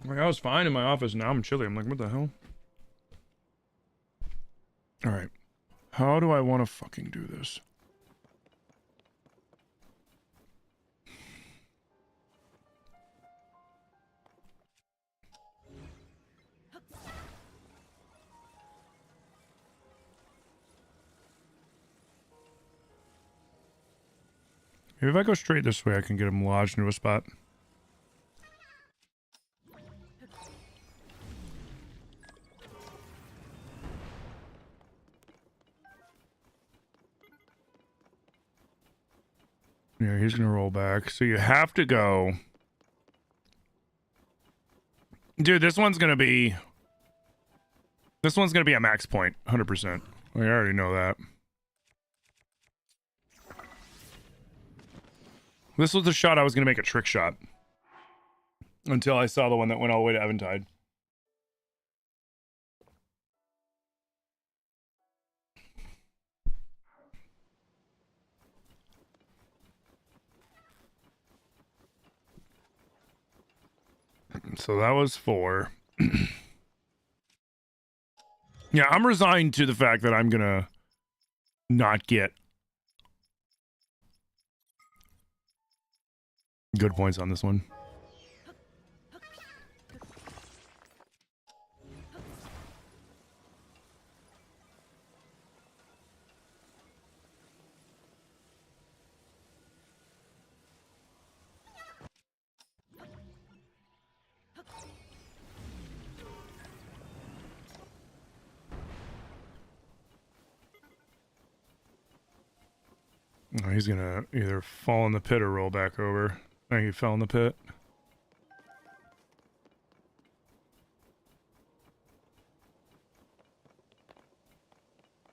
Like, I was fine in my office, now I'm chilly. I'm like, what the hell? Alright. How do I want to fucking do this? Maybe if I go straight this way, I can get him lodged into a spot. Yeah, he's gonna roll back. So you have to go. Dude, this one's gonna be a max point, 100%. I already know that. This was the shot I was gonna make a trick shot. Until I saw the one that went all the way to Eventide. So that was 4. Yeah, I'm resigned to the fact that I'm gonna not get good points on this one. Oh, he's gonna either fall in the pit or roll back over. I think he fell in the pit.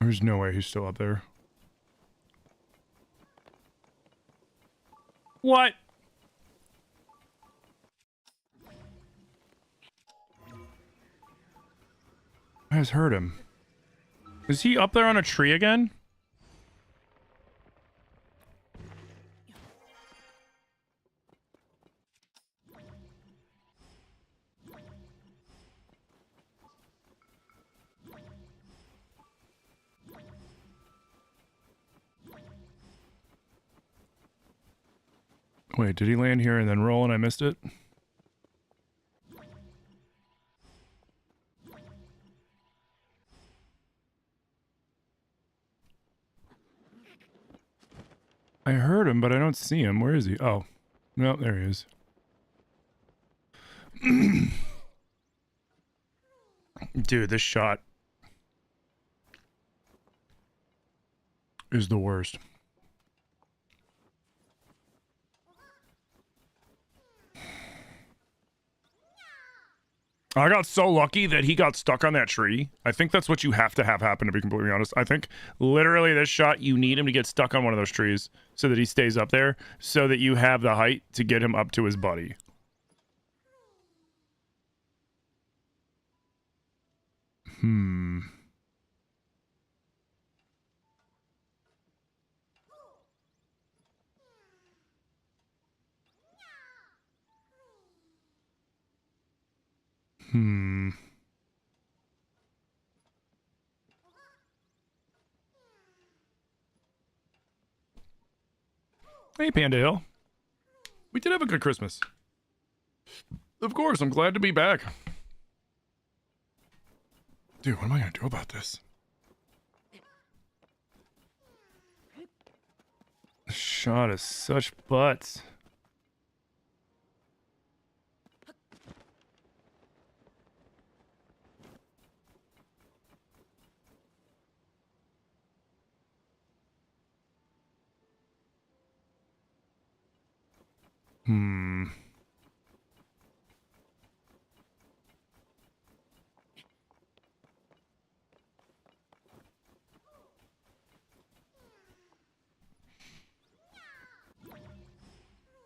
There's no way he's still up there. What? I just heard him. Is he up there on a tree again? Wait, did he land here and then roll and I missed it? I heard him, but I don't see him. Where is he? Oh. No, there he is. Dude, this shot is the worst. I got so lucky that he got stuck on that tree. I think that's what you have to have happen, to be completely honest. I think literally this shot, you need him to get stuck on one of those trees so that he stays up there, so that you have the height to get him up to his buddy. Hey, Panda Hill. We did have a good Christmas. Of course, I'm glad to be back. Dude, what am I gonna do about this? This shot is such butts. Hmm.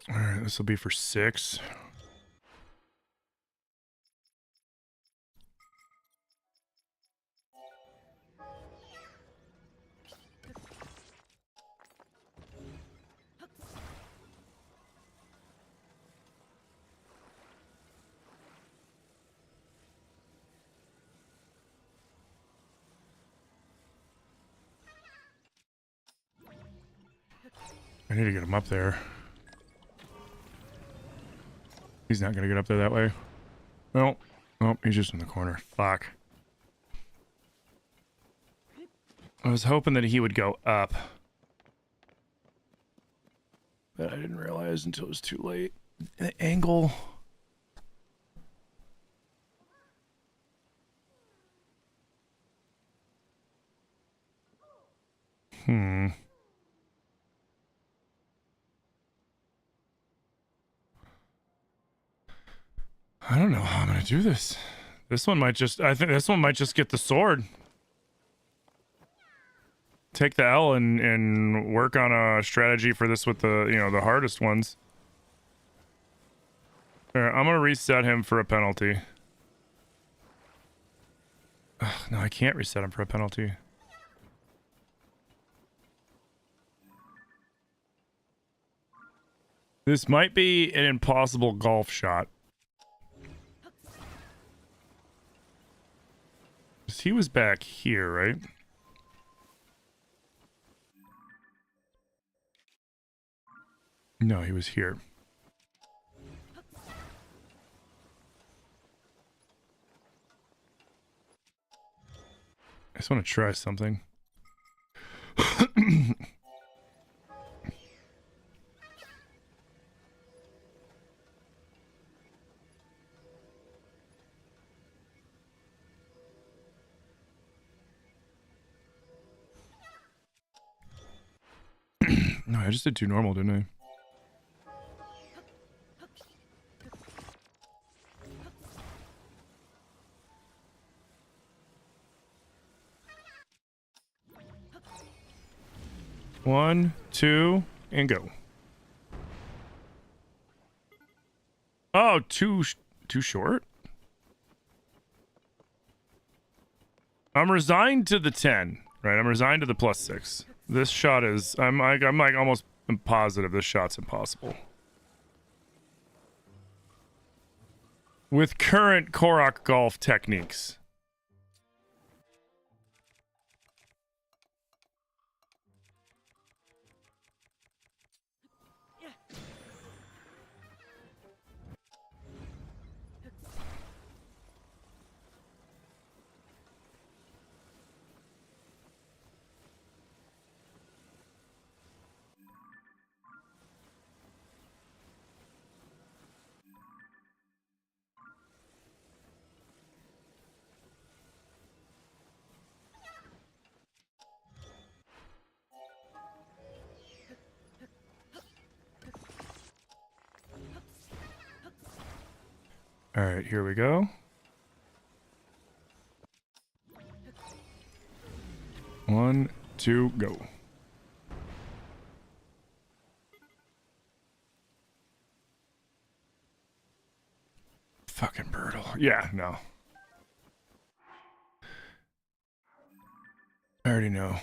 All right, this will be for 6. I need to get him up there. He's not gonna get up there that way. No. Nope, he's just in the corner. Fuck. I was hoping that he would go up. But I didn't realize until it was too late. The angle. I don't know how I'm gonna do this. This one might just, I think this one might just get the sword. Take the L and work on a strategy for this with the, you know, the hardest ones. Here, I'm gonna reset him for a penalty. Ugh, no, I can't reset him for a penalty. This might be an impossible golf shot. He was back here, right? No, he was here. I just want to try something. No, I just did 2 normal, didn't I? One, 2, and go. Oh, too short? I'm resigned to the 10, right? I'm resigned to the +6. This shot is, I'm like almost positive this shot's impossible. With current Korok Golf techniques. All right, here we go. 1, 2, go. Fucking brutal. Yeah, no. I already know.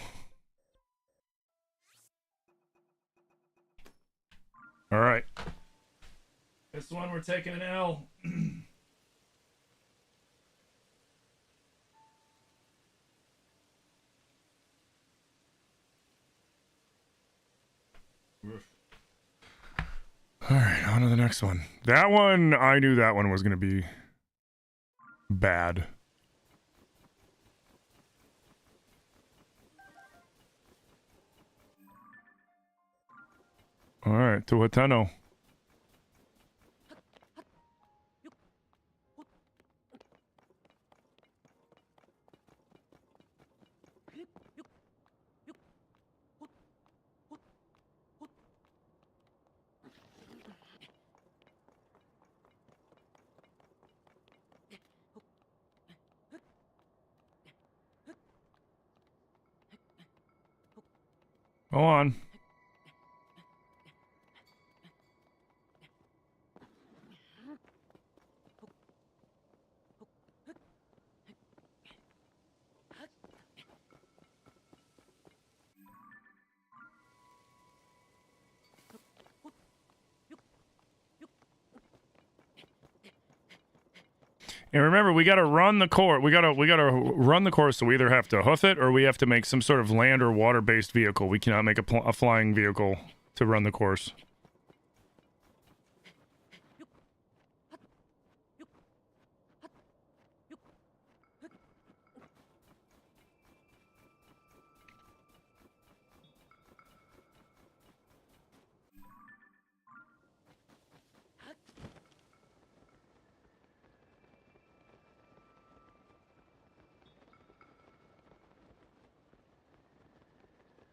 All right. This one we're taking an L. All right, on to the next one. That one, I knew that one was going to be bad. All right, to Wateno. Go on. And remember, we gotta run the course. We gotta run the course. So we either have to hoof it or we have to make some sort of land or water-based vehicle. We cannot make a flying vehicle to run the course.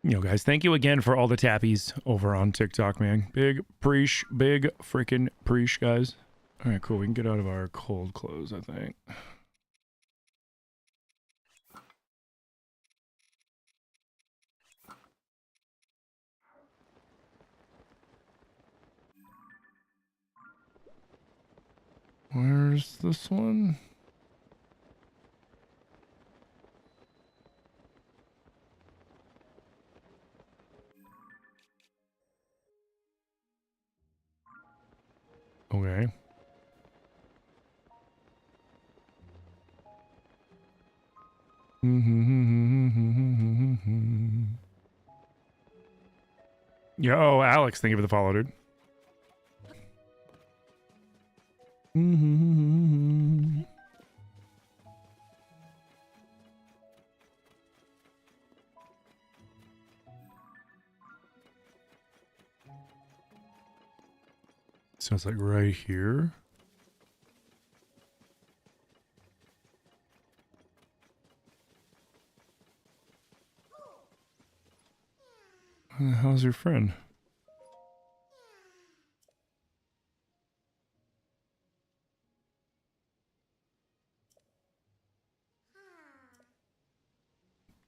Yo, guys, thank you again for all the tappies over on TikTok, man. Big preach, big freaking preach, guys. All right, cool. We can get out of our cold clothes, I think. Where's this one? Okay. Yo, Alex, thank you for the follow, dude. So it's like right here. How's your friend?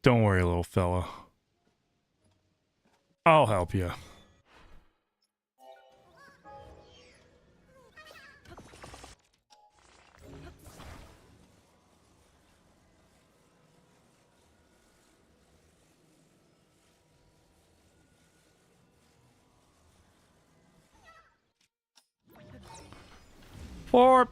Don't worry, little fella. I'll help you. Four.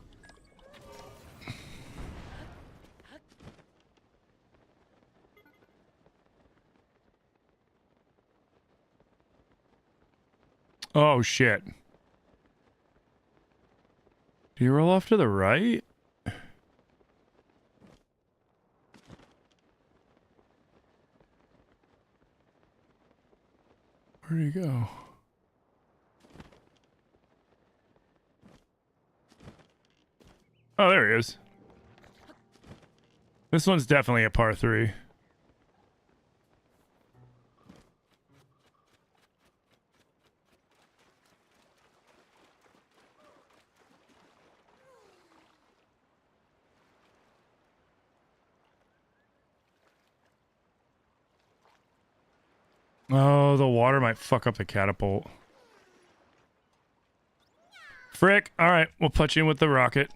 Oh, shit. Do you roll off to the right? Where'd he go? Oh, there he is. This one's definitely a par 3. Oh, the water might fuck up the catapult. Frick. All right, we'll put you in with the rocket.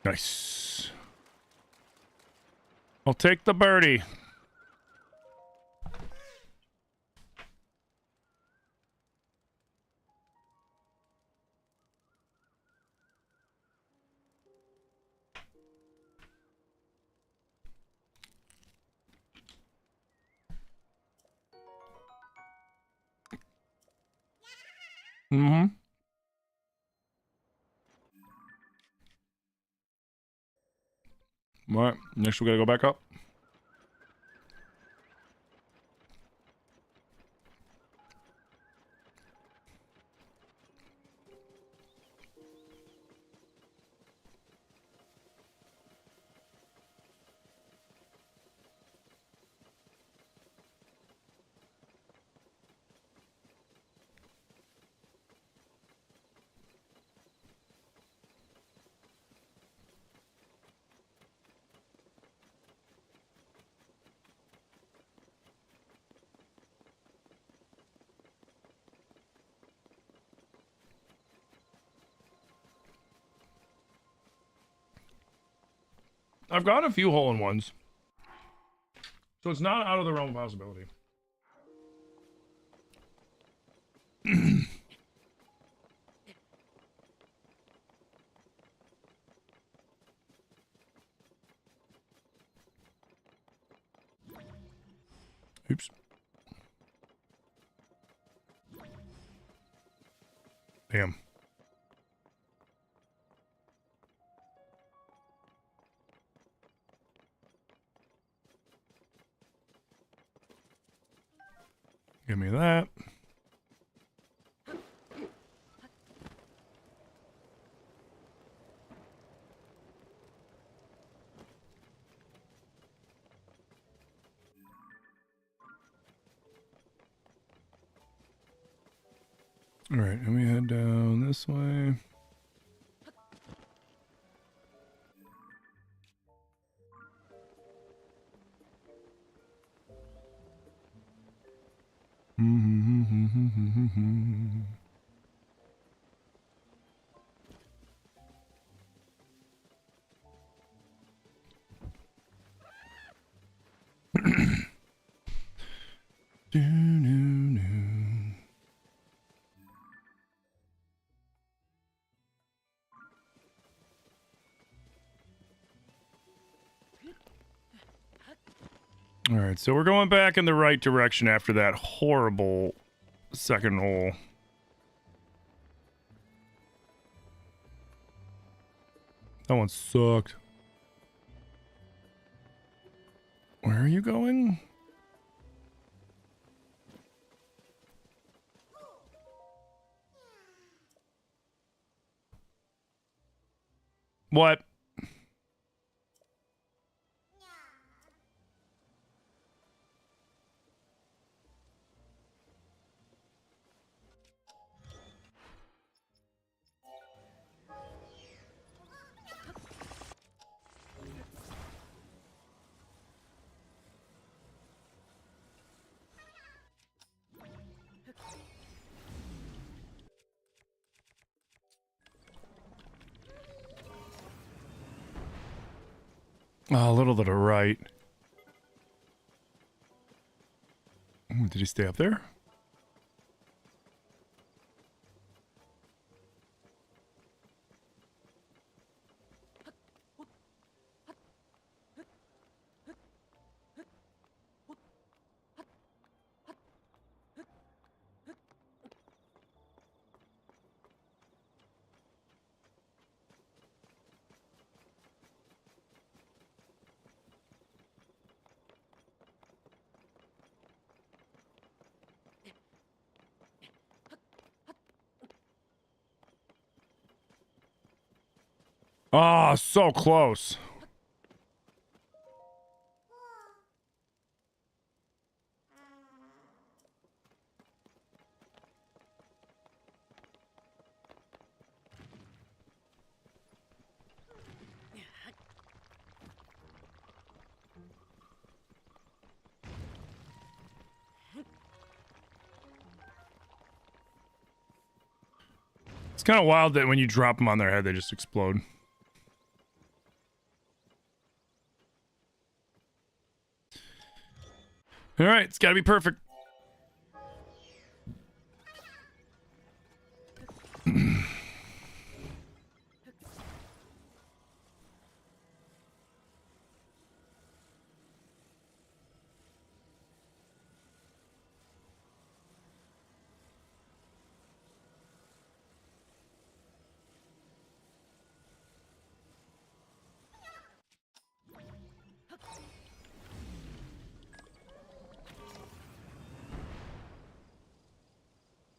Nice. I'll take the birdie. Mm-hmm. All right, next we gotta go back up. I've got a few hole-in-ones. So it's not out of the realm of possibility. Oops. Damn. Give me that. All right, and we head down this way. All right, so we're going back in the right direction after that horrible second hole. That one sucked. Where are you going? What? Oh, a little to the right. Ooh, did he stay up there? Oh, so close. It's kind of wild that when you drop them on their head, they just explode. All right, it's got to be perfect.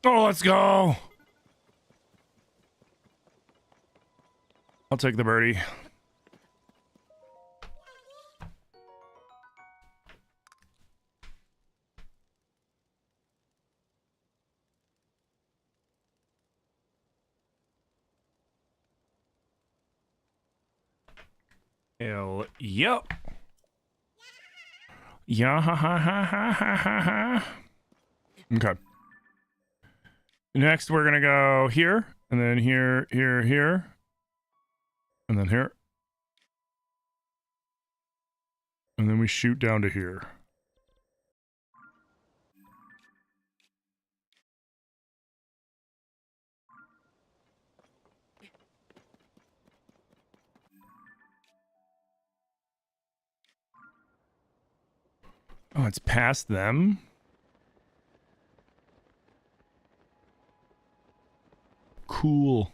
Oh, let's go. I'll take the birdie. Hell, yep. Yeah, ha, ha, ha, ha, ha, ha, ha. Okay. Next, we're gonna go here, and then here, here, here, and then here. And then we shoot down to here. Oh, it's past them? Cool.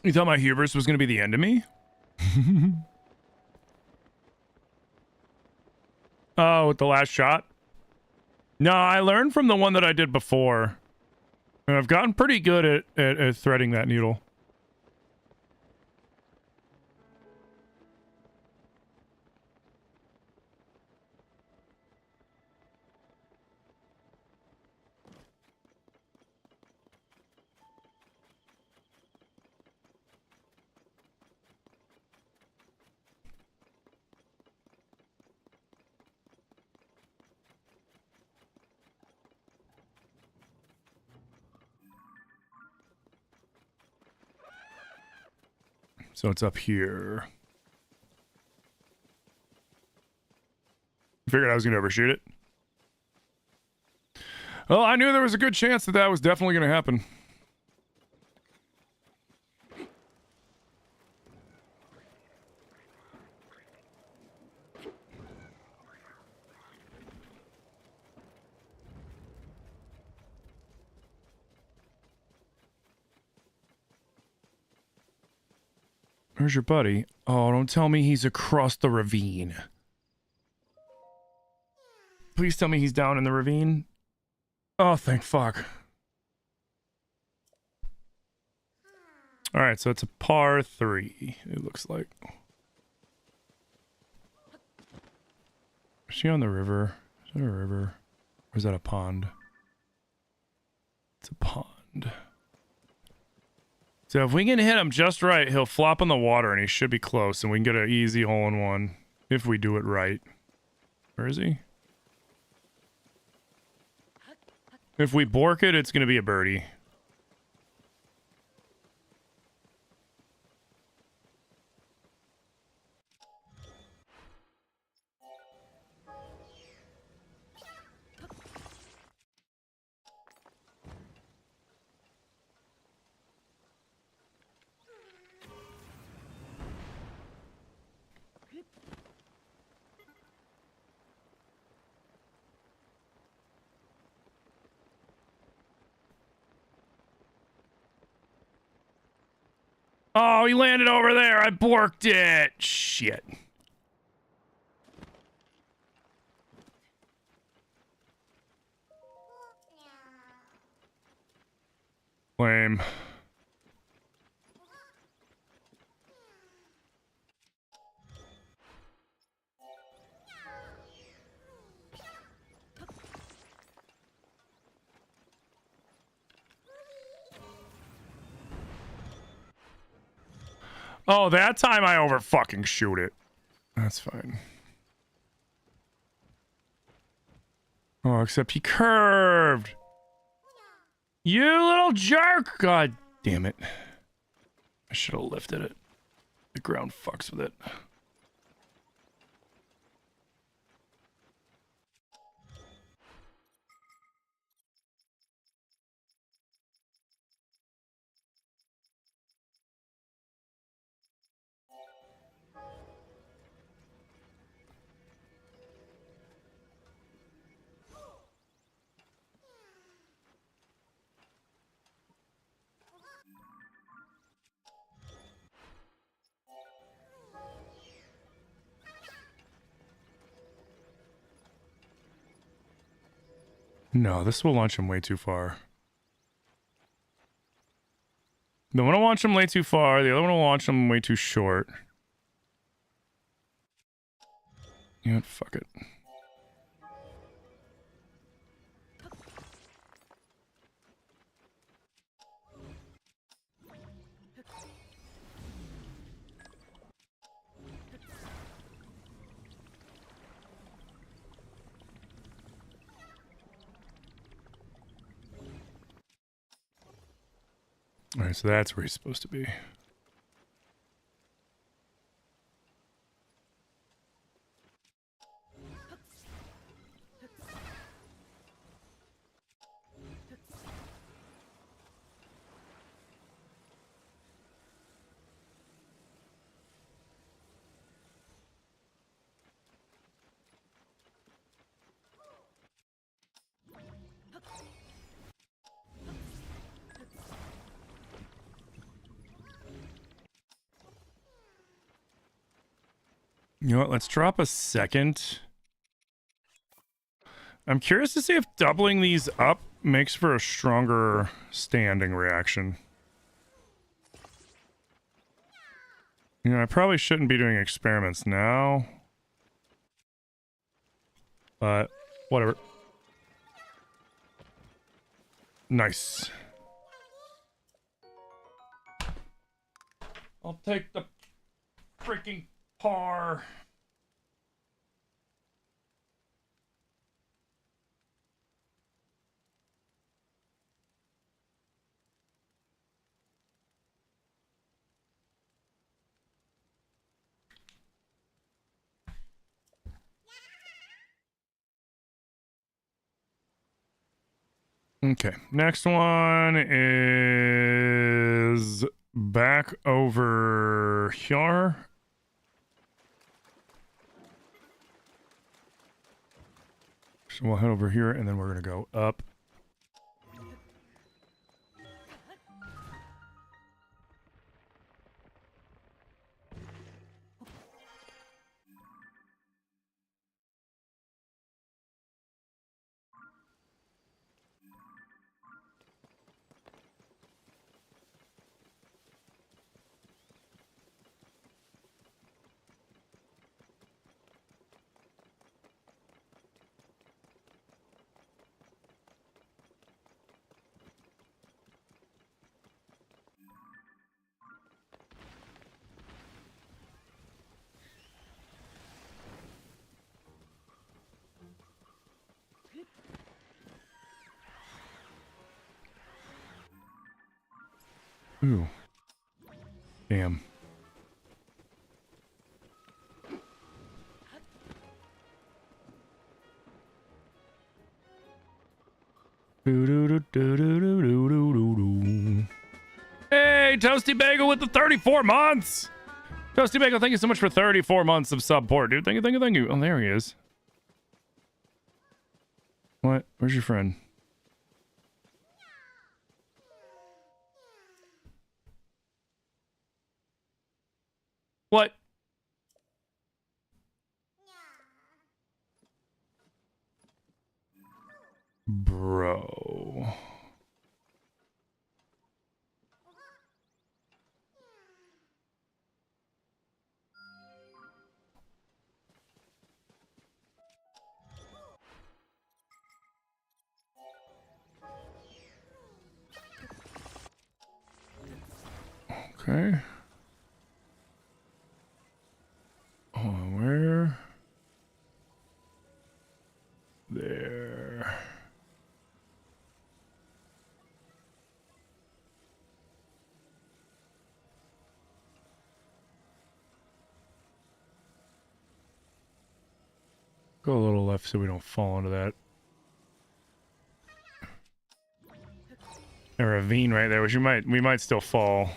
You thought my hubris was going to be the end of me? Oh, with the last shot? No, I learned from the one that I did before. And I've gotten pretty good at threading that needle. So it's up here. Figured I was going to overshoot it. Well, I knew there was a good chance that that was definitely going to happen. Where's your buddy? Oh, don't tell me he's across the ravine. Please tell me he's down in the ravine. Oh, thank fuck. Alright, so it's a par 3, it looks like. Is she on the river? Is that a river? Or is that a pond? It's a pond. So if we can hit him just right, he'll flop in the water and he should be close, and we can get an easy hole-in-one if we do it right. Where is he? If we bork it, it's going to be a birdie. Oh, he landed over there. I borked it. Shit. Lame. Oh, that time I over fucking shoot it. That's fine. Oh, except he curved. You little jerk! God damn it. I should have lifted it. The ground fucks with it. No, this will launch him way too far. The one will launch him way too far, the other one will launch him way too short. You know what? Fuck it. All right, so that's where he's supposed to be. You know what? Let's drop a second. I'm curious to see if doubling these up makes for a stronger standing reaction. You know, I probably shouldn't be doing experiments now. But, whatever. Nice. I'll take the freaking par. Okay, next one is back over here. So we'll head over here and then we're gonna go up. Ooh. Damn. Hey, Toasty Bagel with the 34 months! Toasty Bagel, thank you so much for 34 months of support, dude. Thank you, thank you, thank you. Oh, there he is. What? Where's your friend? What? Bro. Okay. Oh, where? There. Go a little left so we don't fall into that. A ravine right there, which we might still fall.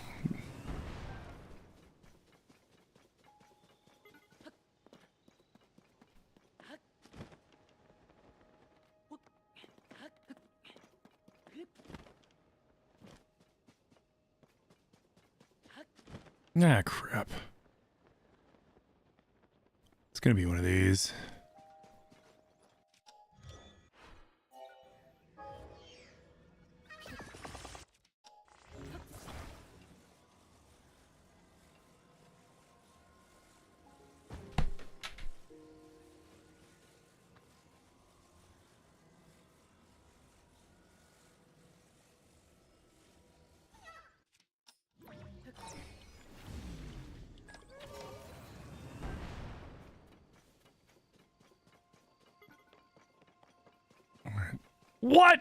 Ah, crap. It's gonna be one of these. What?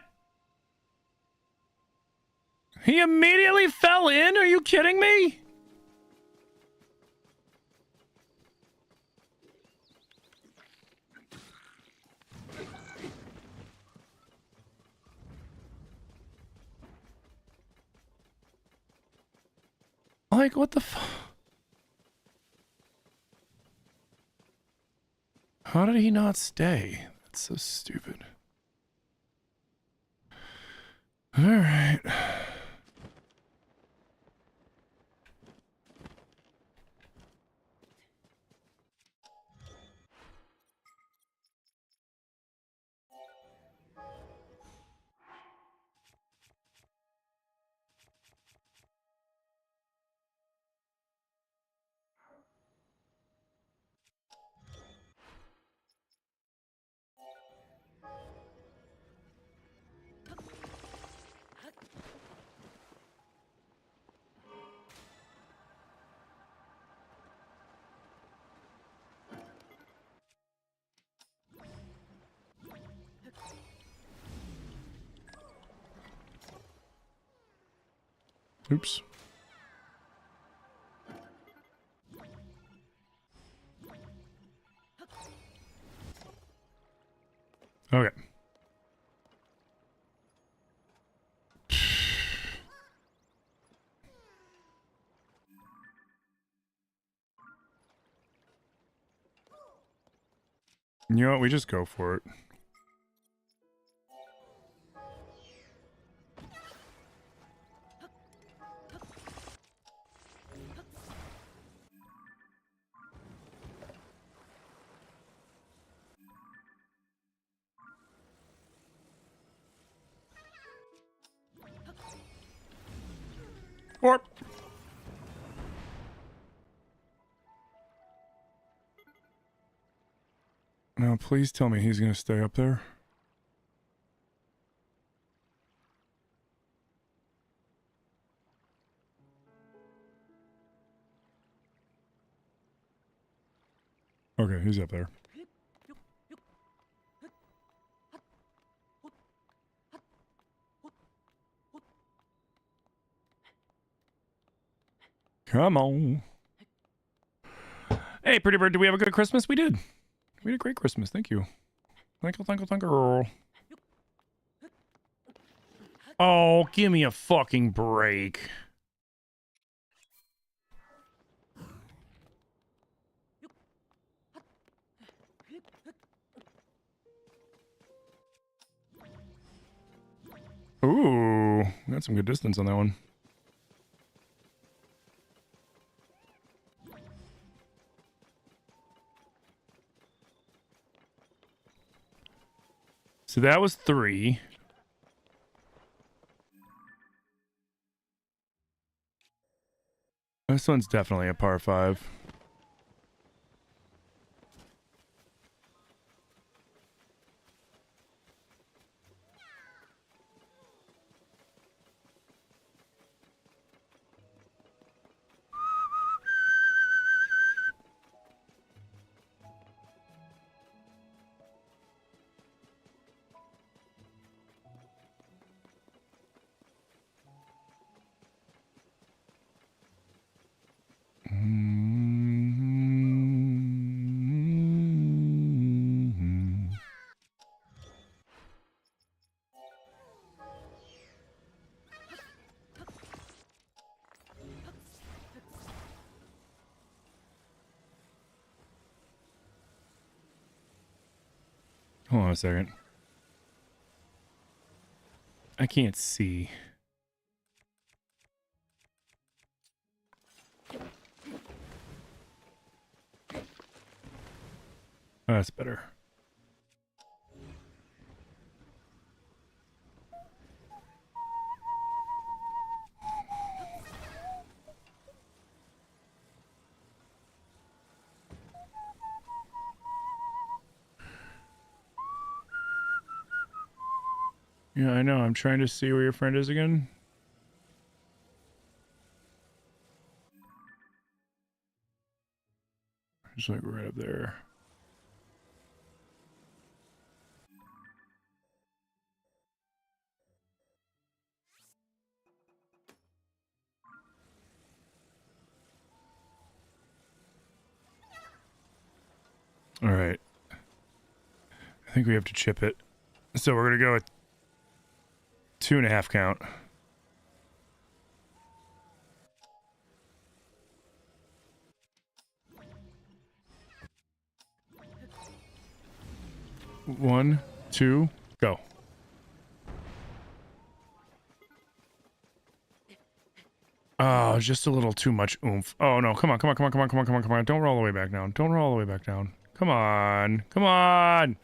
He immediately fell in? Are you kidding me? Like, what the How did he not stay? That's so stupid. Alright. Oops. Okay. You know what? We just go for it. Warp. Now, please tell me he's going to stay up there. Okay, he's up there. Come on. Hey, pretty bird, did we have a good Christmas? We did. We had a great Christmas. Thank you. Thank you, thank you, thank you. Oh, give me a fucking break. Ooh, got some good distance on that one. So that was 3. This one's definitely a par 5. Hold on a second. I can't see. Oh, that's better. Yeah, I know. I'm trying to see where your friend is again. Just like right up there. All right. I think we have to chip it. So we're going to go with 2.5 count. One, two, go. Oh, just a little too much oomph. Oh no, come on, come on, come on, come on, come on, come on, come on. Don't roll all the way back down. Don't roll all the way back down. Come on. Come on.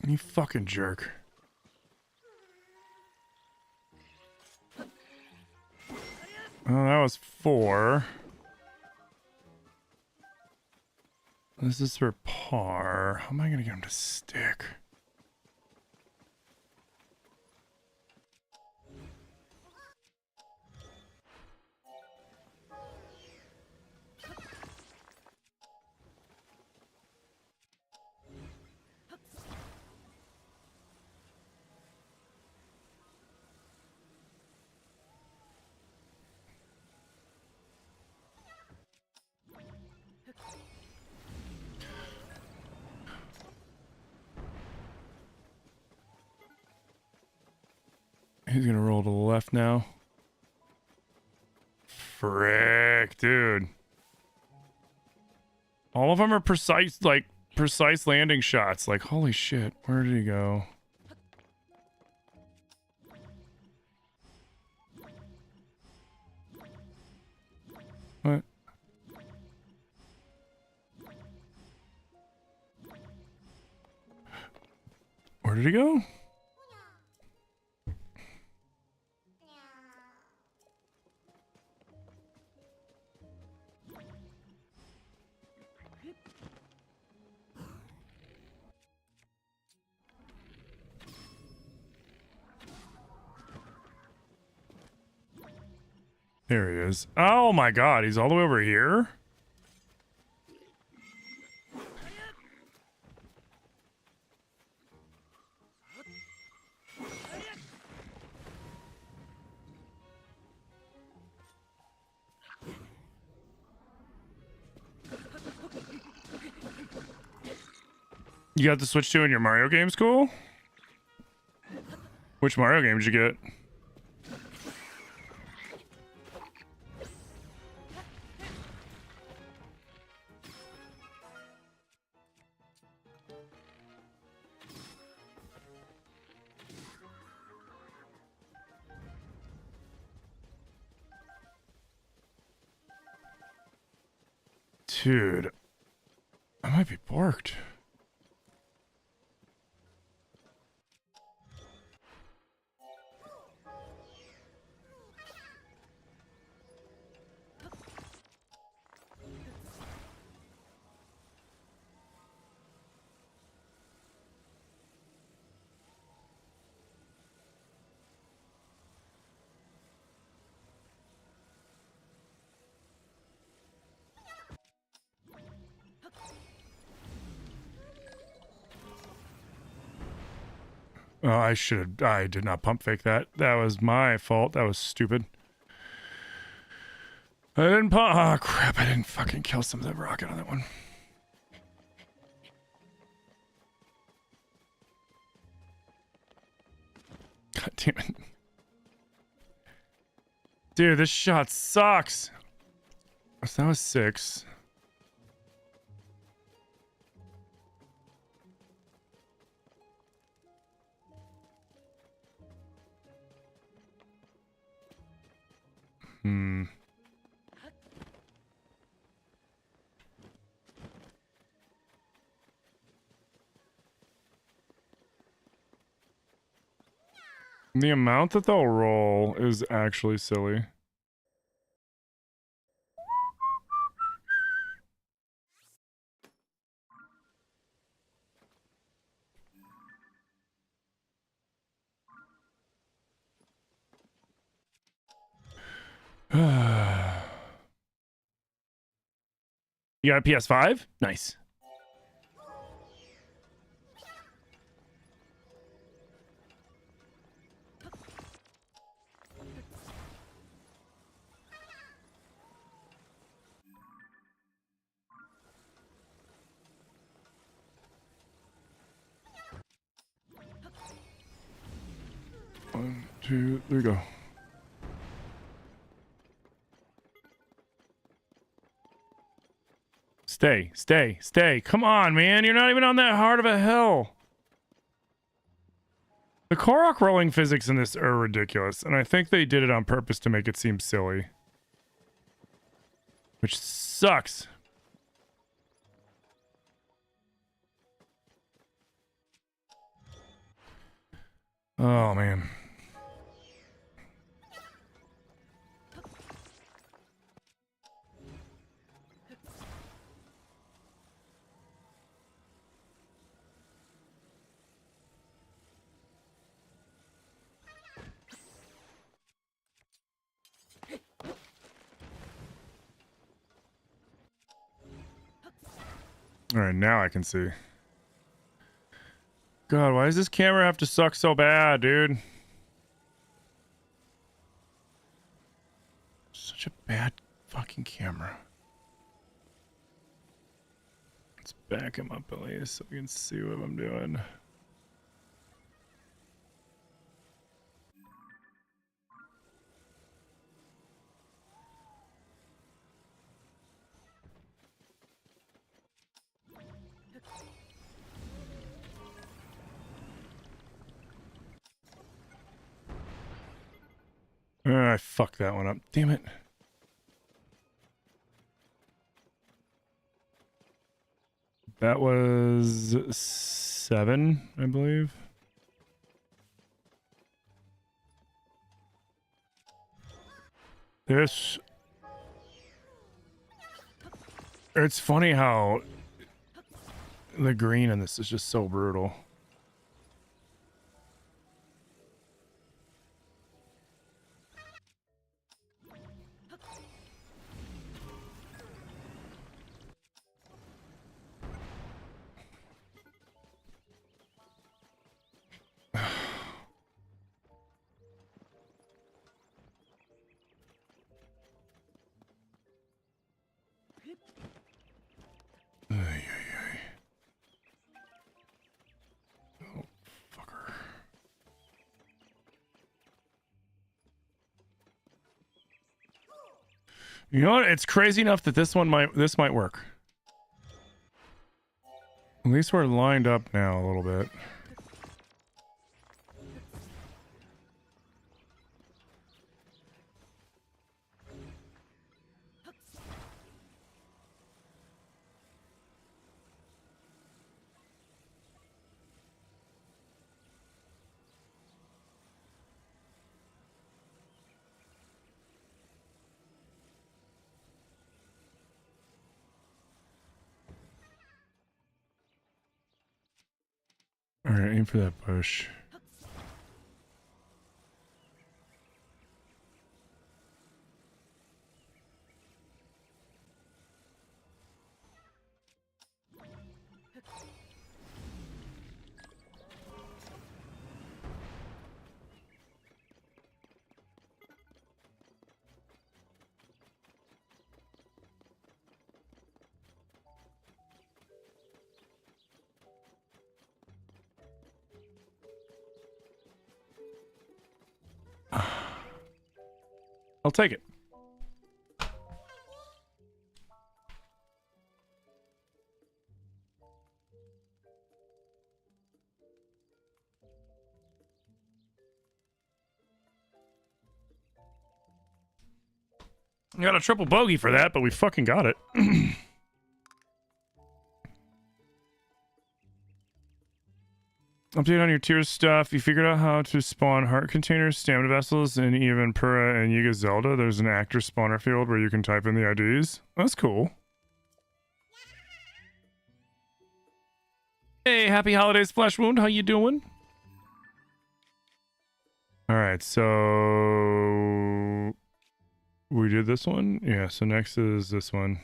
You fucking jerk. Oh, that was 4. This is for par. How am I gonna get him to stick? He's gonna roll to the left now. Frick, dude. All of them are precise, like, precise landing shots. Like, holy shit. Where did he go? What? Where did he go? There he is. Oh my god, he's all the way over here? You got the Switch 2 in your Mario games, cool? Which Mario game did you get? Dude, I might be borked. Oh, I did not pump fake that. That was my fault. That was stupid. I didn't pump. Oh, crap. I didn't fucking kill some of the rocket on that one. God damn it. Dude, this shot sucks. So that was 6. The amount that they'll roll is actually silly. You got a PS5? Nice. 2, there we go. Stay, stay, stay. Come on, man. You're not even on that hard of a hill. The Korok rolling physics in this are ridiculous, and I think they did it on purpose to make it seem silly. Which sucks. Oh, man. All right, now I can see. God, why does this camera have to suck so bad, dude? Such a bad fucking camera. Let's back him up at least so we can see what I'm doing. I fucked that one up. Damn it. That was 7, I believe. This... It's funny how the green in this is just so brutal. You know what? It's crazy enough that this might work. At least we're lined up now a little bit. All right, aim for that bush. I'll take it. I got a triple bogey for that, but we fucking got it. Update on your tiers stuff. You figured out how to spawn heart containers, stamina vessels, and even Pura and Yiga Zelda. There's an actor spawner field where you can type in the IDs. That's cool. Hey, happy holidays, Flesh Wound. How you doing? All right, so we did this one. Yeah, so next is this one.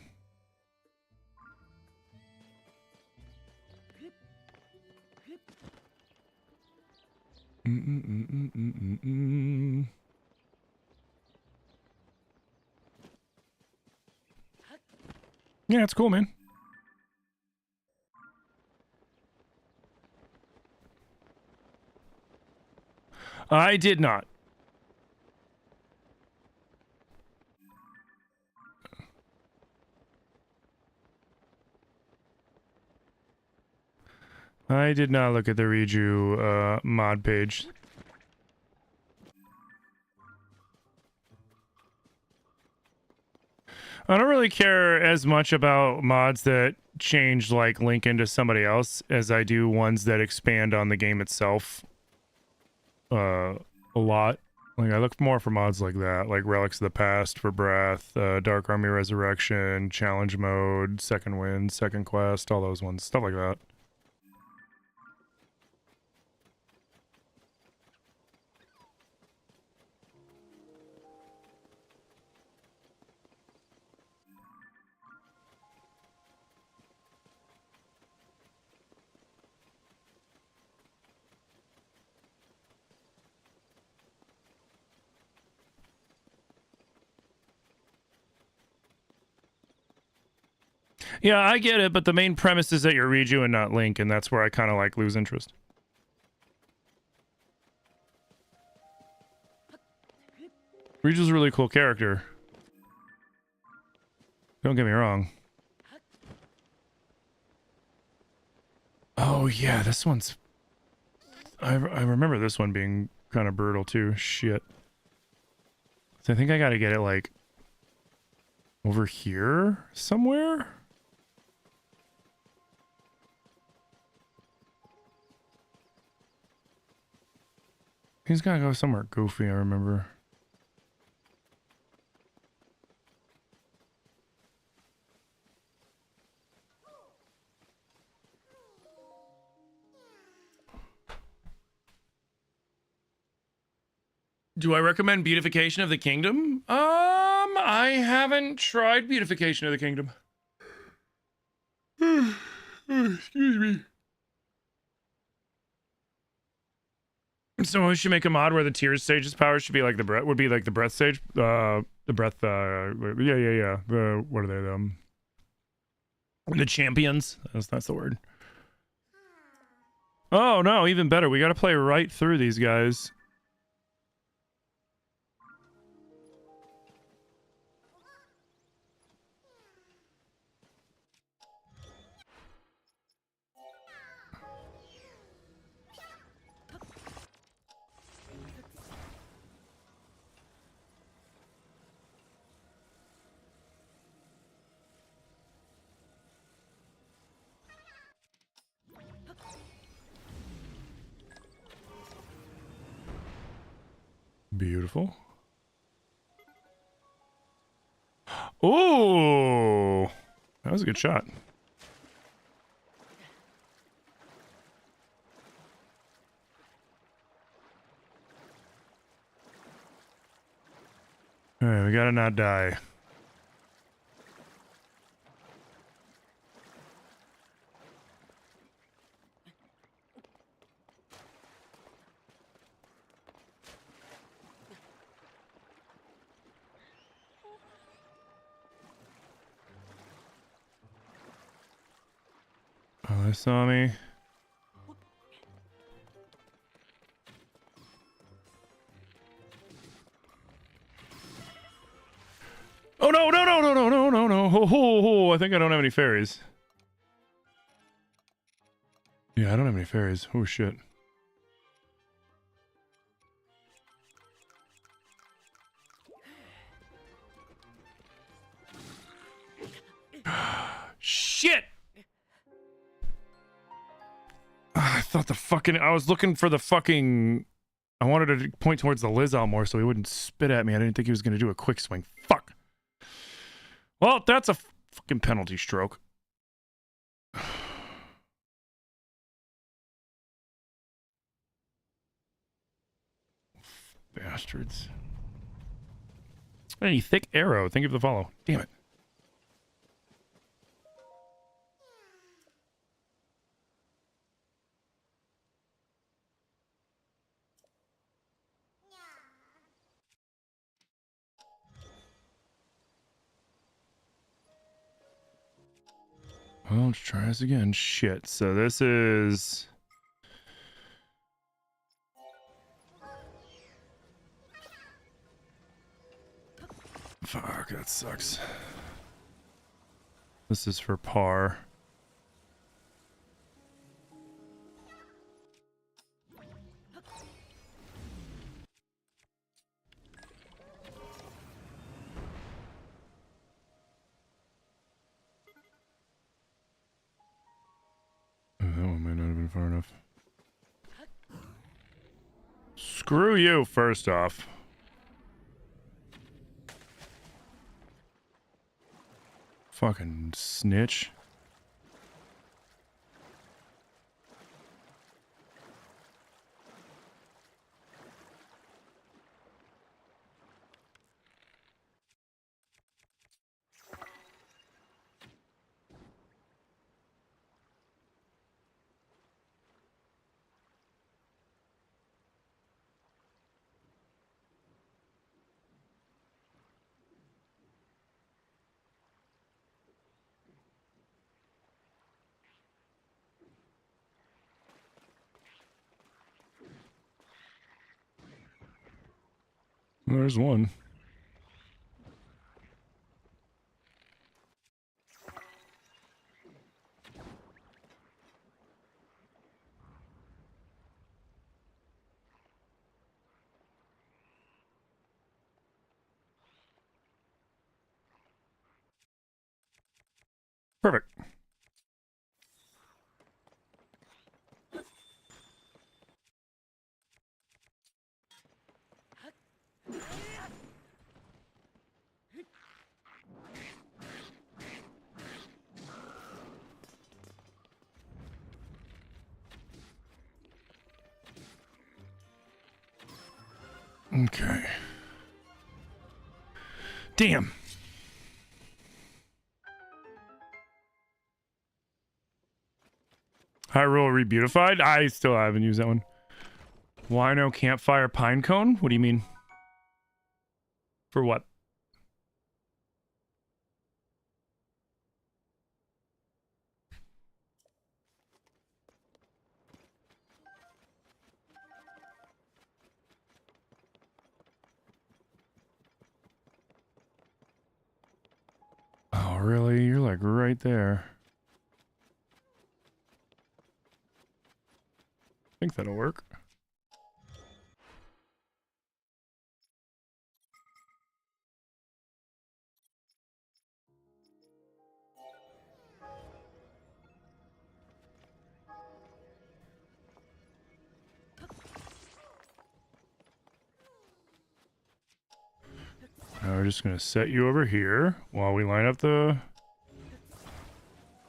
Yeah, it's cool, man. I did not. I did not look at the Reju mod page. I don't really care as much about mods that change like Link into somebody else as I do ones that expand on the game itself a lot. Like I look more for mods like that, like Relics of the Past for Breath, Dark Army Resurrection, Challenge Mode, Second Wind, Second Quest, all those ones, stuff like that. Yeah, I get it, but the main premise is that you're Riju and not Link, and that's where I kind of like lose interest. Riju's a really cool character. Don't get me wrong. Oh yeah, this one's... I remember this one being kind of brutal too. Shit. So I think I gotta get it like... over here somewhere? He's gotta go somewhere goofy, I remember. Do I recommend Beautification of the Kingdom? I haven't tried Beautification of the Kingdom. Excuse me. So we should make a mod where the Tears stage's power should be like the breath, would be like the breath stage. The breath, yeah. What are they? The champions. That's the word. Oh no, even better. We got to play right through these guys. Beautiful. Oh, that was a good shot. All right, we gotta not die. Oh, they saw me. Oh no, no, no, no, no, no, no, no. Ho, ho, ho. I think I don't have any fairies. Yeah, I don't have any fairies. Oh shit. Shit! I thought the fucking... I was looking for the fucking... I wanted to point towards the Lizal more so he wouldn't spit at me. I didn't think he was going to do a quick swing. Fuck. Well, that's a fucking penalty stroke. Bastards. Hey, thick arrow. Thank you for the follow. Damn it. Well, let's try this again. Shit. So this is... Fuck, that sucks. This is for par. that one might not have been far enough. Screw you, first off. Fucking snitch. There's one. Perfect. Okay. Damn. Hyrule Rebeautified? I still haven't used that one. Wino Campfire Pinecone? What do you mean? For what? Oh, really? You're like right there. I think that'll work. Now we're just going to set you over here while we line up the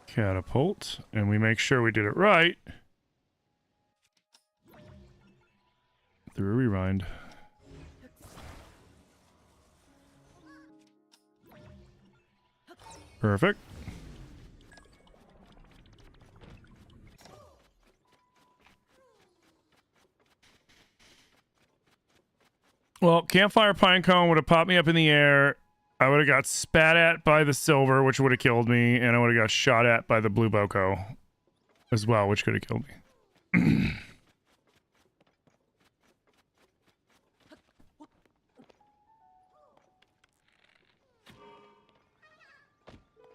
catapult, and we make sure we did it right. Through a rewind. Perfect. Well, Campfire Pinecone would have popped me up in the air. I would have got spat at by the silver, which would have killed me, and I would have got shot at by the blue Boko as well, which could have killed me.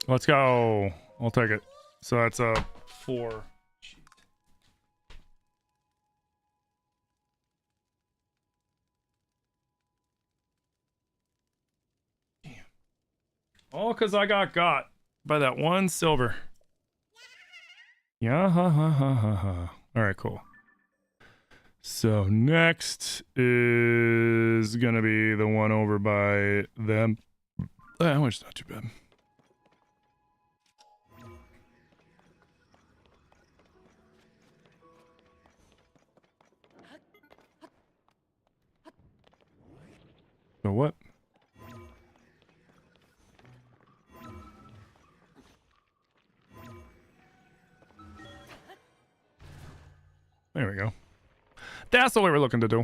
Let's go. I'll take it. So that's a 4. Damn. All because I got by that one silver. Yeah, ha ha ha ha ha. Alright, cool. So next is gonna be the one over by them. Which is not too bad. So what? There we go. That's what we were looking to do.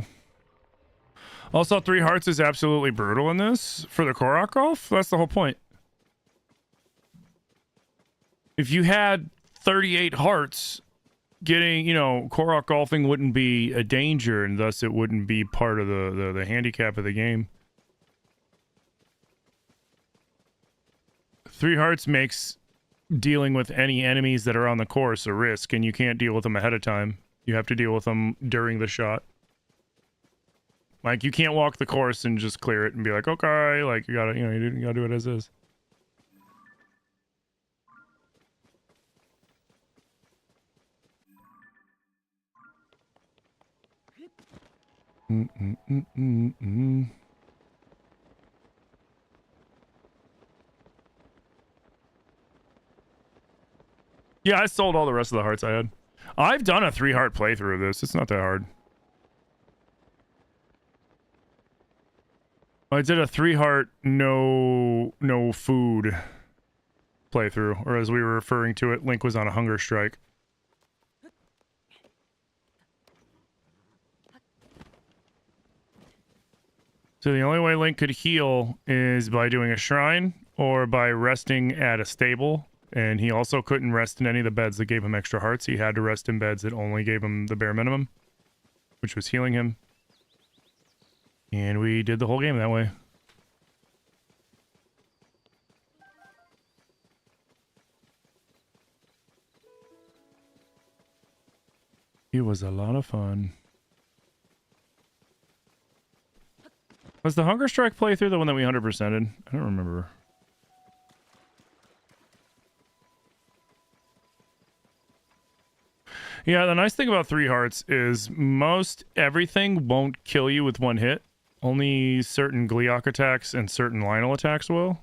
Also, 3 hearts is absolutely brutal in this for the Korok Golf. That's the whole point. If you had 38 hearts, getting, you know, Korok golfing wouldn't be a danger, and thus it wouldn't be part of the handicap of the game. 3 hearts makes dealing with any enemies that are on the course a risk, and you can't deal with them ahead of time. You have to deal with them during the shot. Like, you can't walk the course and just clear it and be like, okay, like, you gotta, you know, you gotta do it as is. Yeah, I sold all the rest of the hearts I had. I've done a 3-heart playthrough of this. It's not that hard. I did a 3-heart no food playthrough, or as we were referring to it, Link was on a hunger strike. So the only way Link could heal is by doing a shrine or by resting at a stable. And he also couldn't rest in any of the beds that gave him extra hearts. He had to rest in beds that only gave him the bare minimum, which was healing him. And we did the whole game that way. It was a lot of fun. Was the Hunger Strike playthrough the one that we 100%ed? I don't remember. Yeah, the nice thing about 3 hearts is most everything won't kill you with one hit. Only certain Gleeok attacks and certain Lionel attacks will.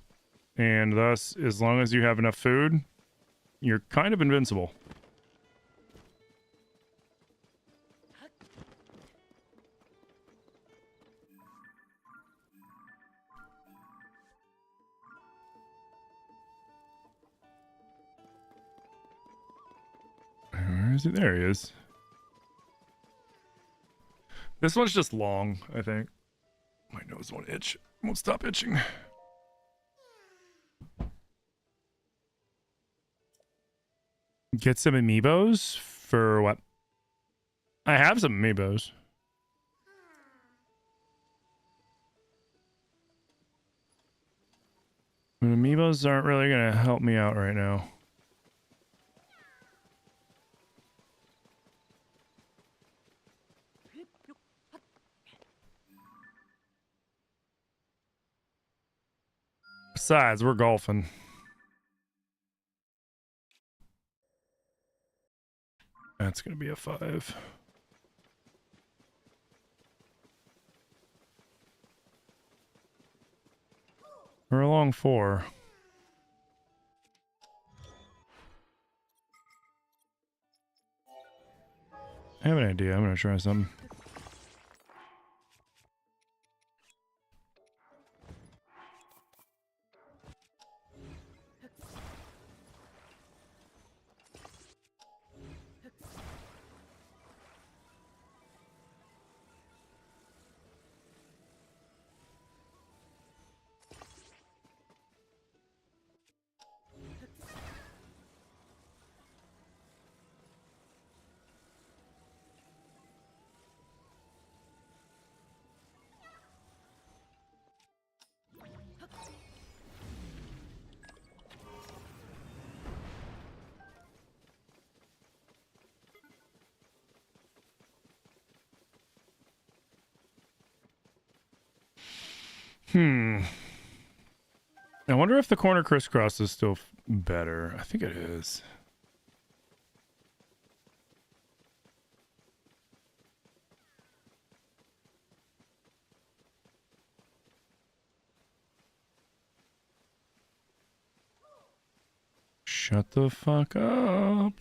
And thus, as long as you have enough food, you're kind of invincible. Where is it? There he is. This one's just long, I think. My nose won't itch. Won't stop itching. Get some amiibos? For what? I have some amiibos. But amiibos aren't really going to help me out right now. Besides, we're golfing. That's going to be a 5. We're a long 4. I have an idea. I'm going to try something. I wonder if the corner crisscross is still better. I think it is. Shut the fuck up.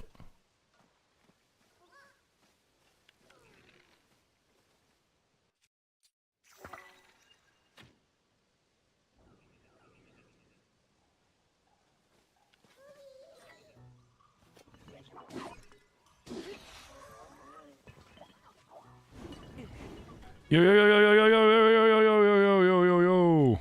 Yo yo yo yo yo yo yo yo yo yo yo yo yo yo.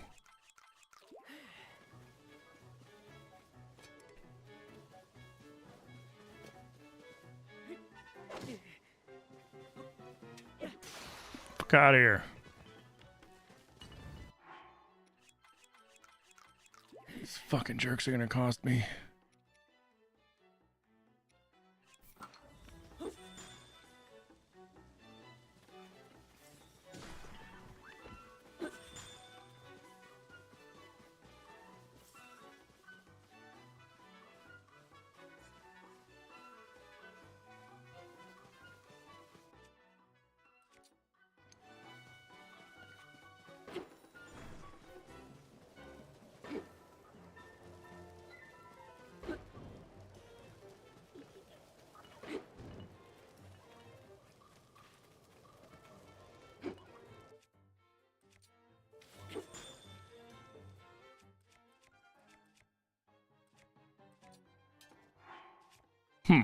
Fuck out of here. These fucking jerks are gonna cost me. Hmm.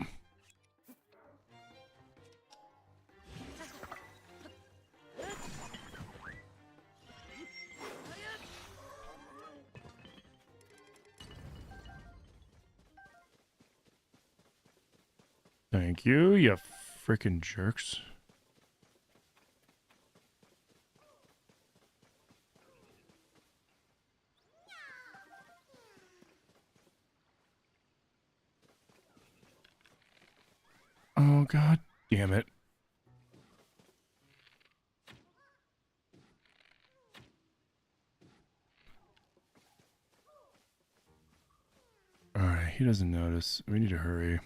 Thank you, you frickin' jerks. Oh, god damn it. Alright, he doesn't notice. We need to hurry.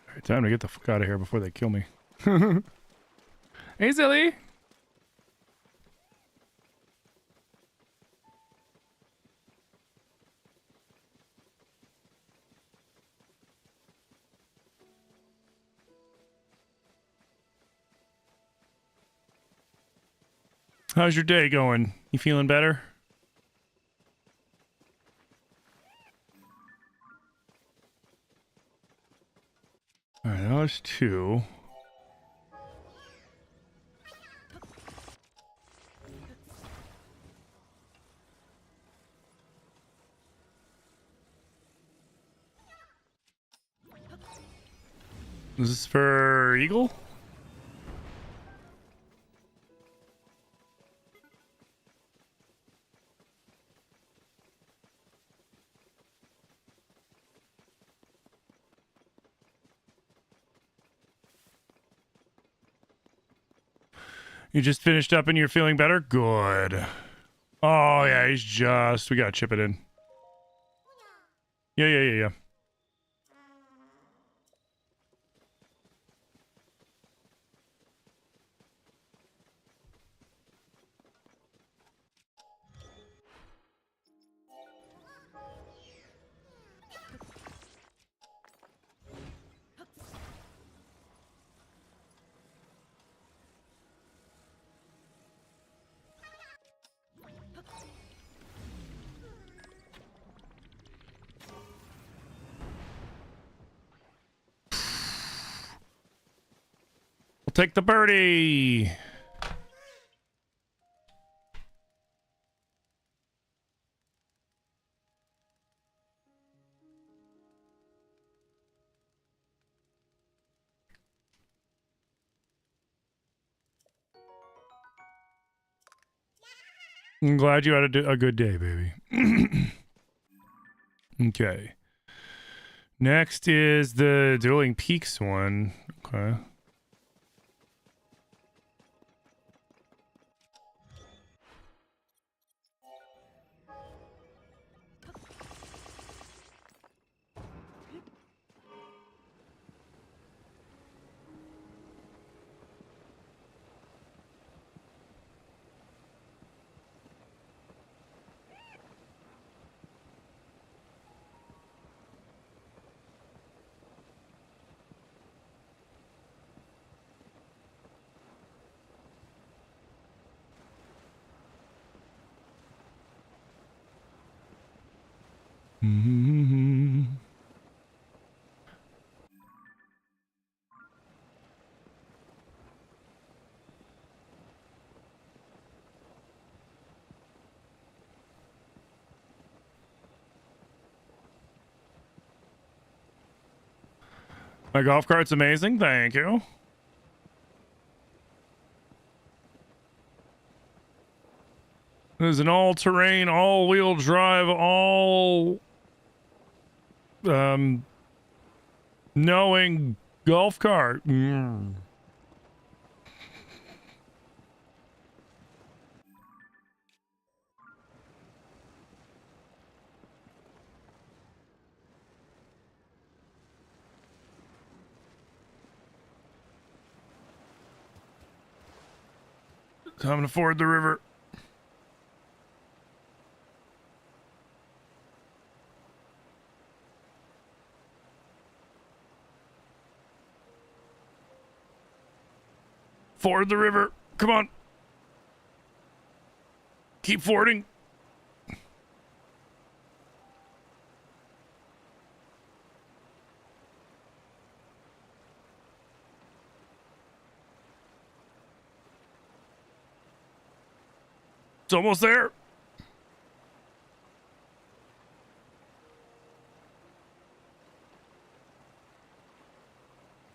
Alright, time to get the fuck out of here before they kill me. Hey, silly! How's your day going? You feeling better? Alright, that was 2. Is this for Eagle? You just finished up and you're feeling better? Good. Oh, yeah, he's just... We gotta chip it in. Yeah. We'll take the birdie. I'm glad you had a good day, baby. Okay. Next is the Dueling Peaks one. Okay. My golf cart's amazing. Thank you. There's an all-terrain, all-wheel drive, all knowing golf cart. Time to ford the river. Ford the river. Come on. Keep fording. It's almost there.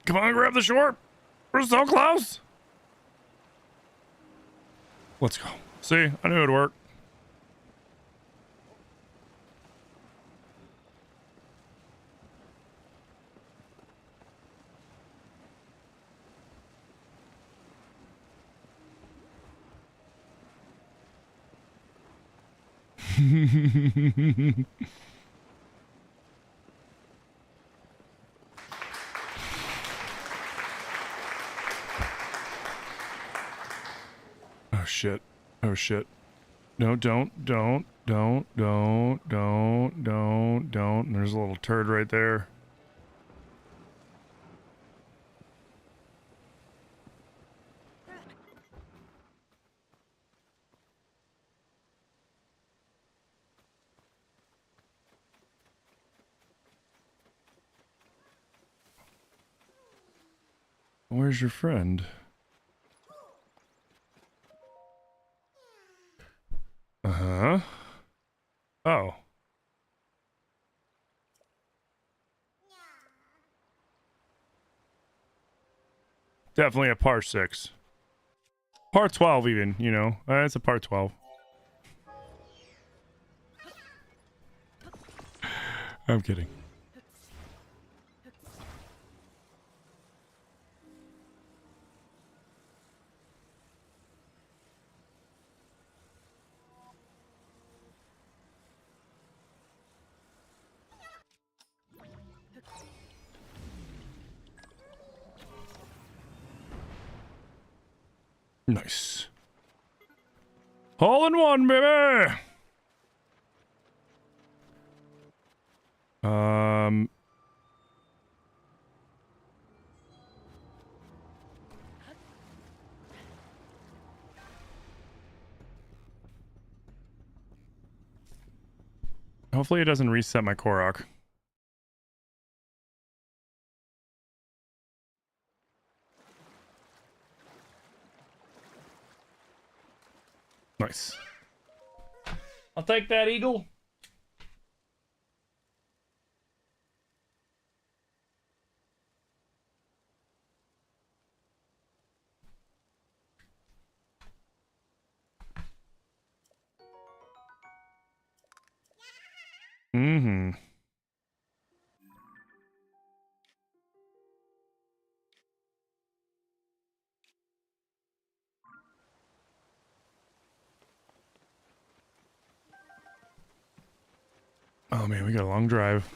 Come on, grab the shore. We're so close. Let's go. See, I knew it'd work. Oh shit. Oh shit. No, don't. There's a little turd right there. Where's your friend? Uh-huh. Oh. Definitely a par 6. Par 12 even, you know. It's a par 12. I'm kidding. Nice. All in one, baby! Hopefully it doesn't reset my Korok. Nice. I'll take that, Eagle. Mm-hmm. Oh man, we got a long drive.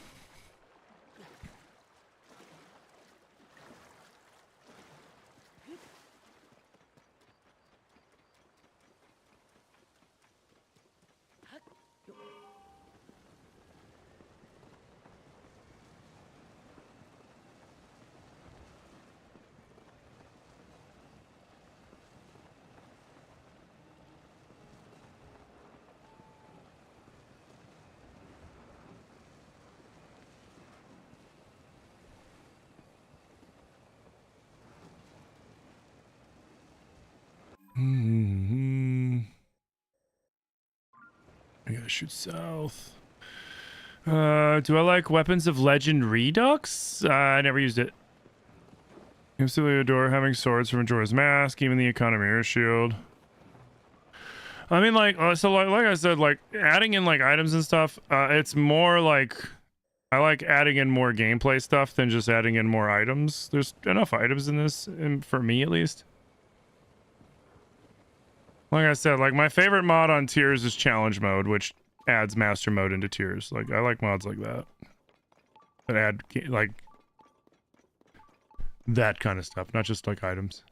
Mm-hmm. I gotta shoot south. Do I like Weapons of Legend Redux? I never used it. Absolutely adore having swords from Majora's Mask, even the Economir shield. I mean, like, so like I said, like adding in like items and stuff. It's more like I like adding in more gameplay stuff than just adding in more items. There's enough items in this, for me at least. Like I said, like my favorite mod on tiers is challenge mode, which adds master mode into tiers. Like I like mods like that add like that kind of stuff, not just like items.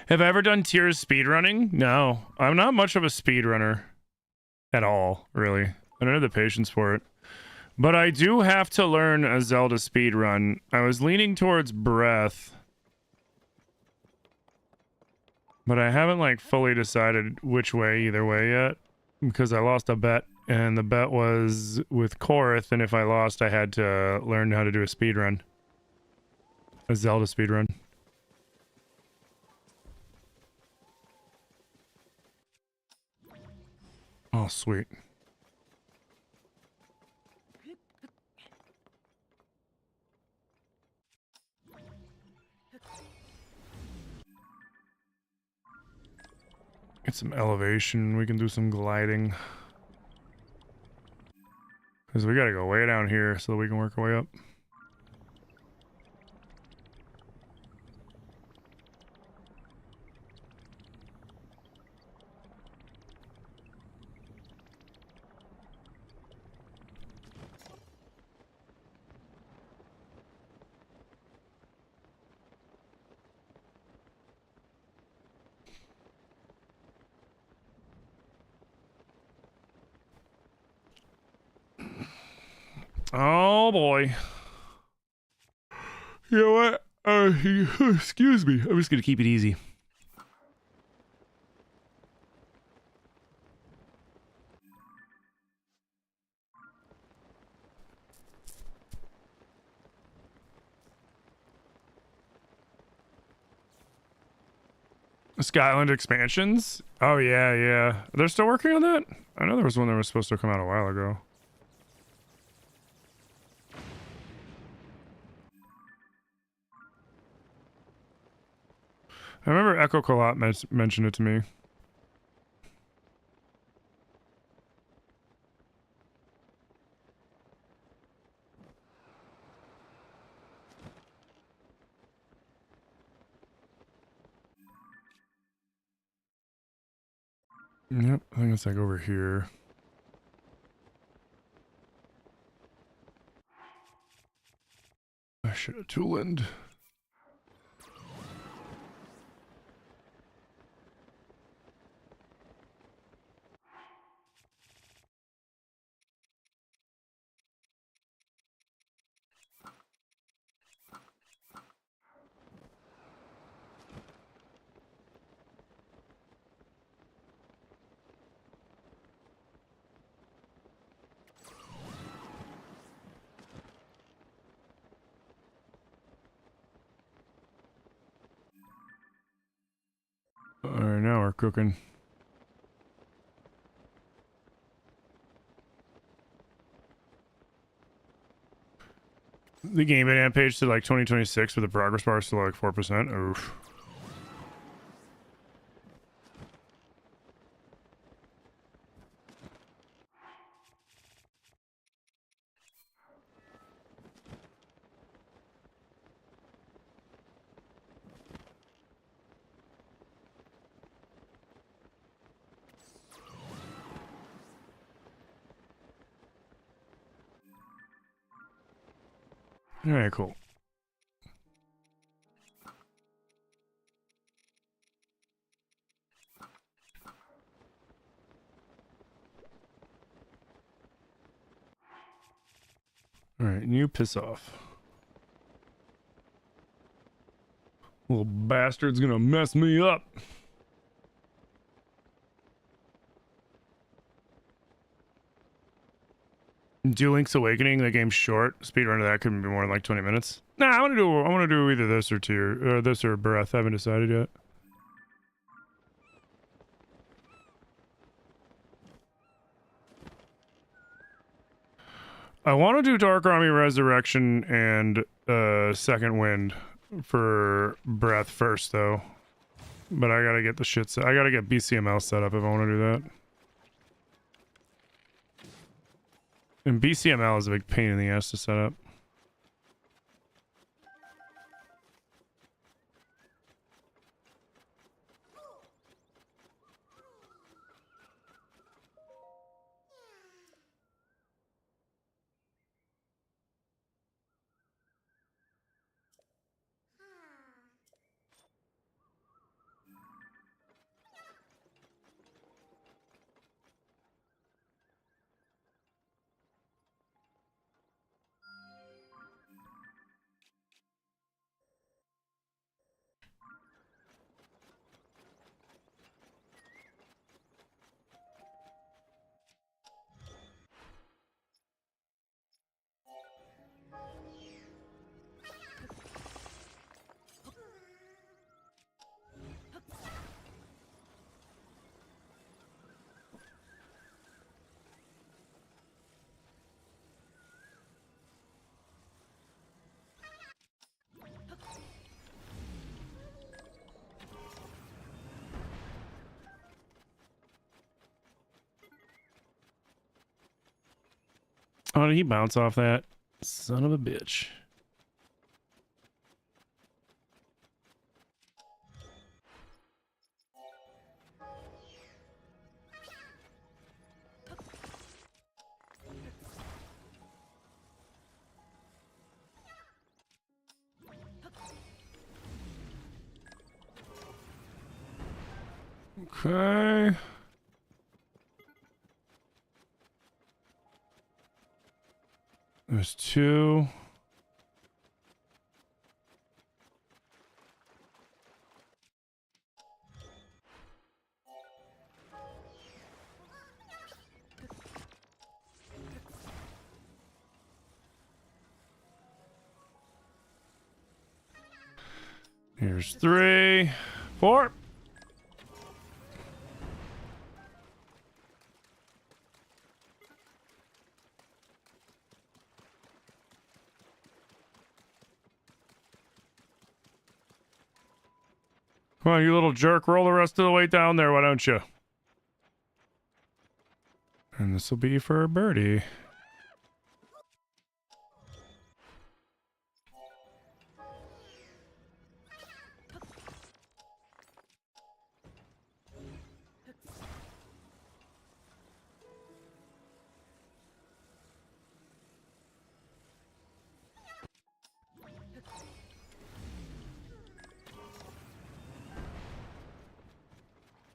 Have I ever done Tears speedrunning? No. I'm not much of a speedrunner. At all, really. I don't have the patience for it. But I do have to learn a Zelda speedrun. I was leaning towards Breath. But I haven't, like, fully decided which way either way yet. Because I lost a bet. And the bet was with Korok, and if I lost, I had to learn how to do a speedrun. A Zelda speedrun. Oh, sweet. Get some elevation. We can do some gliding. Because we gotta go way down here so that we can work our way up. Oh boy. You know what? Excuse me. I'm just gonna keep it easy. Skyland expansions? Oh yeah, yeah. They're still working on that? I know there was one that was supposed to come out a while ago. I remember Echo Colot mentioned it to me. Yep, I think it's like over here. I should have toolined. Alright, now we're cooking. The game banana page to like 2026 with the progress bar still like 4%. Oof. Alright, cool. Alright, and you piss off. Little bastard's gonna mess me up. Do Link's Awakening, the game's short. Speedrun of that couldn't be more than like 20 minutes. Nah, I wanna do either this or this or Breath. I haven't decided yet. I want to do Dark Army Resurrection and Second Wind for Breath first, though. But I gotta get the shit set. I gotta get BCML set up if I want to do that. And BCML is a big pain in the ass to set up. Oh, did he bounce off that? Son of a bitch. Okay. There's two. Here's 3, 4. Come on, you little jerk. Roll the rest of the way down there, why don't you? And this will be for a birdie.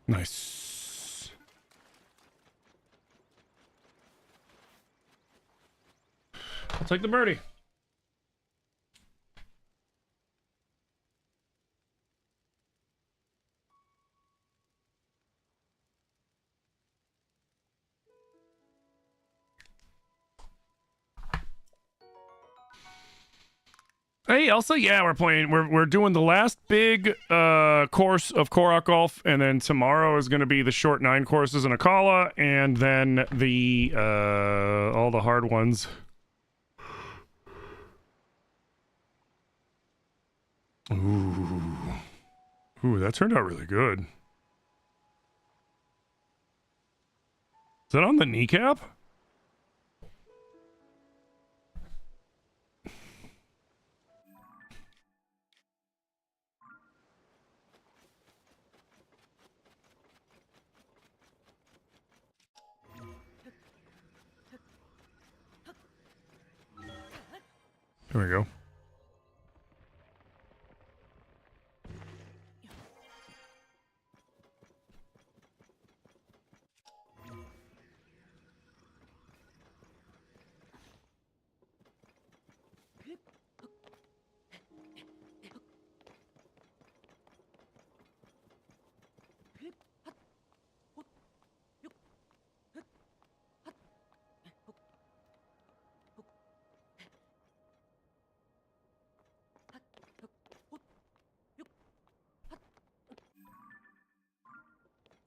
Nice. I'll take the birdie. Hey, Elsa, yeah, we're doing the last big course of Korok Golf, and then tomorrow is going to be the short 9 courses in Akala, and then the all the hard ones. Ooh, that turned out really good. Is that on the kneecap? There we go.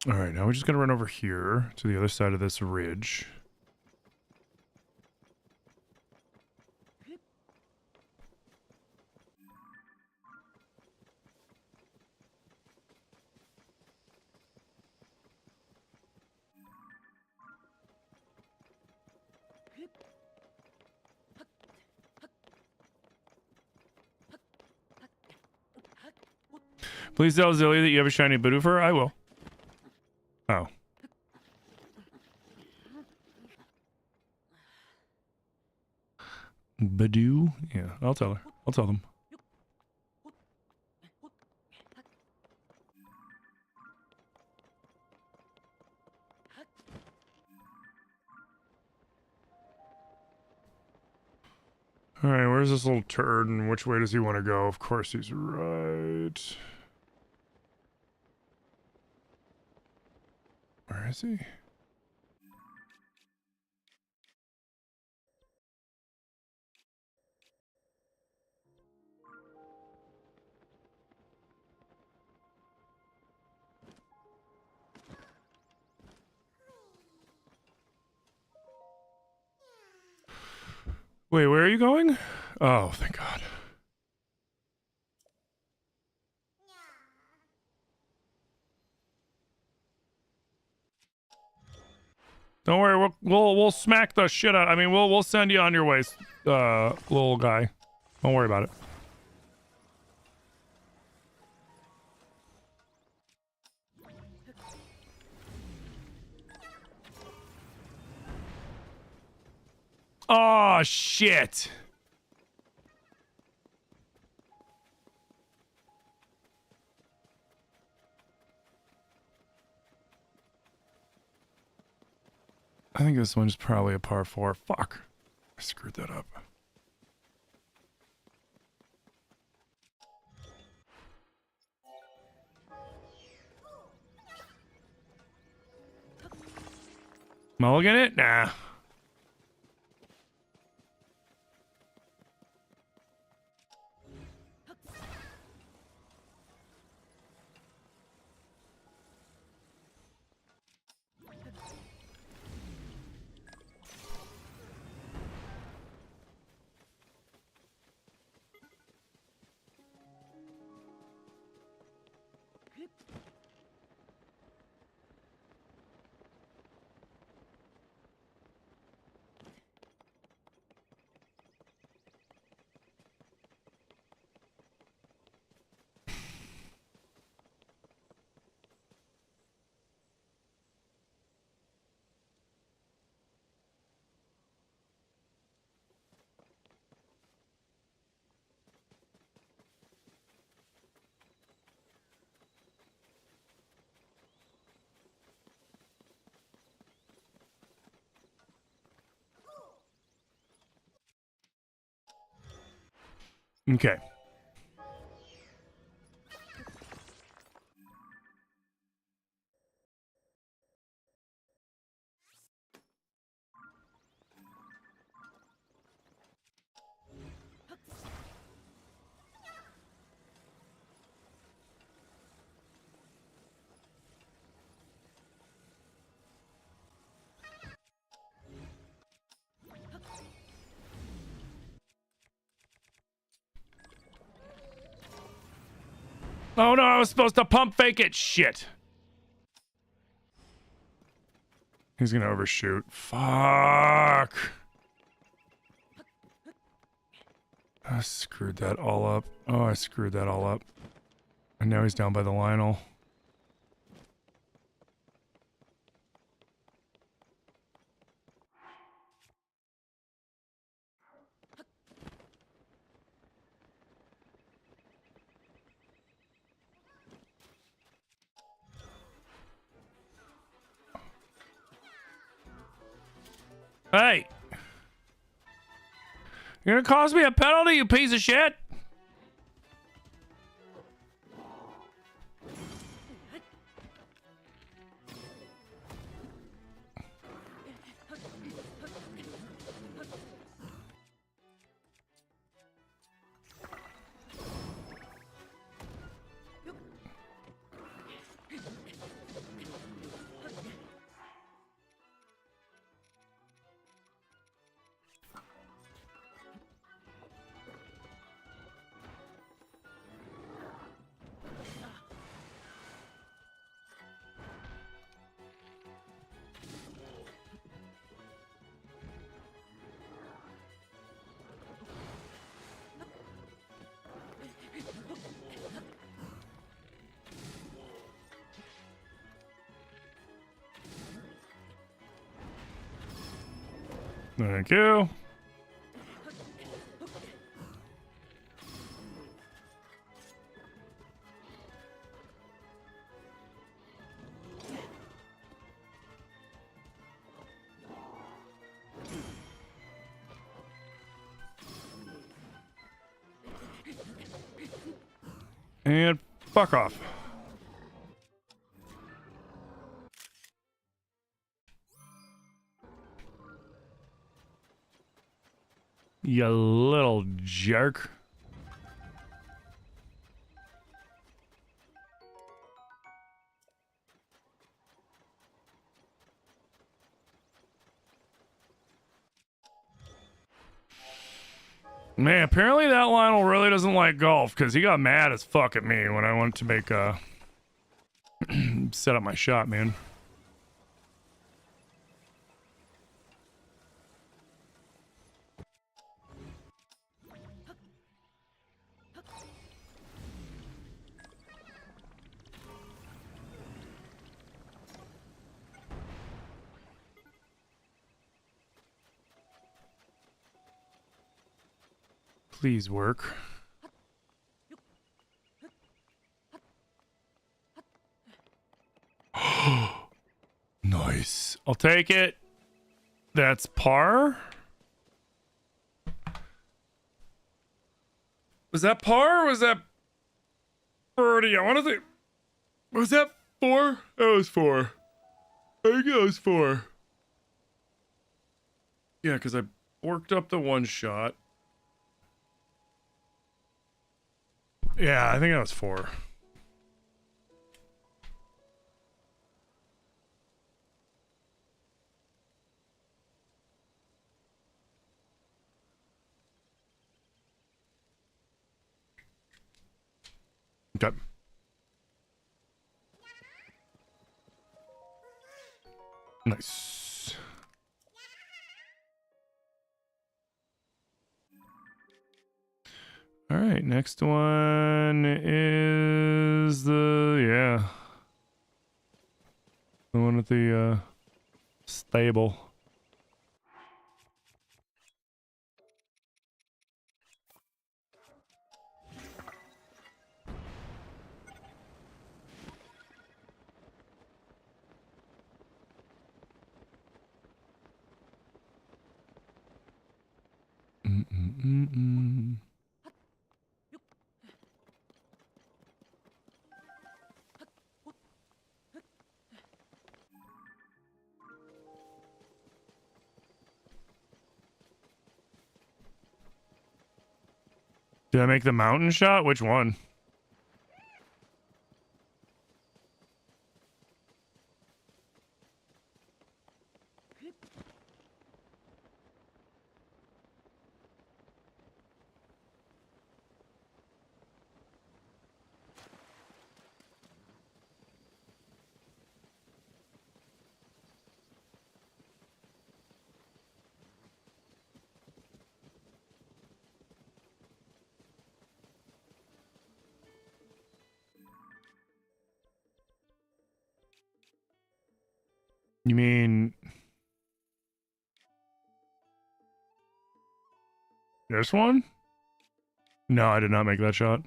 All right, now we're just going to run over here to the other side of this ridge. Please tell Zilly that you have a shiny Budu for her. I will. Oh. Badu? Yeah, I'll tell her. I'll tell them. Alright, where's this little turd and which way does he want to go? Of course he's right. Where is he? Wait, where are you going? Oh, thank God. Don't worry, we'll smack the shit out. I mean, we'll send you on your way, little guy. Don't worry about it. Oh shit. I think this one's probably a par 4. Fuck. I screwed that up. Mulligan it? Nah. Okay. Oh no, I was supposed to pump fake it. Shit. He's gonna overshoot. Fuck. I screwed that all up. Oh, I screwed that all up. And now he's down by the Lionel. Hey! You're gonna cause me a penalty, you piece of shit? Thank you. And fuck off. You little jerk. Man, apparently that Lionel really doesn't like golf because he got mad as fuck at me when I wanted to make set up my shot, man. Please work. Nice. I'll take it. That's par. Was that par or was that birdie? I want to think. Was that 4? That was 4. I think it was 4. Yeah, because I worked up the one shot. Yeah, I think that was 4. Okay. Nice. All right, next one is the one with the stable. Mm-mm-mm-mm. Did I make the mountain shot? Which one? You mean this one? No, I did not make that shot.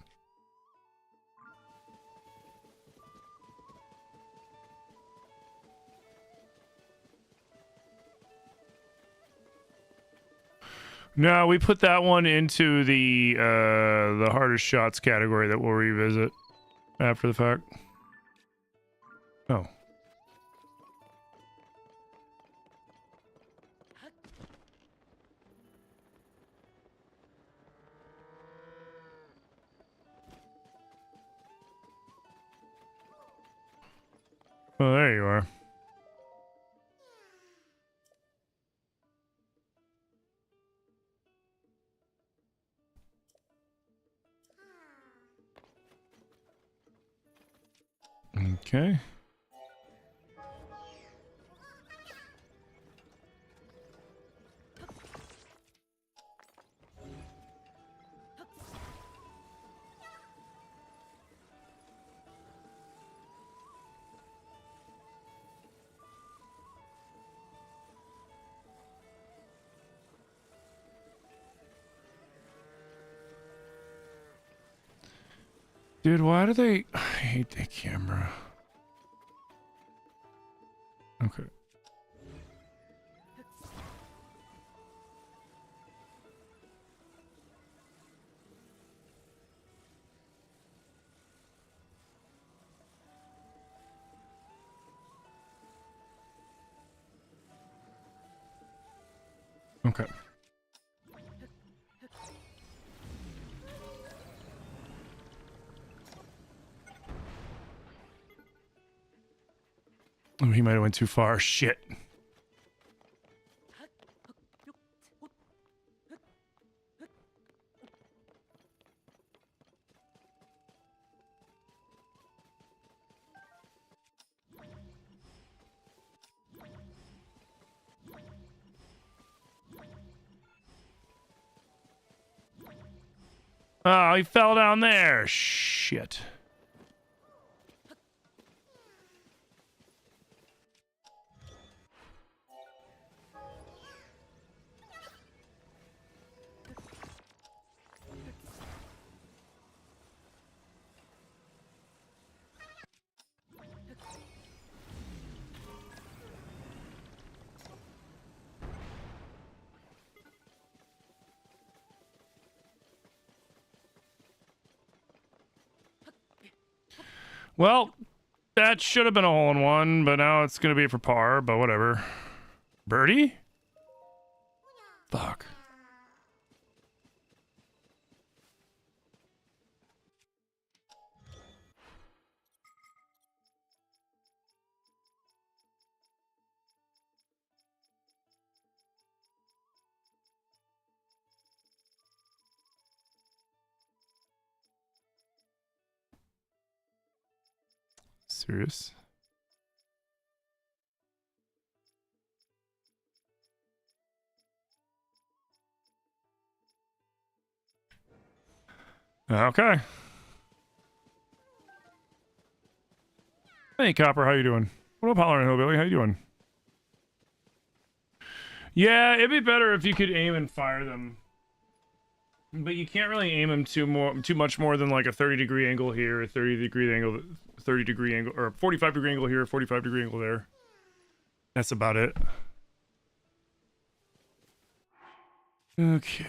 No, we put that one into the hardest shots category that we'll revisit after the fact. Oh. Well, there you are. Okay. Dude, why do they... I hate that camera. Okay. Okay. Oh, he might have went too far. Shit. Oh, he fell down there. Shit. Well, that should have been a hole-in-one, but now it's gonna be for par, but whatever. Birdie? Fuck. Serious? Okay. Hey, Copper, how you doing? What up, Holler and Hillbilly? How you doing? Yeah, it'd be better if you could aim and fire them. But you can't really aim them too much more than like a 30-degree angle here, a 30-degree angle, 30-degree angle, or a 45-degree angle here, 45-degree angle there. That's about it. Okay.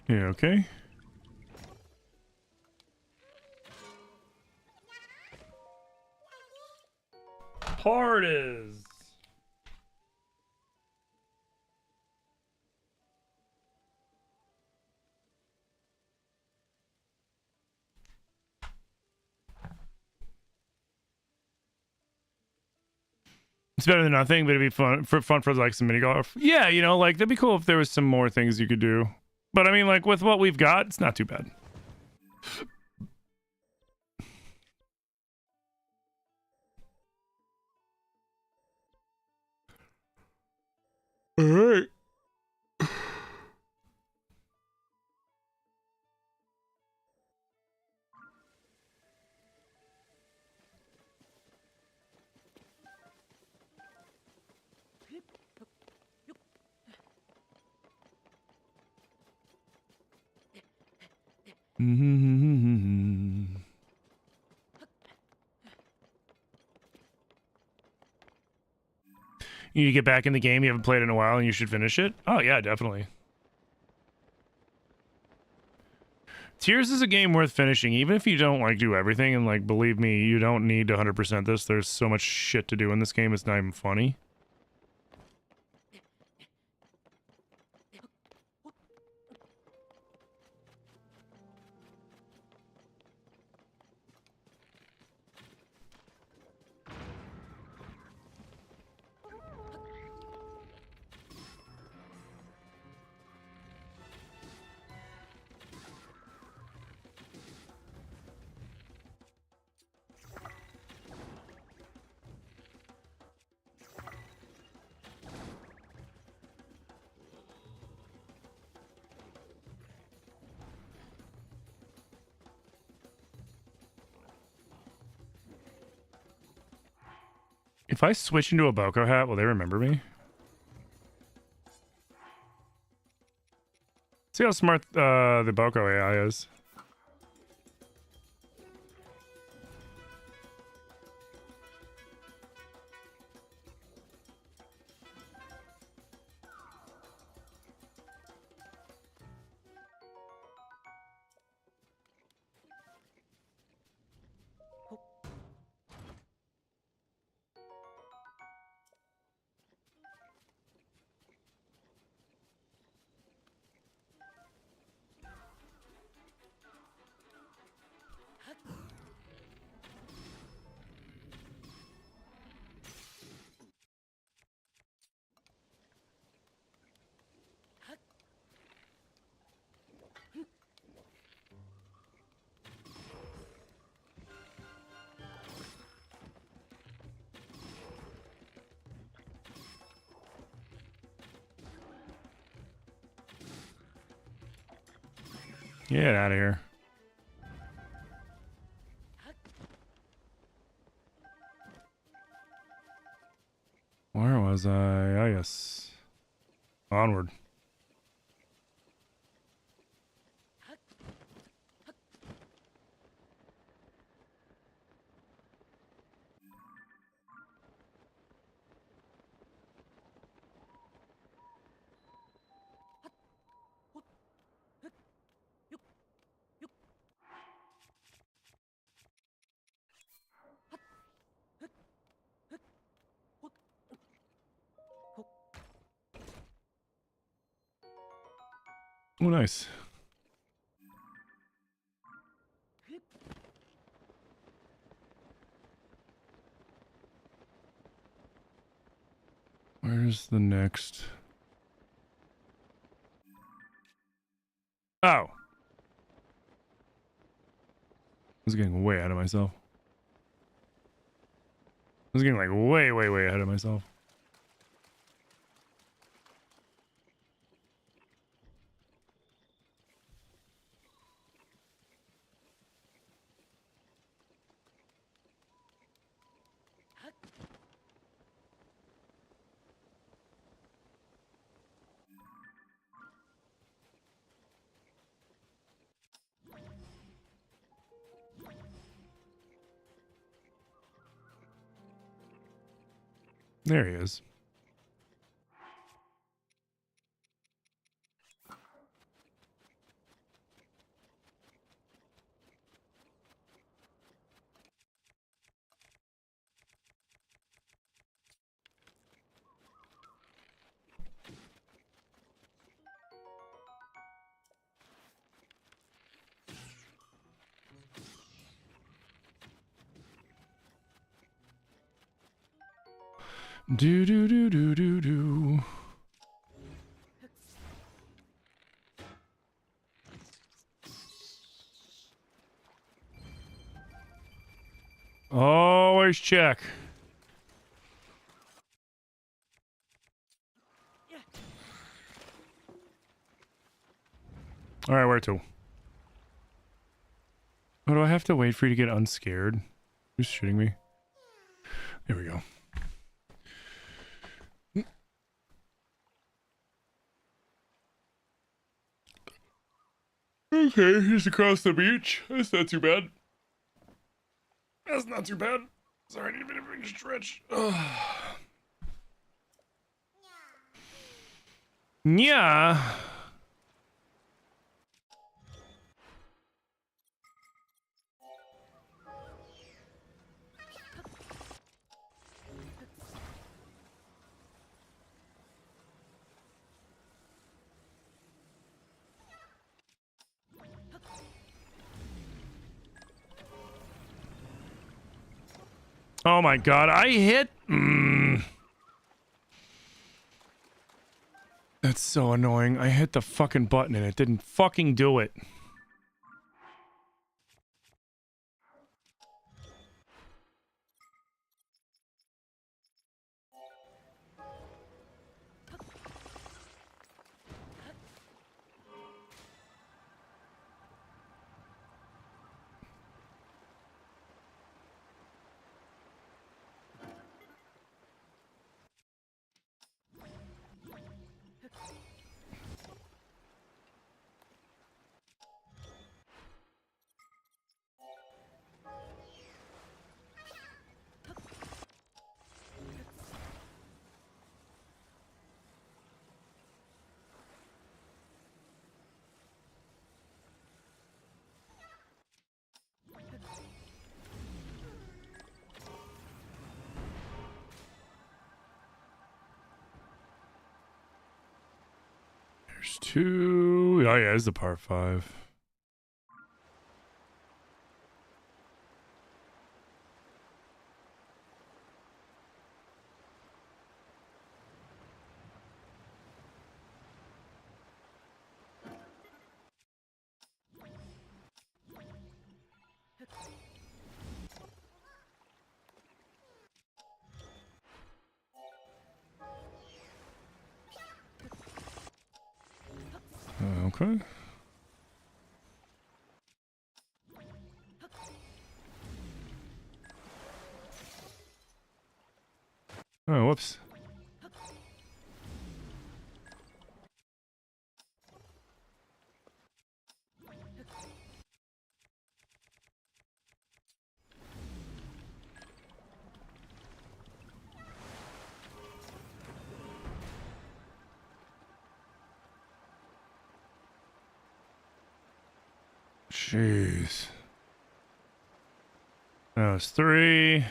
Yeah, okay. Par it is. It's better than nothing, but it'd be fun for like some mini golf. Yeah, you know, like that'd be cool if there was some more things you could do. But I mean, like with what we've got, it's not too bad. All right. You need to get back in the game. You haven't played in a while, and you should finish it. Oh yeah, definitely. Tears is a game worth finishing, even if you don't like do everything. And like, believe me, you don't need to 100% this. There's so much shit to do in this game. It's not even funny. If I switch into a Boko hat, will they remember me? See how smart the Boko AI is. Get out of here. Where was I? Ah, yes. Onward. Oh, nice. Where's the next? Oh. I was getting way ahead of myself. I was getting like way ahead of myself. There he is. Do do do do do do. Always check. All right, where to? Oh, do I have to wait for you to get unscared? Who's shooting me? There we go. Okay, he's across the beach. That's not too bad. That's not too bad. Sorry, I need a bit of a stretch. Yeah. Oh my god, I hit... That's so annoying. I hit the fucking button and it didn't fucking do it. There's two... Oh yeah, it's the par 5. Okay. jeez. That was 3.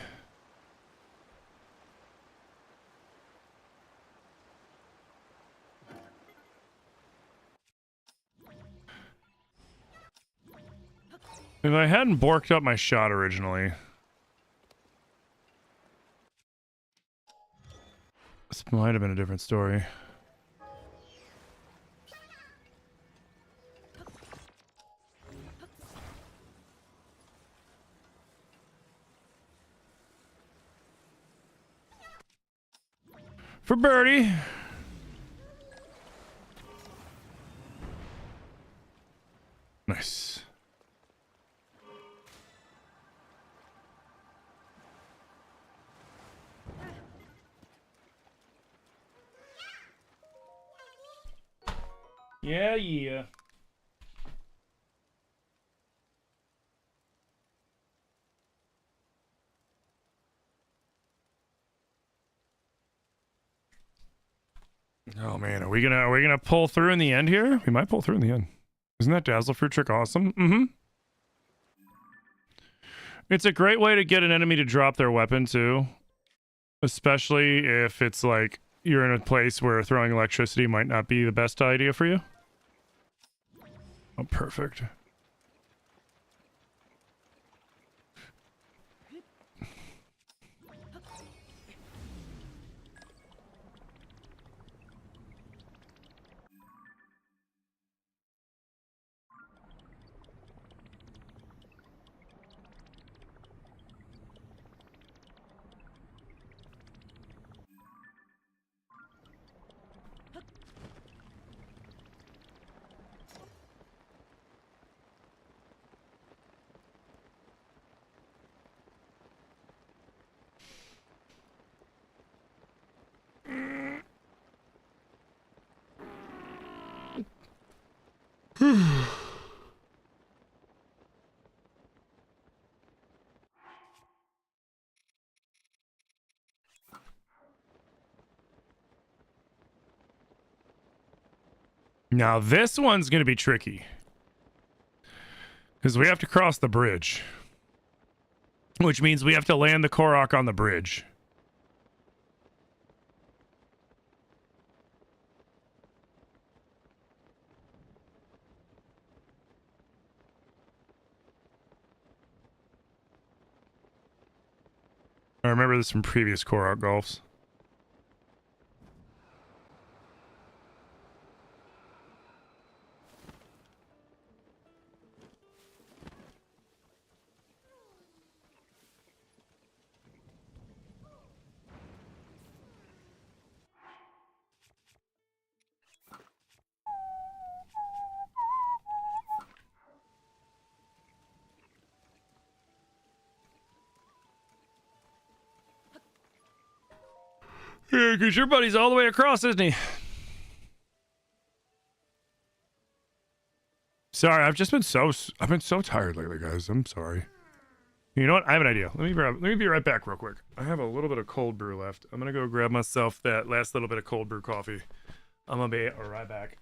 If I hadn't borked up my shot originally, this might have been a different story. For birdie. Nice. Yeah, yeah. Oh man, are we gonna pull through in the end here? We might pull through in the end. Isn't that Dazzle Fruit trick awesome? Mm-hmm. It's a great way to get an enemy to drop their weapon too. Especially if it's like you're in a place where throwing electricity might not be the best idea for you. Oh, perfect. Now this one's gonna be tricky. Because we have to cross the bridge. Which means we have to land the Korok on the bridge. I remember this from previous Korok Golfs. Yeah, because your buddy's all the way across, isn't he? Sorry, I've been so tired lately, guys. I'm sorry. You know what? I have an idea. Let me be right back real quick. I have a little bit of cold brew left. I'm gonna go grab myself that last little bit of cold brew coffee. I'm gonna be right back.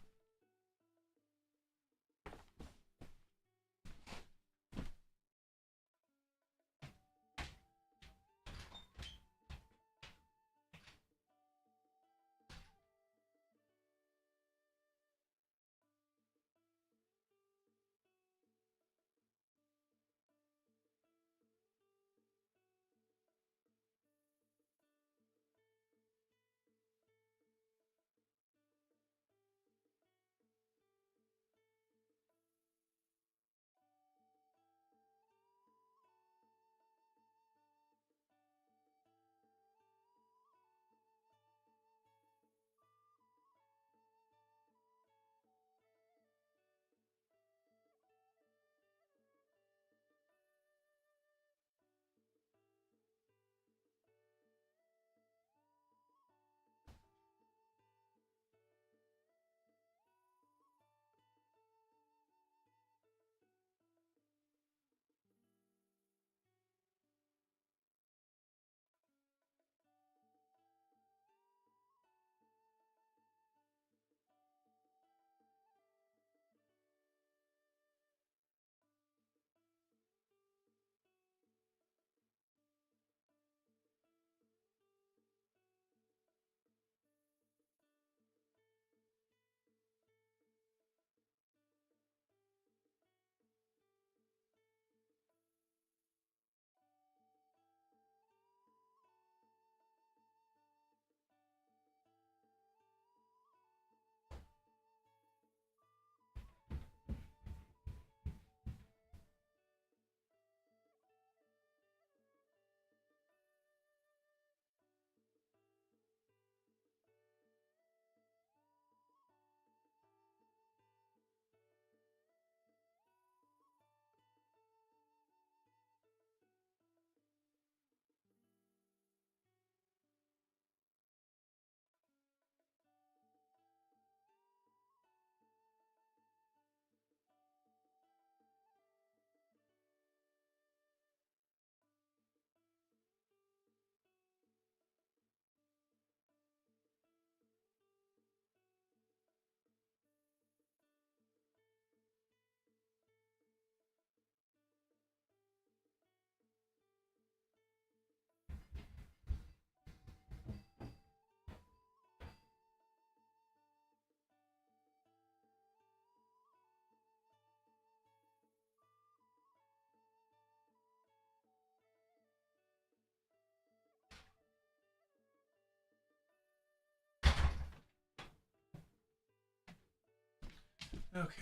Okay.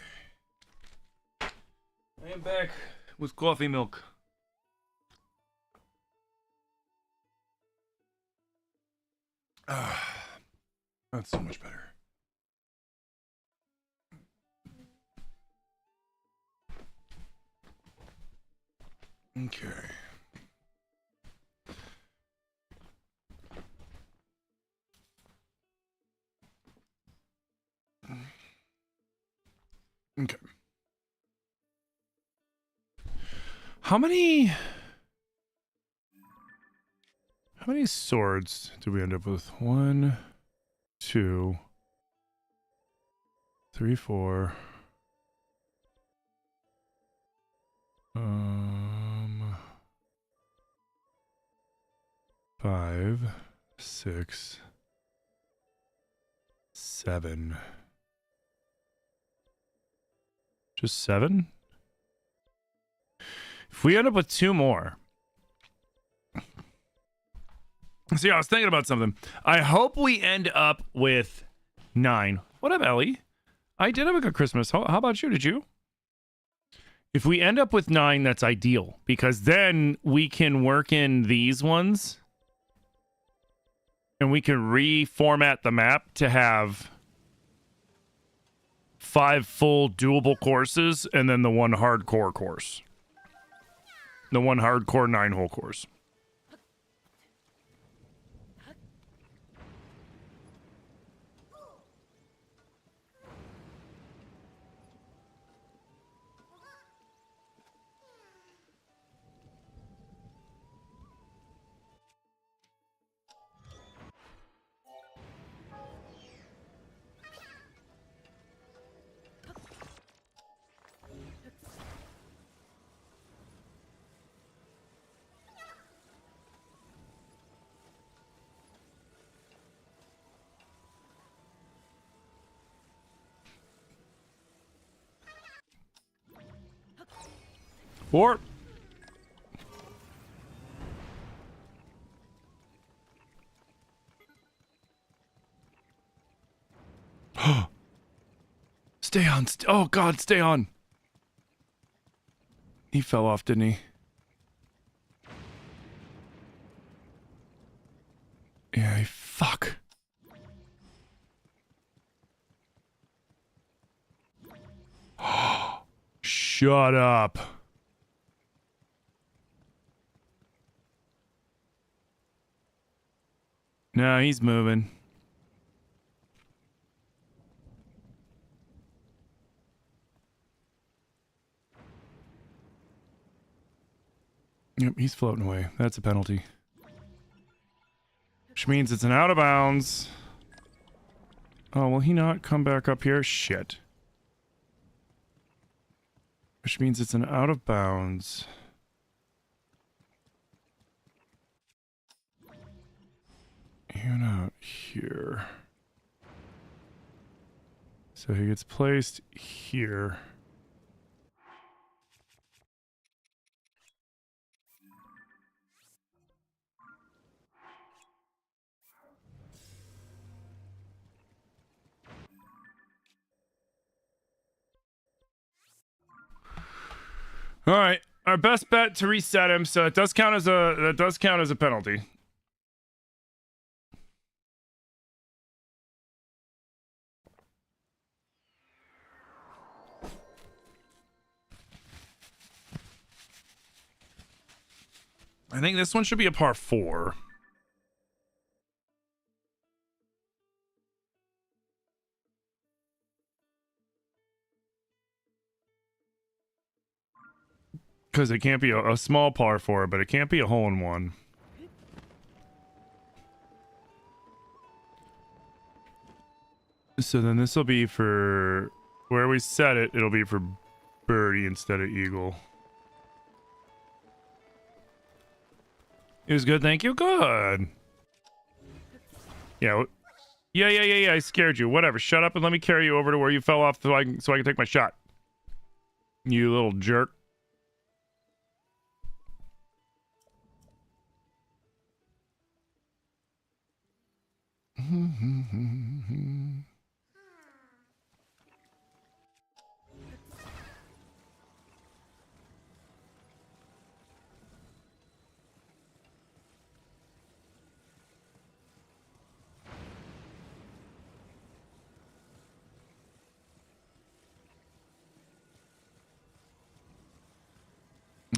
I am back with coffee milk. That's so much better. Okay. Okay. How many swords do we end up with? 1, 2, 3, 4. 5, 6, 7. Just 7? If we end up with 2 more. See, I was thinking about something. I hope we end up with 9. What up, Ellie? I did have a good Christmas. How about you? Did you? If we end up with 9, that's ideal. Because then we can work in these ones. And we can reformat the map to have 5 full doable courses and then the 1 hardcore course. The 1 hardcore 9-hole course. Or stay on. Oh God, stay on. He fell off, didn't he? Yeah, fuck. Shut up. No, he's moving. Yep, he's floating away. That's a penalty. Which means it's an out of bounds. Oh, will he not come back up here? Shit. Which means it's an out of bounds. And out here. So he gets placed here. All right, our best bet to reset him. So it does count as a penalty. I think this one should be a par 4. Because it can't be a small par 4, but it can't be a hole in one. So then this will be for where we set it. It'll be for birdie instead of eagle. It was good, thank you. Good. Yeah. Yeah. I scared you. Whatever. Shut up and let me carry you over to where you fell off so I can take my shot. You little jerk.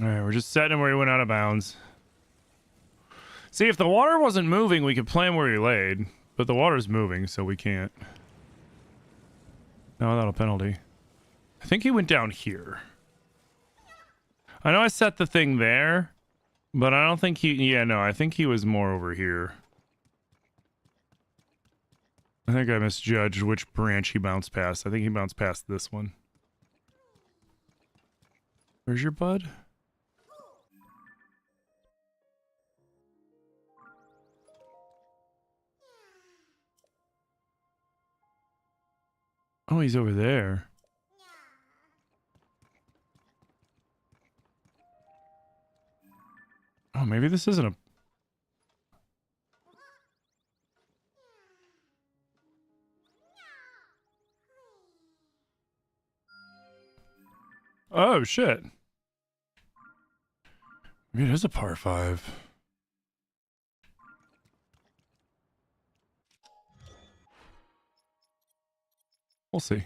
Alright, we're just setting him where he went out of bounds. See, if the water wasn't moving, we could plan where he laid. But the water's moving, so we can't. No, without a penalty. I think he went down here. I know I set the thing there, but I don't think he... Yeah, no, I think he was more over here. I think I misjudged which branch he bounced past. I think he bounced past this one. Where's your bud? Oh, he's over there. Oh, maybe this isn't a... Oh, shit. Maybe it is a par 5. We'll see.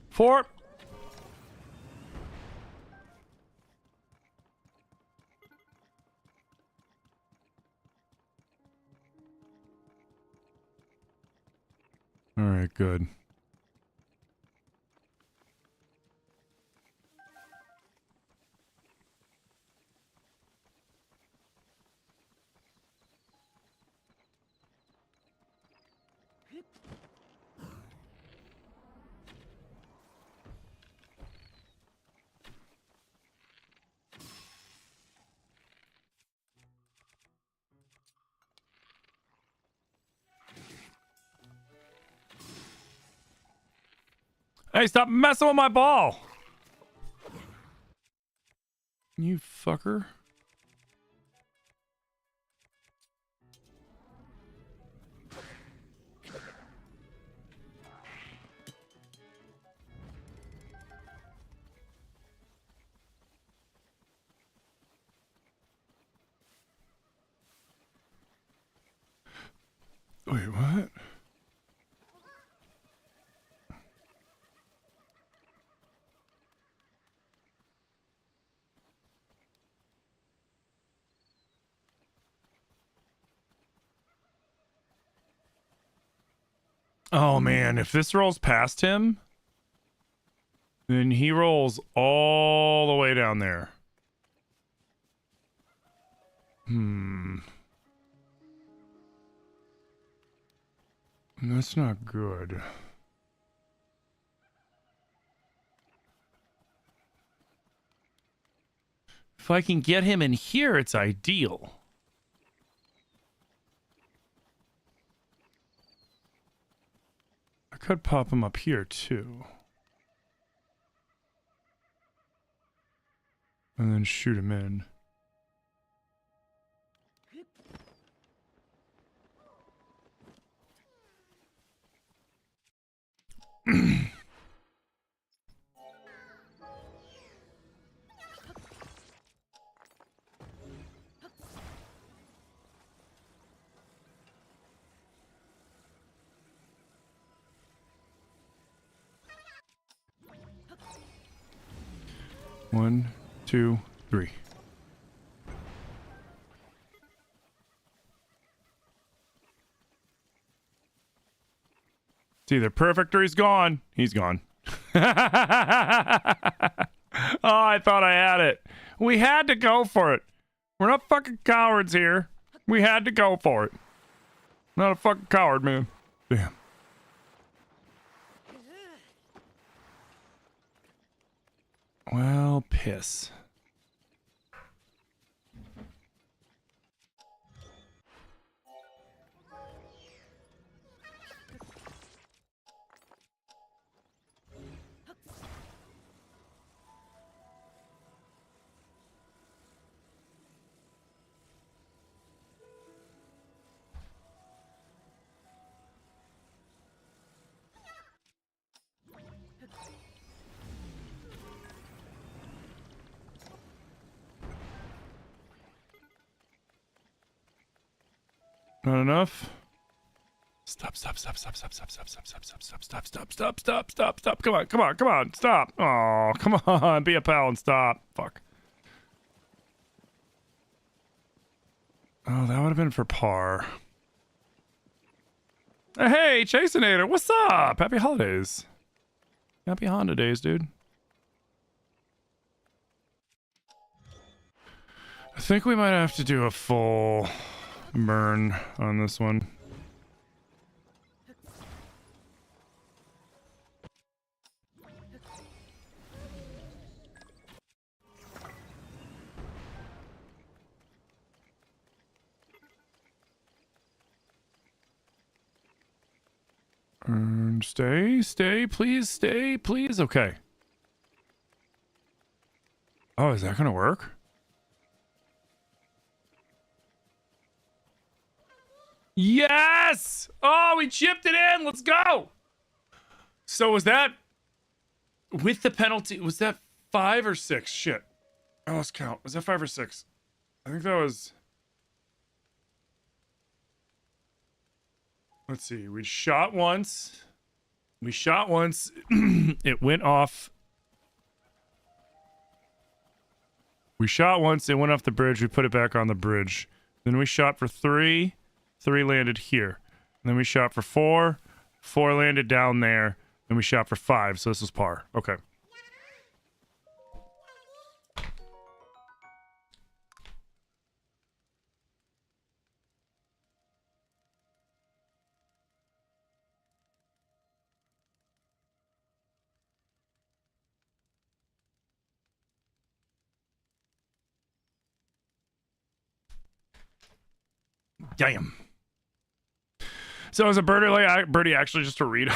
Four. All right, good. Hey, stop messing with my ball! You fucker. Wait, what? Oh man, if this rolls past him, then he rolls all the way down there. That's not good. If I can get him in here, it's ideal. I could pop him up here, too. And then shoot him in. One, two, three. It's either perfect or he's gone. He's gone. Oh, I thought I had it. We had to go for it. We're not fucking cowards here. We had to go for it. Not a fucking coward, man. Damn. Well, piss. Not enough. Stop. Come on. Stop. Oh, come on. Be a pal and stop. Fuck. Oh, that would have been for par. Hey, Chaseinator, what's up? Happy holidays. Happy Honda days, dude. I think we might have to do a full burn on this one. Stay, please. Okay. Oh, is that gonna work? Yes! Oh, we chipped it in. Let's go. So was that with the penalty? Was that 5 or 6? Shit. I lost count. Was that 5 or 6? I think that was. Let's see. We shot once. It went off. We shot once. It went off the bridge. We put it back on the bridge. Then we shot for 3. 3 landed here. And then we shot for 4. 4 landed down there. And we shot for 5. So this was par. Okay. Damn. So is a birdie actually just a read?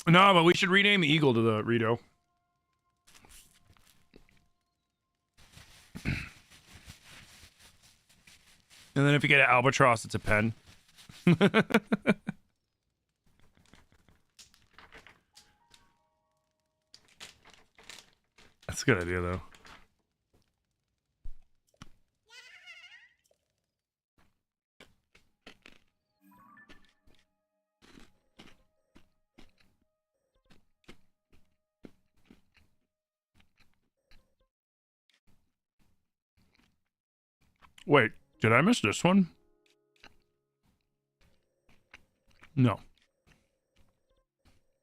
No, but we should rename the eagle to the Rito. And then if you get an albatross, it's a pen. That's a good idea, though. Wait, did I miss this one? No.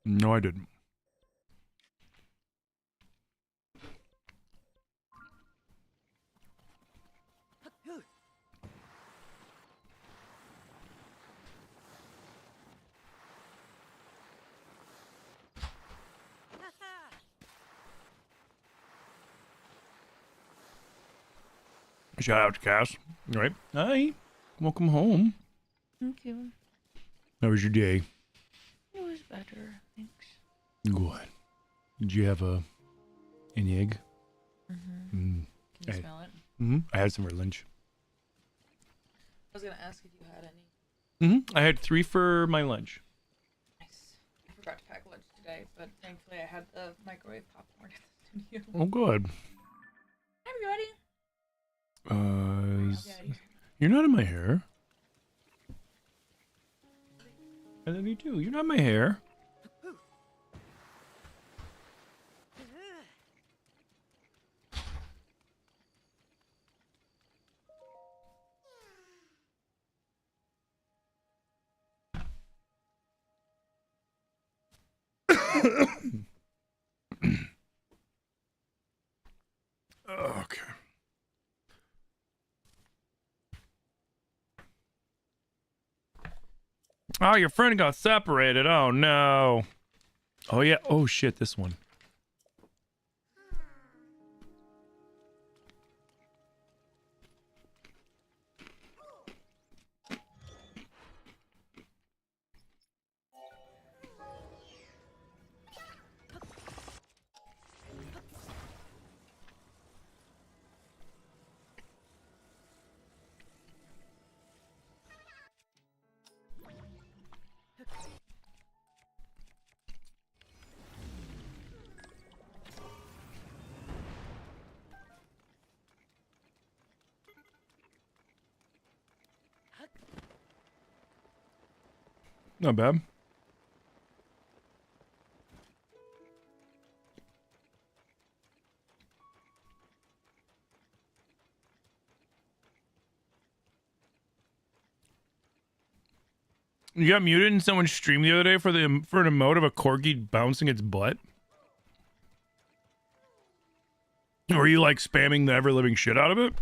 No, I didn't. Shout out to Cass. All right. Hi. Welcome home. Thank you. How was your day? It was better, thanks. Good. Did you have an egg? Mm-hmm. Mm. Can you smell it? Mm-hmm. I had some for lunch. I was gonna ask if you had any. Mm-hmm. I had 3 for my lunch. Nice. I forgot to pack lunch today, but thankfully I had the microwave popcorn at the studio. Oh, good. Hi, everybody. You're not in my hair. I love you too. You're not in my hair. Okay. Oh, your friend got separated. Oh, no. Oh, yeah. Oh, shit. This one. Not bad. You got muted in someone's stream the other day for an emote of a corgi bouncing its butt? Were you like spamming the ever living shit out of it?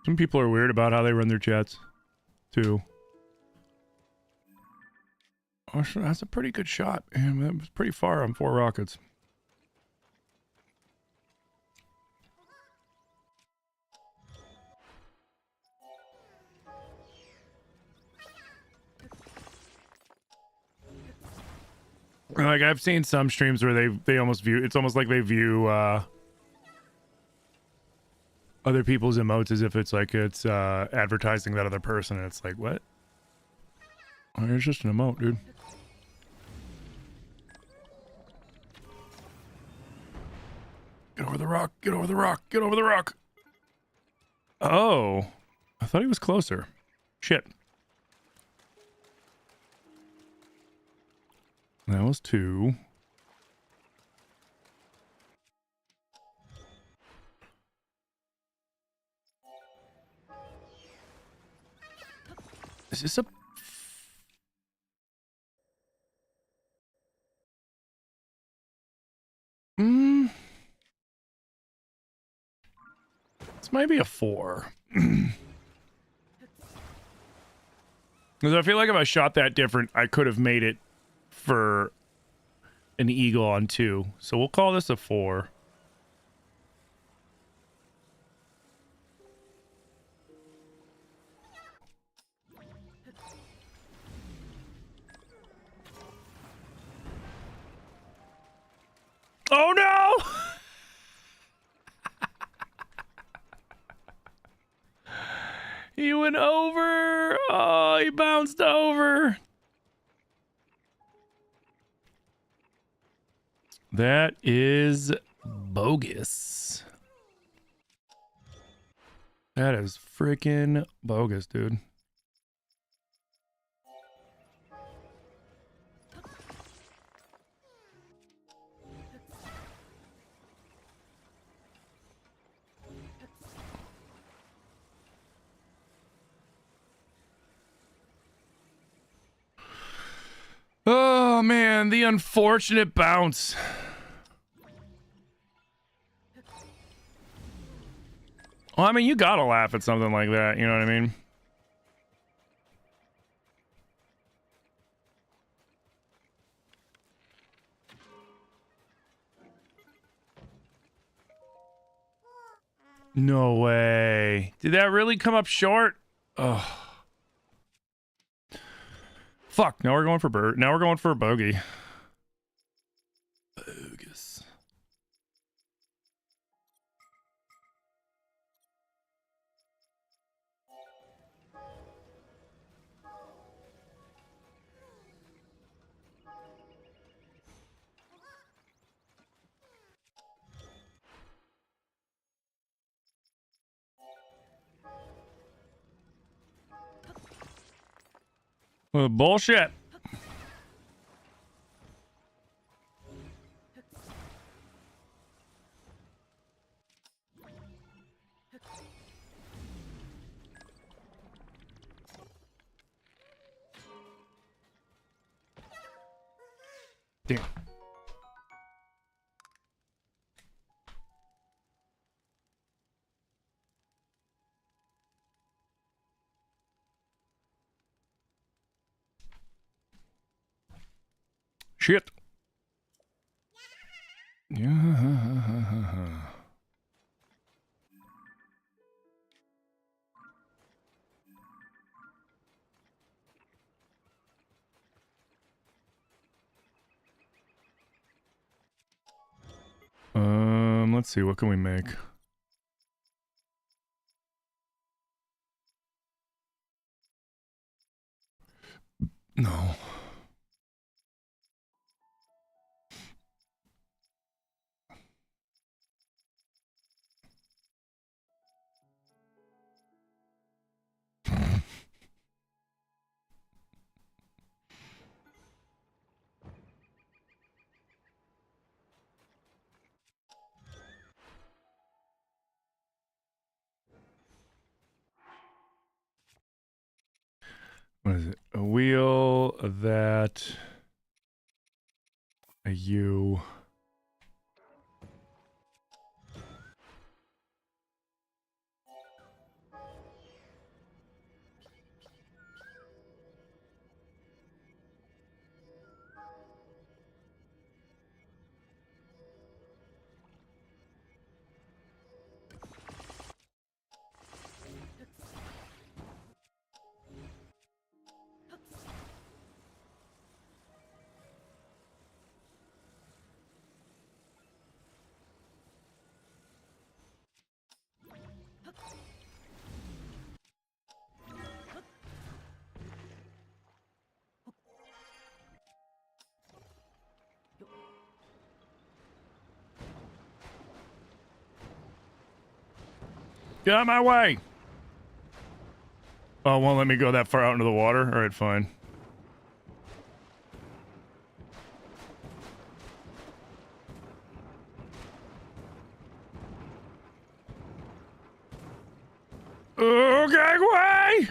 Some people are weird about how they run their chats, too. Oh, that's a pretty good shot, man. That was pretty far on 4 rockets. Like, I've seen some streams where they almost view, it's almost like they view other people's emotes as if it's like it's advertising that other person, and it's like, what? Oh, it's just an emote, dude. Get over the rock, get over the rock, get over the rock. Oh, I thought he was closer. Shit. That was 2. Is this a... This might be a 4. Because I feel like if I shot that different, I could have made it for an eagle on 2. So we'll call this a 4. Oh no! He went over. Oh, he bounced over. That is bogus. That is freaking bogus, dude. Oh man, the unfortunate bounce. Well, I mean, you gotta laugh at something like that, you know what I mean? No way. Did that really come up short? Oh. Fuck, now we're going for now we're going for a bogey. Bogus. Well, bullshit. Damn. Shit. Yeah. Let's see, what can we make? No. wheel, that, a U. Get out of my way! Oh, won't let me go that far out into the water? Alright, fine. Okay, way!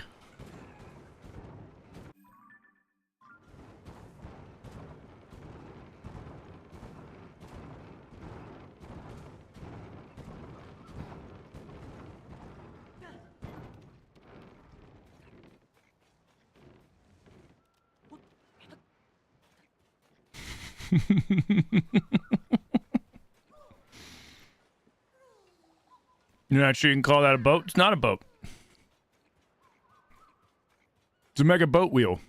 You're not sure you can call that a boat? It's not a boat. It's a mega boat wheel.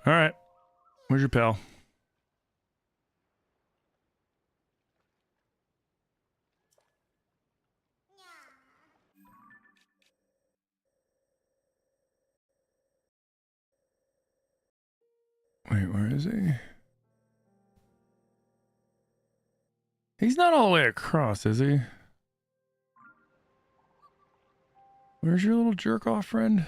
Alright. Where's your pal? Wait, where is he? He's not all the way across, is he? Where's your little jerk-off friend?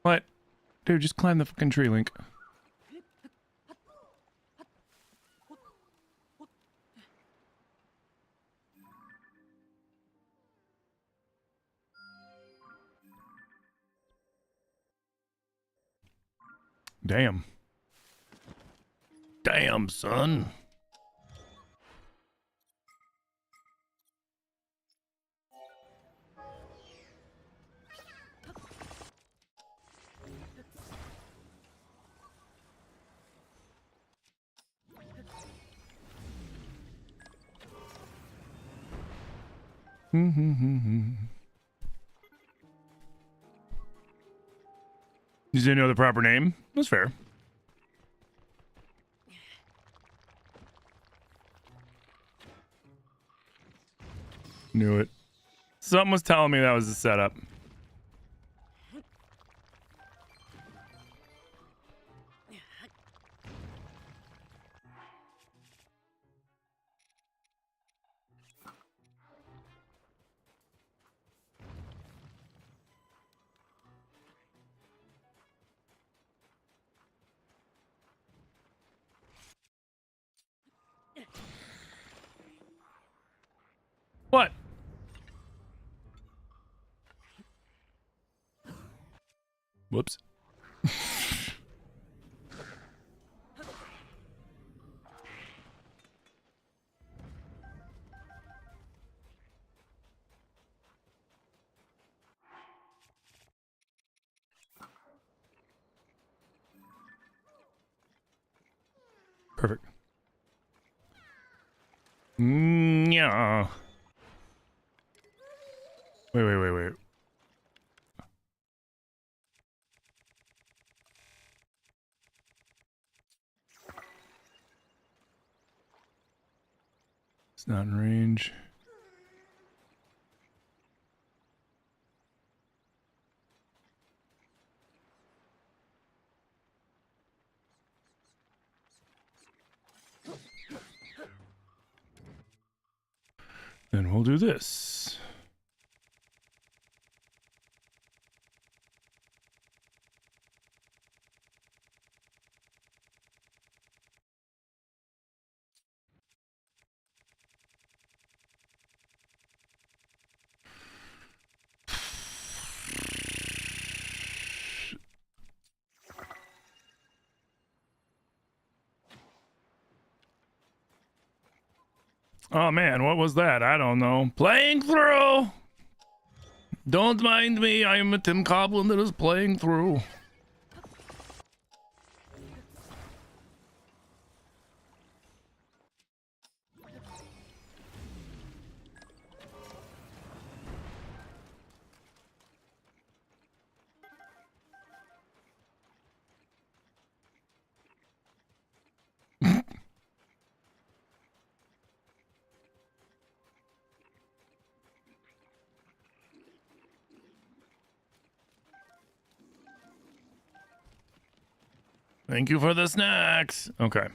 What? Dude, just climb the fucking tree, Link. Damn. Damn, son. You didn't know the proper name? That's fair. Knew it. Something was telling me that was the setup. What? Whoops. Perfect. Yeah. Wait. It's not in range. And we'll do this. Oh man, what was that? I don't know. Playing through! Don't mind me, I am a Tim Coblin that is playing through. Thank you for the snacks. Okay.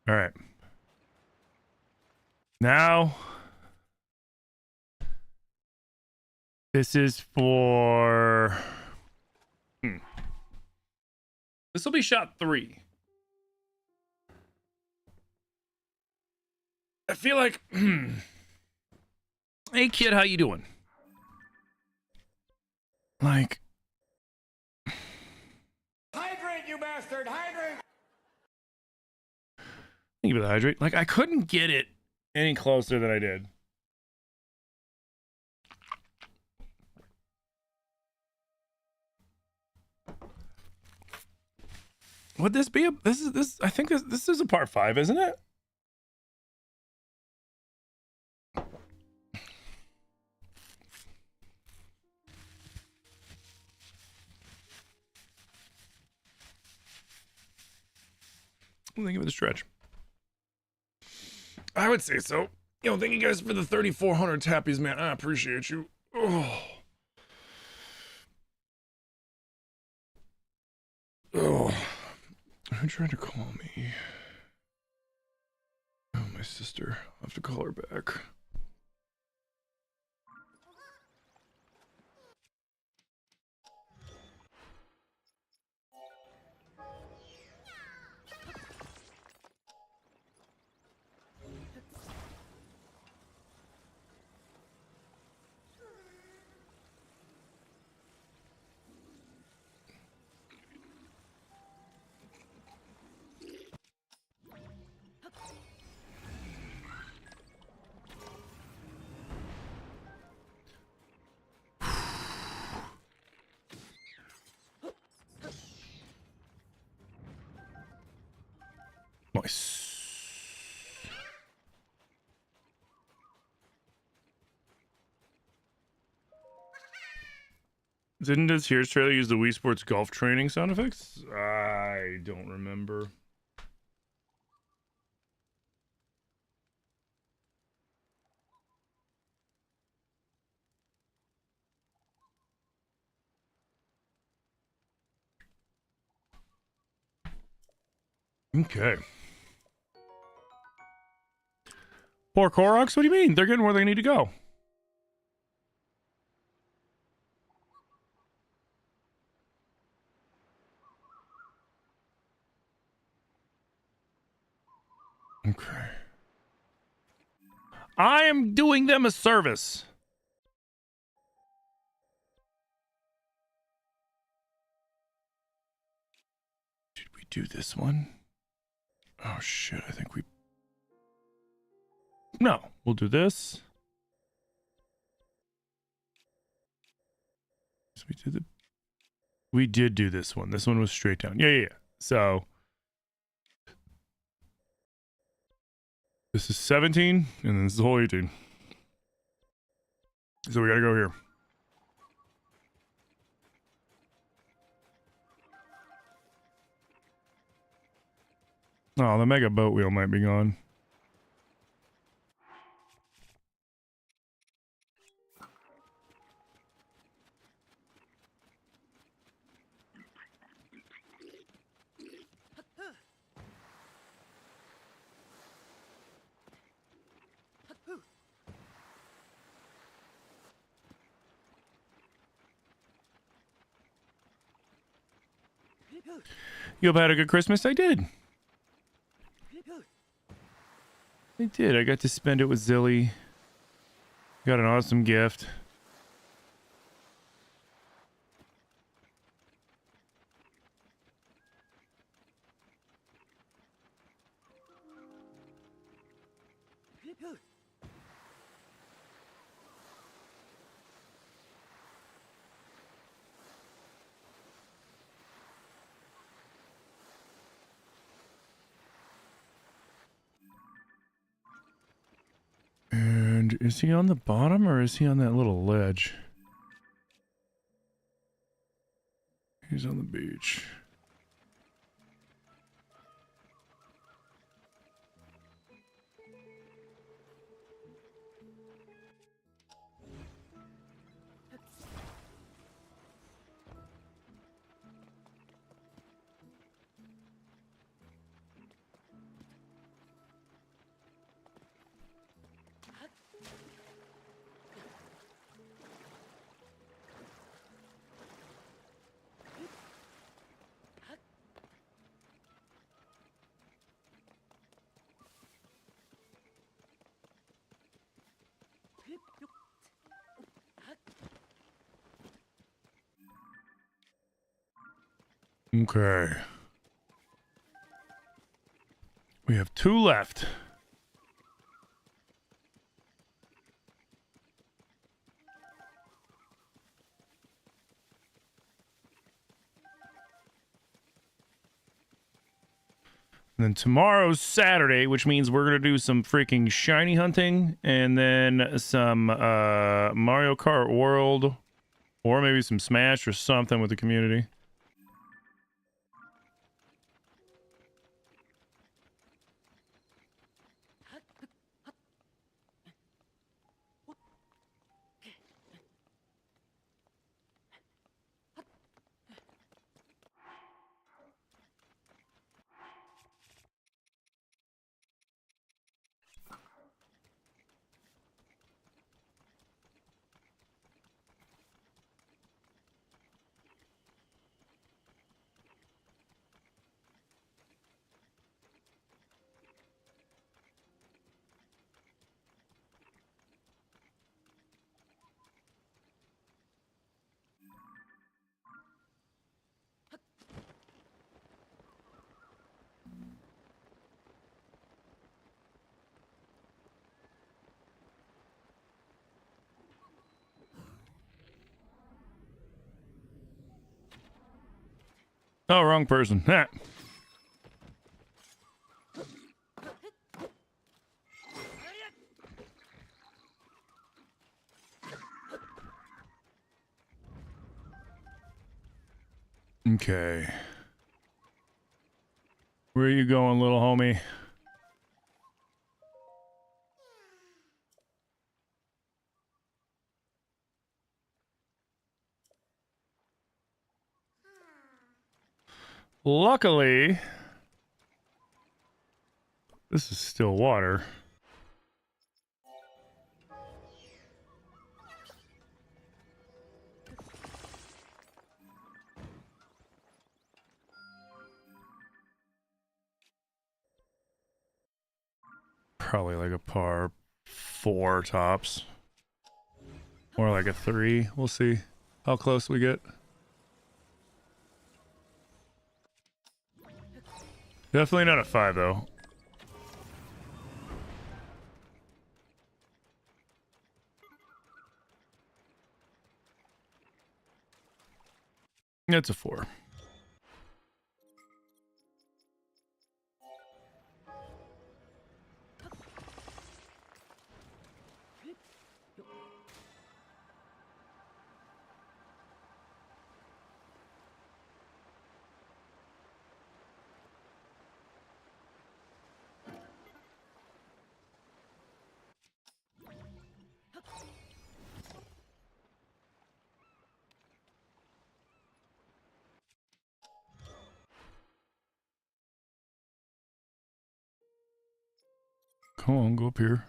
All right. Now, this is for... This will be shot 3. I feel like... Hey, kid, how you doing? Like... Hydrate, you bastard! Hydrate! Think about the hydrate. Like, I couldn't get it any closer than I did. Would this be a... This I think this is a part 5, isn't it? I'm thinking of the stretch. I would say so. You know, thank you guys for the 3,400 tappies, man. I appreciate you. Oh. Oh. Who tried to call me? Oh, my sister. I'll have to call her back. Nice. Didn't this Here's trailer use the Wii Sports golf training sound effects? I don't remember. Okay. Poor Koroks? What do you mean? They're getting where they need to go. Okay. I am doing them a service. Did we do this one? Oh shit, I think we... No, we'll do this. So we did do this one. This one was straight down. Yeah. So this is 17, and then this is the whole 18. So we gotta go here. Oh, the mega boat wheel might be gone. You hope I had a good Christmas? I did. I did. I got to spend it with Zilly. Got an awesome gift. And is he on the bottom or is he on that little ledge? He's on the beach. Okay. We have 2 left. And then tomorrow's Saturday, which means we're going to do some freaking shiny hunting and then some Mario Kart World or maybe some Smash or something with the community. Oh, wrong person. Ha. Okay. Where are you going, little homie? Luckily, this is still water. Probably like a par 4 tops. Or like a 3. We'll see how close we get. Definitely not a 5 though. It's a 4. Come on, go up here.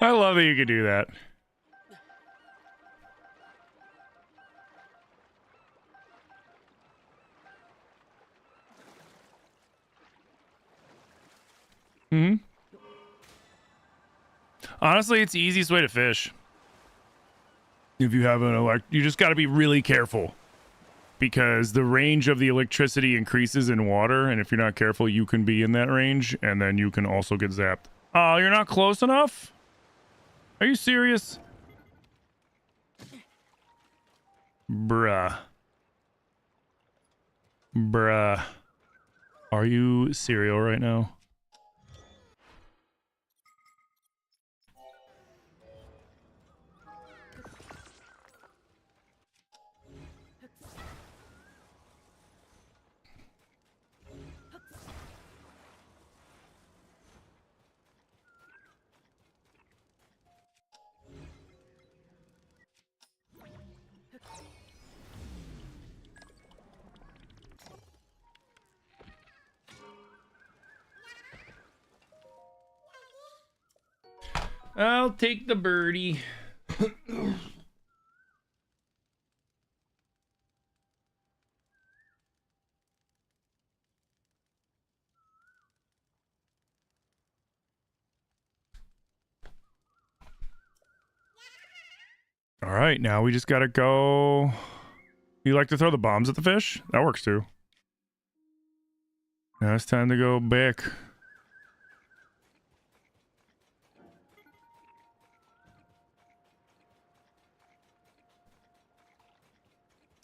I love that you could do that. Hmm. Honestly, it's the easiest way to fish. If you have an you just got to be really careful because the range of the electricity increases in water, and if you're not careful, you can be in that range, and then you can also get zapped. Oh, you're not close enough? Are you serious? Bruh. Bruh. Are you serial right now? I'll take the birdie. All right, now we just gotta go. You like to throw the bombs at the fish? That works too. Now it's time to go back.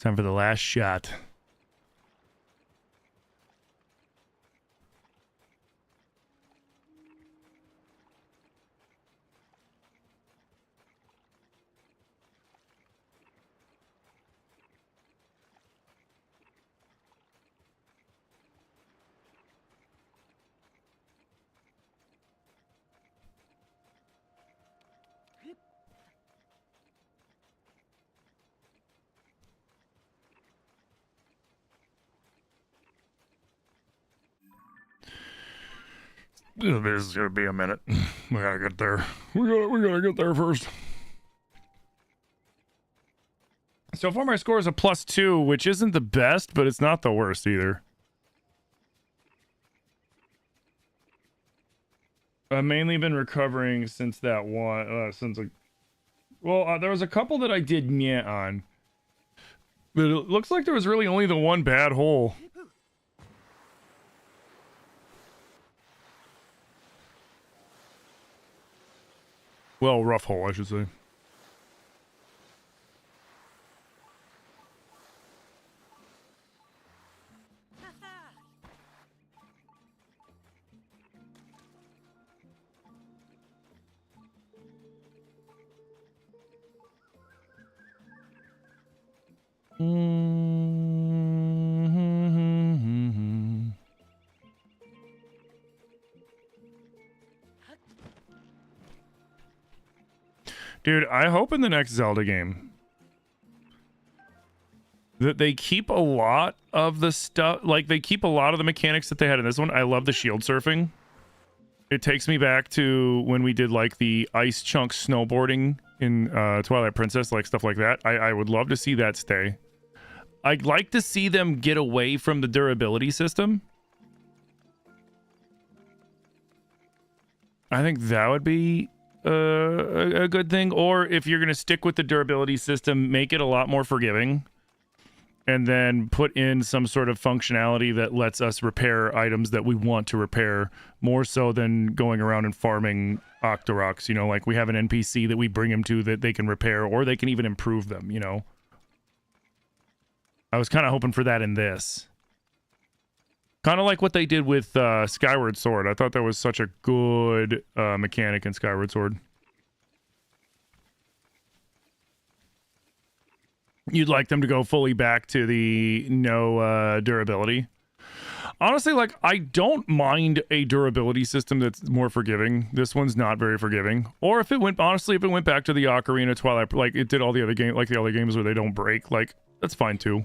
Time for the last shot. This is gonna be a minute. We gotta get there. We gotta get there first. So far, my score is a +2, which isn't the best, but it's not the worst either. I've mainly been recovering since that one. There was a couple that I did nyeh on, but it looks like there was really only the one bad hole. Well, rough hole, I should say. Dude, I hope in the next Zelda game that they keep a lot of the stuff, like they keep a lot of the mechanics that they had in this one. I love the shield surfing. It takes me back to when we did like the ice chunk snowboarding in Twilight Princess, like stuff like that. I would love to see that stay. I'd like to see them get away from the durability system. I think that would be a good thing. Or if you're going to stick with the durability system, make it a lot more forgiving. And then put in some sort of functionality that lets us repair items that we want to repair, more so than going around and farming Octoroks. You know, like we have an NPC that we bring them to that they can repair, or they can even improve them, you know. I was kind of hoping for that in this. Kind of like what they did with Skyward Sword. I thought that was such a good mechanic in Skyward Sword. You'd like them to go fully back to the no durability. Honestly, like, I don't mind a durability system that's more forgiving. This one's not very forgiving. Or if it went, honestly, if it went back to the Ocarina, Twilight, like it did all the other games, like the other games where they don't break, like, that's fine too.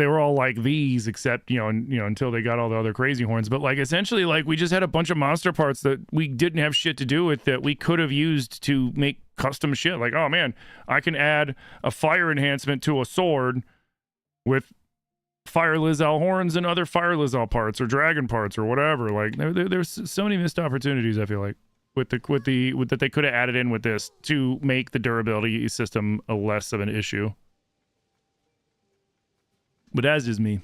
they were all like these, except, until they got all the other crazy horns. But like essentially, like we just had a bunch of monster parts that we didn't have shit to do with that we could have used to make custom shit. Like, oh man, I can add a fire enhancement to a sword with fire Lizal horns and other fire Lizal parts or dragon parts or whatever. Like there's so many missed opportunities, I feel like, with that they could have added in with this to make the durability system a less of an issue. But as is me.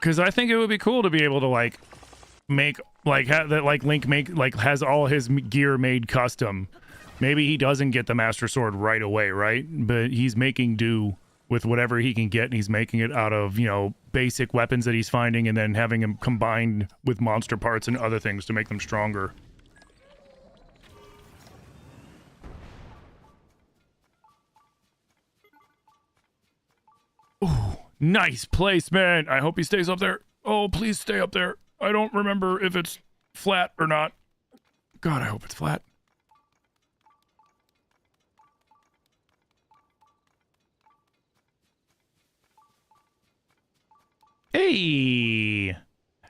Because I think it would be cool to be able to like make like that, like Link has all his gear made custom. Maybe he doesn't get the Master Sword right away, right? But he's making do with whatever he can get, and he's making it out of, basic weapons that he's finding and then having them combined with monster parts and other things to make them stronger. Ooh, nice placement. I hope he stays up there. Oh, please stay up there. I don't remember if it's flat or not. God, I hope it's flat. Hey,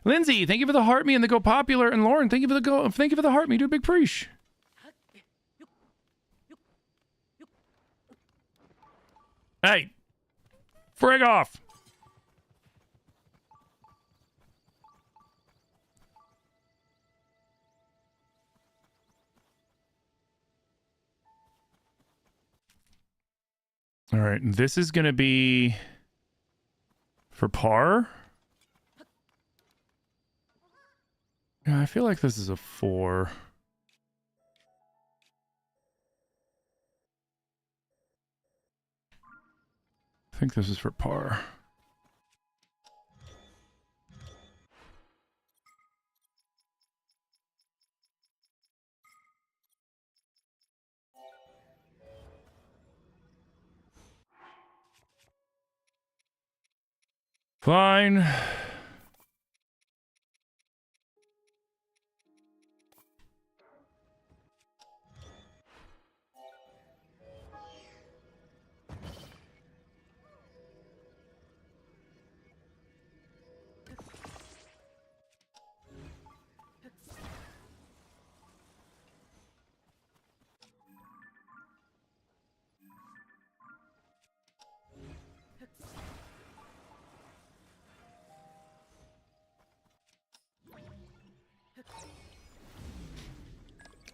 Lindsay, thank you for the heart me and the go popular, and Lauren, thank you for the heart me. Do a big preach. Hey, frig off. All right, this is gonna be for par. Yeah, I feel like this is a 4. I think this is for par. Fine.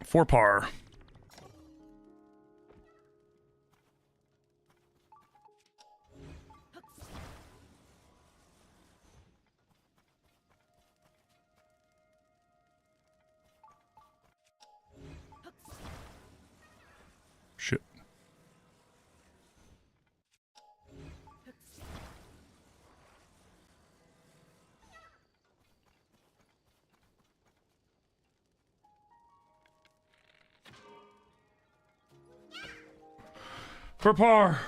For par. Shit. For par.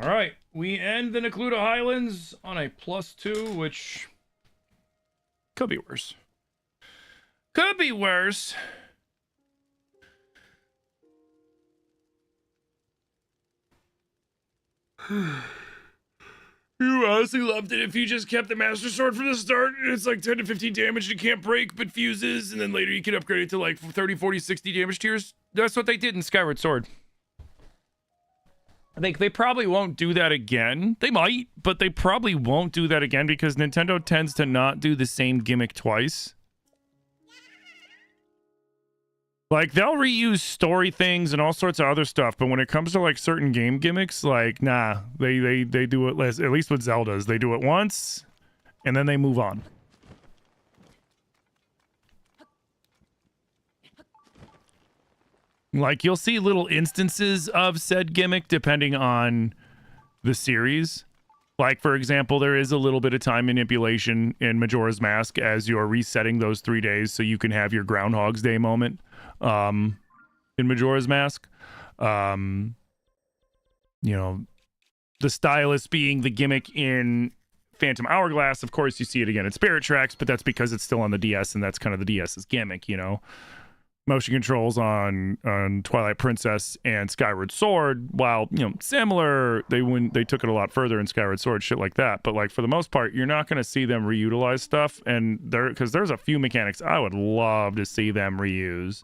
All right, we end the Necluda Highlands on a +2, which could be worse. Could be worse. You honestly loved it if you just kept the Master Sword from the start. It's like 10 to 15 damage and it can't break but fuses, and then later you can upgrade it to like 30, 40, 60 damage tiers. That's what they did in Skyward Sword. I think they probably won't do that again. They might, but they probably won't do that again because Nintendo tends to not do the same gimmick twice. Like, they'll reuse story things and all sorts of other stuff, but when it comes to, like, certain game gimmicks, like, nah, they do it less. At least with Zeldas. They do it once, and then they move on. Like, you'll see little instances of said gimmick depending on the series. Like, for example, there is a little bit of time manipulation in Majora's Mask as you're resetting those 3 days so you can have your Groundhog's Day moment in Majora's Mask. you know, the stylus being the gimmick in Phantom Hourglass. Of course, you see it again in Spirit Tracks, but that's because it's still on the DS, and that's kind of the DS's gimmick, you know. Motion controls on Twilight Princess and Skyward Sword, while, you know, similar, they took it a lot further in Skyward Sword, shit like that. But like for the most part, you're not going to see them reutilize stuff, and because there's a few mechanics I would love to see them reuse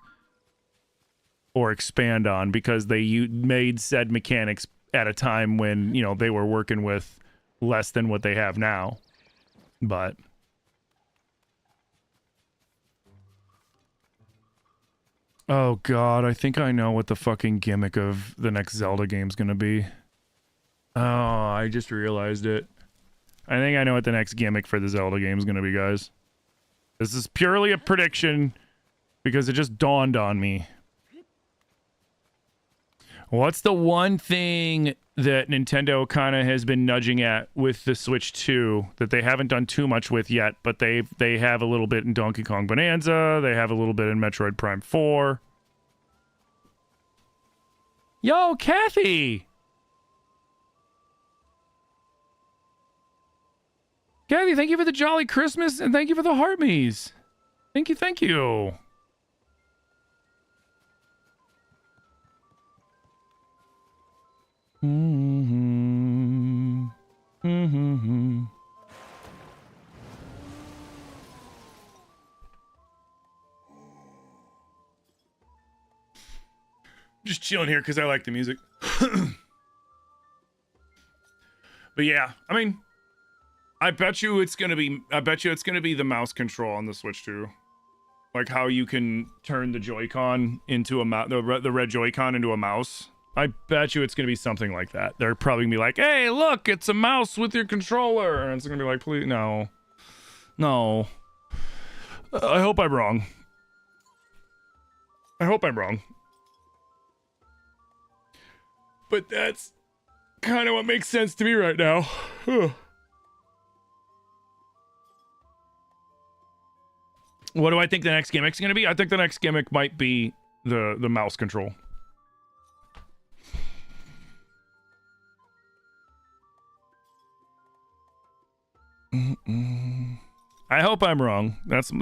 or expand on, because they made said mechanics at a time when, you know, they were working with less than what they have now. But oh god, I think I know what the fucking gimmick of the next Zelda game's gonna be. Oh, I just realized it. I think I know what the next gimmick for the Zelda game's gonna be, guys. This is purely a prediction because it just dawned on me. What's the one thing that Nintendo kind of has been nudging at with the Switch 2 that they haven't done too much with yet, but they have a little bit in Donkey Kong Bonanza, they have a little bit in Metroid Prime 4. Yo, Kathy! Kathy, thank you for the Jolly Christmas, and thank you for the Heartme's. Thank you, thank you. Mm-hmm. Mm-hmm. Just chilling here because I like the music. But yeah, I mean, I bet you it's gonna be the mouse control on the Switch 2. Like how you can turn the Joy-Con into a mouse, the red Joy-Con into a mouse. I bet you it's going to be something like that. They're probably going to be like, hey, look, it's a mouse with your controller. And it's going to be like, please, no. No. I hope I'm wrong. I hope I'm wrong. But that's kind of what makes sense to me right now. What do I think the next gimmick's going to be? I think the next gimmick might be the mouse control. I hope I'm wrong. That's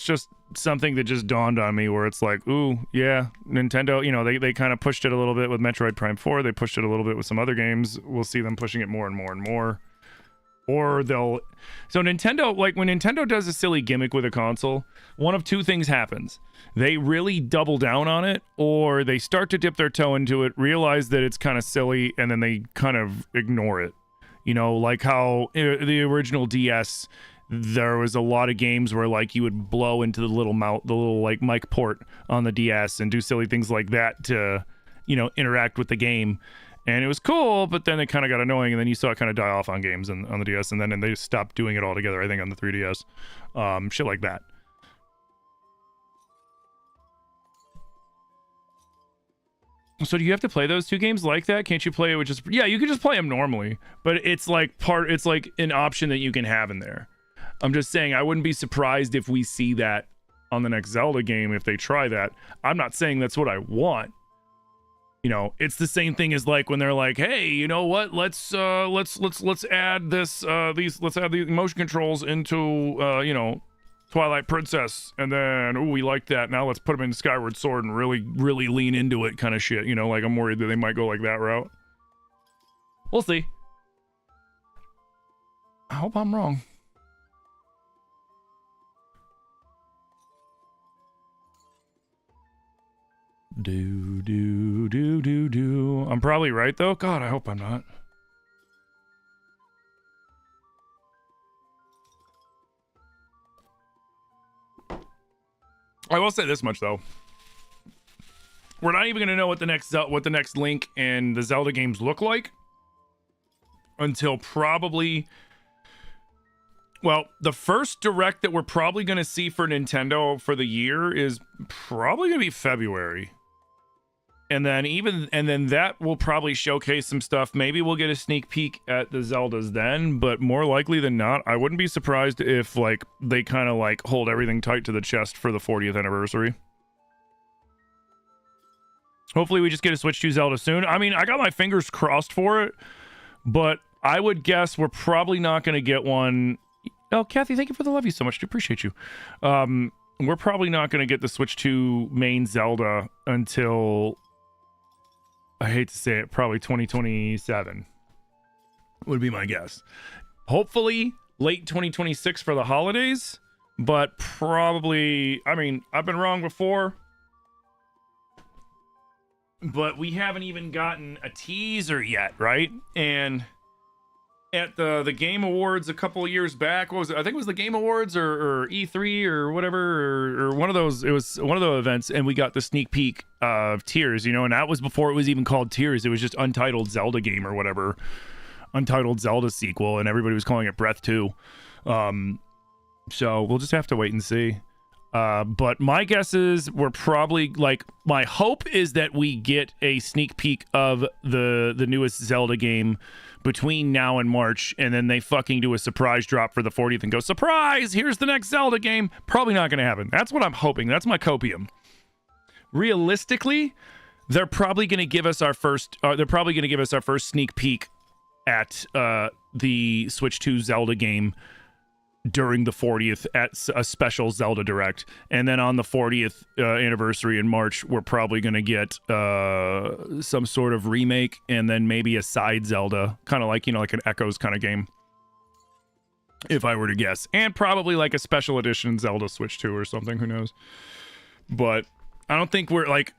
just something that just dawned on me, where it's like, ooh, yeah, Nintendo, you know, they kind of pushed it a little bit with Metroid Prime 4. They pushed it a little bit with some other games. We'll see them pushing it more and more and more. Or they'll... So Nintendo, like when Nintendo does a silly gimmick with a console, one of two things happens. They really double down on it, or they start to dip their toe into it, realize that it's kind of silly, and then they kind of ignore it. You know, like how the original DS, there was a lot of games where like you would blow into the little like mic port on the DS and do silly things like that to, you know, interact with the game. And it was cool, but then it kind of got annoying, and then you saw it kind of die off on games on the DS, and then they stopped doing it altogether, I think, on the 3DS. Shit like that. So do you have to play those two games like that? Can't you play it with just... Yeah, you can just play them normally, but it's like it's like an option that you can have in there. I'm just saying, I wouldn't be surprised if we see that on the next Zelda game, if they try that. I'm not saying that's what I want. You know, it's the same thing as like when they're like, hey, you know what? Let's add this let's add the motion controls into you know, Twilight Princess, and then, ooh, we like that. Now let's put them in Skyward Sword and really lean into it, kind of shit. You know, like I'm worried that they might go like that route. We'll see. I hope I'm wrong. Do. I'm probably right though. God, I hope I'm not. I will say this much though. We're not even gonna know what the next Link and the Zelda games look like until probably, well, the first direct that we're probably gonna see for Nintendo for the year is probably gonna be February. And then that will probably showcase some stuff. Maybe we'll get a sneak peek at the Zeldas then, but more likely than not, I wouldn't be surprised if like they kind of like hold everything tight to the chest for the 40th anniversary. Hopefully we just get a Switch 2 Zelda soon. I mean, I got my fingers crossed for it, but I would guess we're probably not going to get one. Oh, Kathy, thank you for the love you so much. I appreciate you. We're probably not going to get the Switch 2 main Zelda until, I hate to say it, probably 2027 would be my guess. Hopefully late 2026 for the holidays, but probably, I mean, I've been wrong before, but we haven't even gotten a teaser yet, right? And at the Game Awards a couple of years back, what was it? I think it was the Game Awards or E3 or whatever, or one of those. It was one of those events, and we got the sneak peek of Tears, you know, and that was before it was even called Tears. It was just Untitled Zelda game or whatever, Untitled Zelda sequel, and everybody was calling it Breath 2. So we'll just have to wait and see. But my guess is we're probably, like, my hope is that we get a sneak peek of the newest Zelda game between now and March, and then they fucking do a surprise drop for the 40th and go, surprise, here's the next Zelda game. Probably not going to happen. That's what I'm hoping. That's my copium. Realistically, they're probably going to give us our first sneak peek at the Switch 2 Zelda game during the 40th at a special Zelda Direct. And then on the 40th anniversary in March, we're probably going to get some sort of remake and then maybe a side Zelda, kind of like, you know, like an Echoes kind of game, if I were to guess. And probably like a special edition Zelda Switch 2 or something, who knows. But I don't think we're like,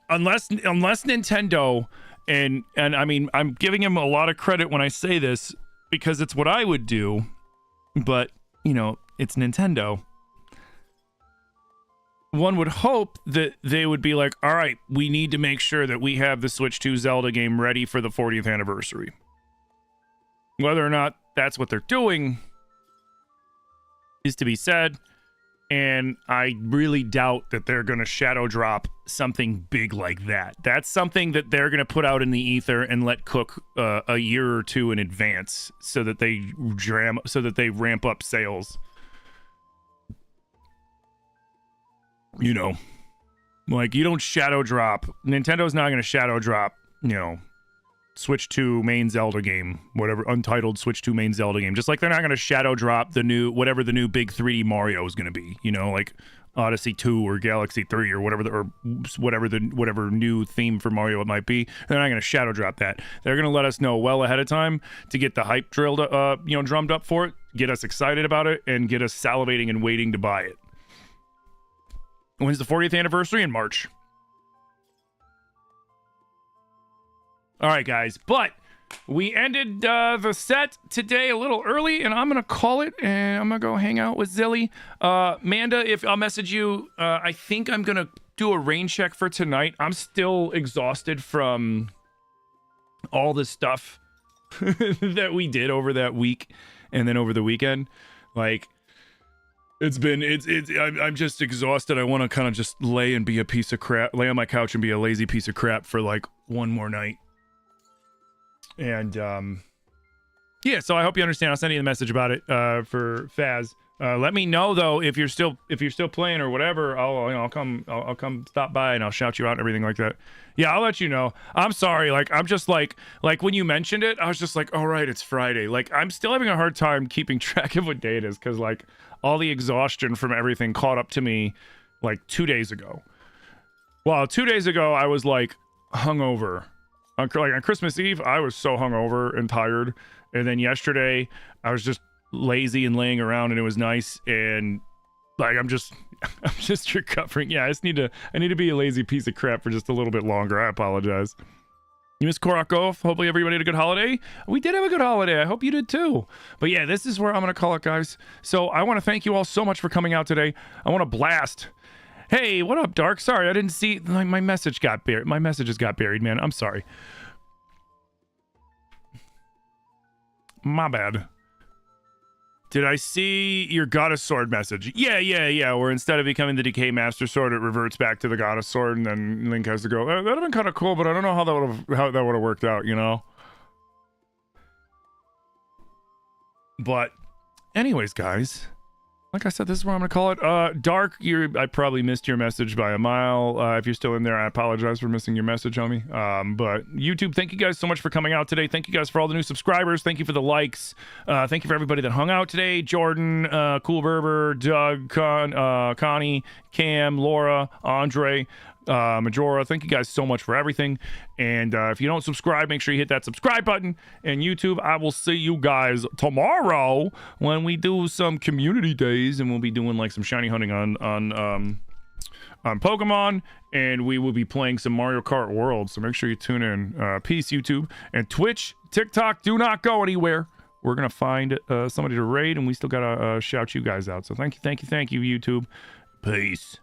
unless Nintendo, and I mean, I'm giving him a lot of credit when I say this because it's what I would do, but, you know, it's Nintendo. One would hope that they would be like, all right, we need to make sure that we have the Switch 2 Zelda game ready for the 40th anniversary. Whether or not that's what they're doing is to be said, and I really doubt that they're going to shadow drop something big like that. That's something that they're going to put out in the ether and let cook a year or two in advance so that they ramp up sales. You know, like, you don't shadow drop. Nintendo's not going to shadow drop, you know, Switch 2 main Zelda game, whatever, Untitled Switch 2 main Zelda game. Just like they're not going to shadow drop the new, whatever the new big 3D Mario is going to be, you know, like Odyssey 2 or Galaxy 3 or whatever, whatever new theme for Mario it might be. They're not going to shadow drop that. They're going to let us know well ahead of time to get the hype drilled, you know, drummed up for it, get us excited about it, and get us salivating and waiting to buy it. When's the 40th anniversary? In March. All right, guys, but we ended the set today a little early, and I'm going to call it, and I'm going to go hang out with Zilly. Manda, if I'll message you, I think I'm going to do a rain check for tonight. I'm still exhausted from all the stuff that we did over that week and then over the weekend. Like, I'm just exhausted. I want to kind of just lay and be a piece of crap, lay on my couch and be a lazy piece of crap for like one more night. And yeah, so I hope you understand. I'll send you the message about it for Faz. Let me know though if you're still playing or whatever. I'll come stop by and I'll shout you out and everything like that. Yeah, I'll let you know. I'm sorry. Like, I'm just like when you mentioned it, I was just like, all right, it's Friday. Like, I'm still having a hard time keeping track of what day it is because like all the exhaustion from everything caught up to me like 2 days ago. Well, 2 days ago I was like hungover. On Christmas Eve, I was so hungover and tired, and then yesterday I was just lazy and laying around, and it was nice. And like I'm just recovering. Yeah, I need to be a lazy piece of crap for just a little bit longer. I apologize. You missed Korok Golf. Hopefully everybody had a good holiday. We did have a good holiday. I hope you did too. But yeah, this is where I'm gonna call it, guys. So I want to thank you all so much for coming out today. I want to blast. Hey, what up, Dark? Sorry, I didn't see my message got buried. My messages got buried, man. I'm sorry. My bad. Did I see your Goddess Sword message? Yeah. Where instead of becoming the Decay Master Sword, it reverts back to the Goddess Sword, and then Link has to go. That'd have been kind of cool, but I don't know how that would have worked out, you know. But, anyways, guys. like I said, this is what I'm gonna call it. Dark, I probably missed your message by a mile. If you're still in there, I apologize for missing your message, homie. But YouTube, thank you guys so much for coming out today. Thank you guys for all the new subscribers. Thank you for the likes. Thank you for everybody that hung out today. Jordan, Cool Berber, Doug, Connie, Cam, Laura, Andre, Majora, thank you guys so much for everything. And if you don't subscribe, make sure you hit that subscribe button. And YouTube, I will see you guys tomorrow when we do some community days, and we'll be doing like some shiny hunting on Pokemon, and we will be playing some Mario Kart World. So make sure you tune in. Peace, YouTube, and Twitch, TikTok. Do not go anywhere. We're gonna find somebody to raid, and we still gotta shout you guys out. So thank you, YouTube. Peace.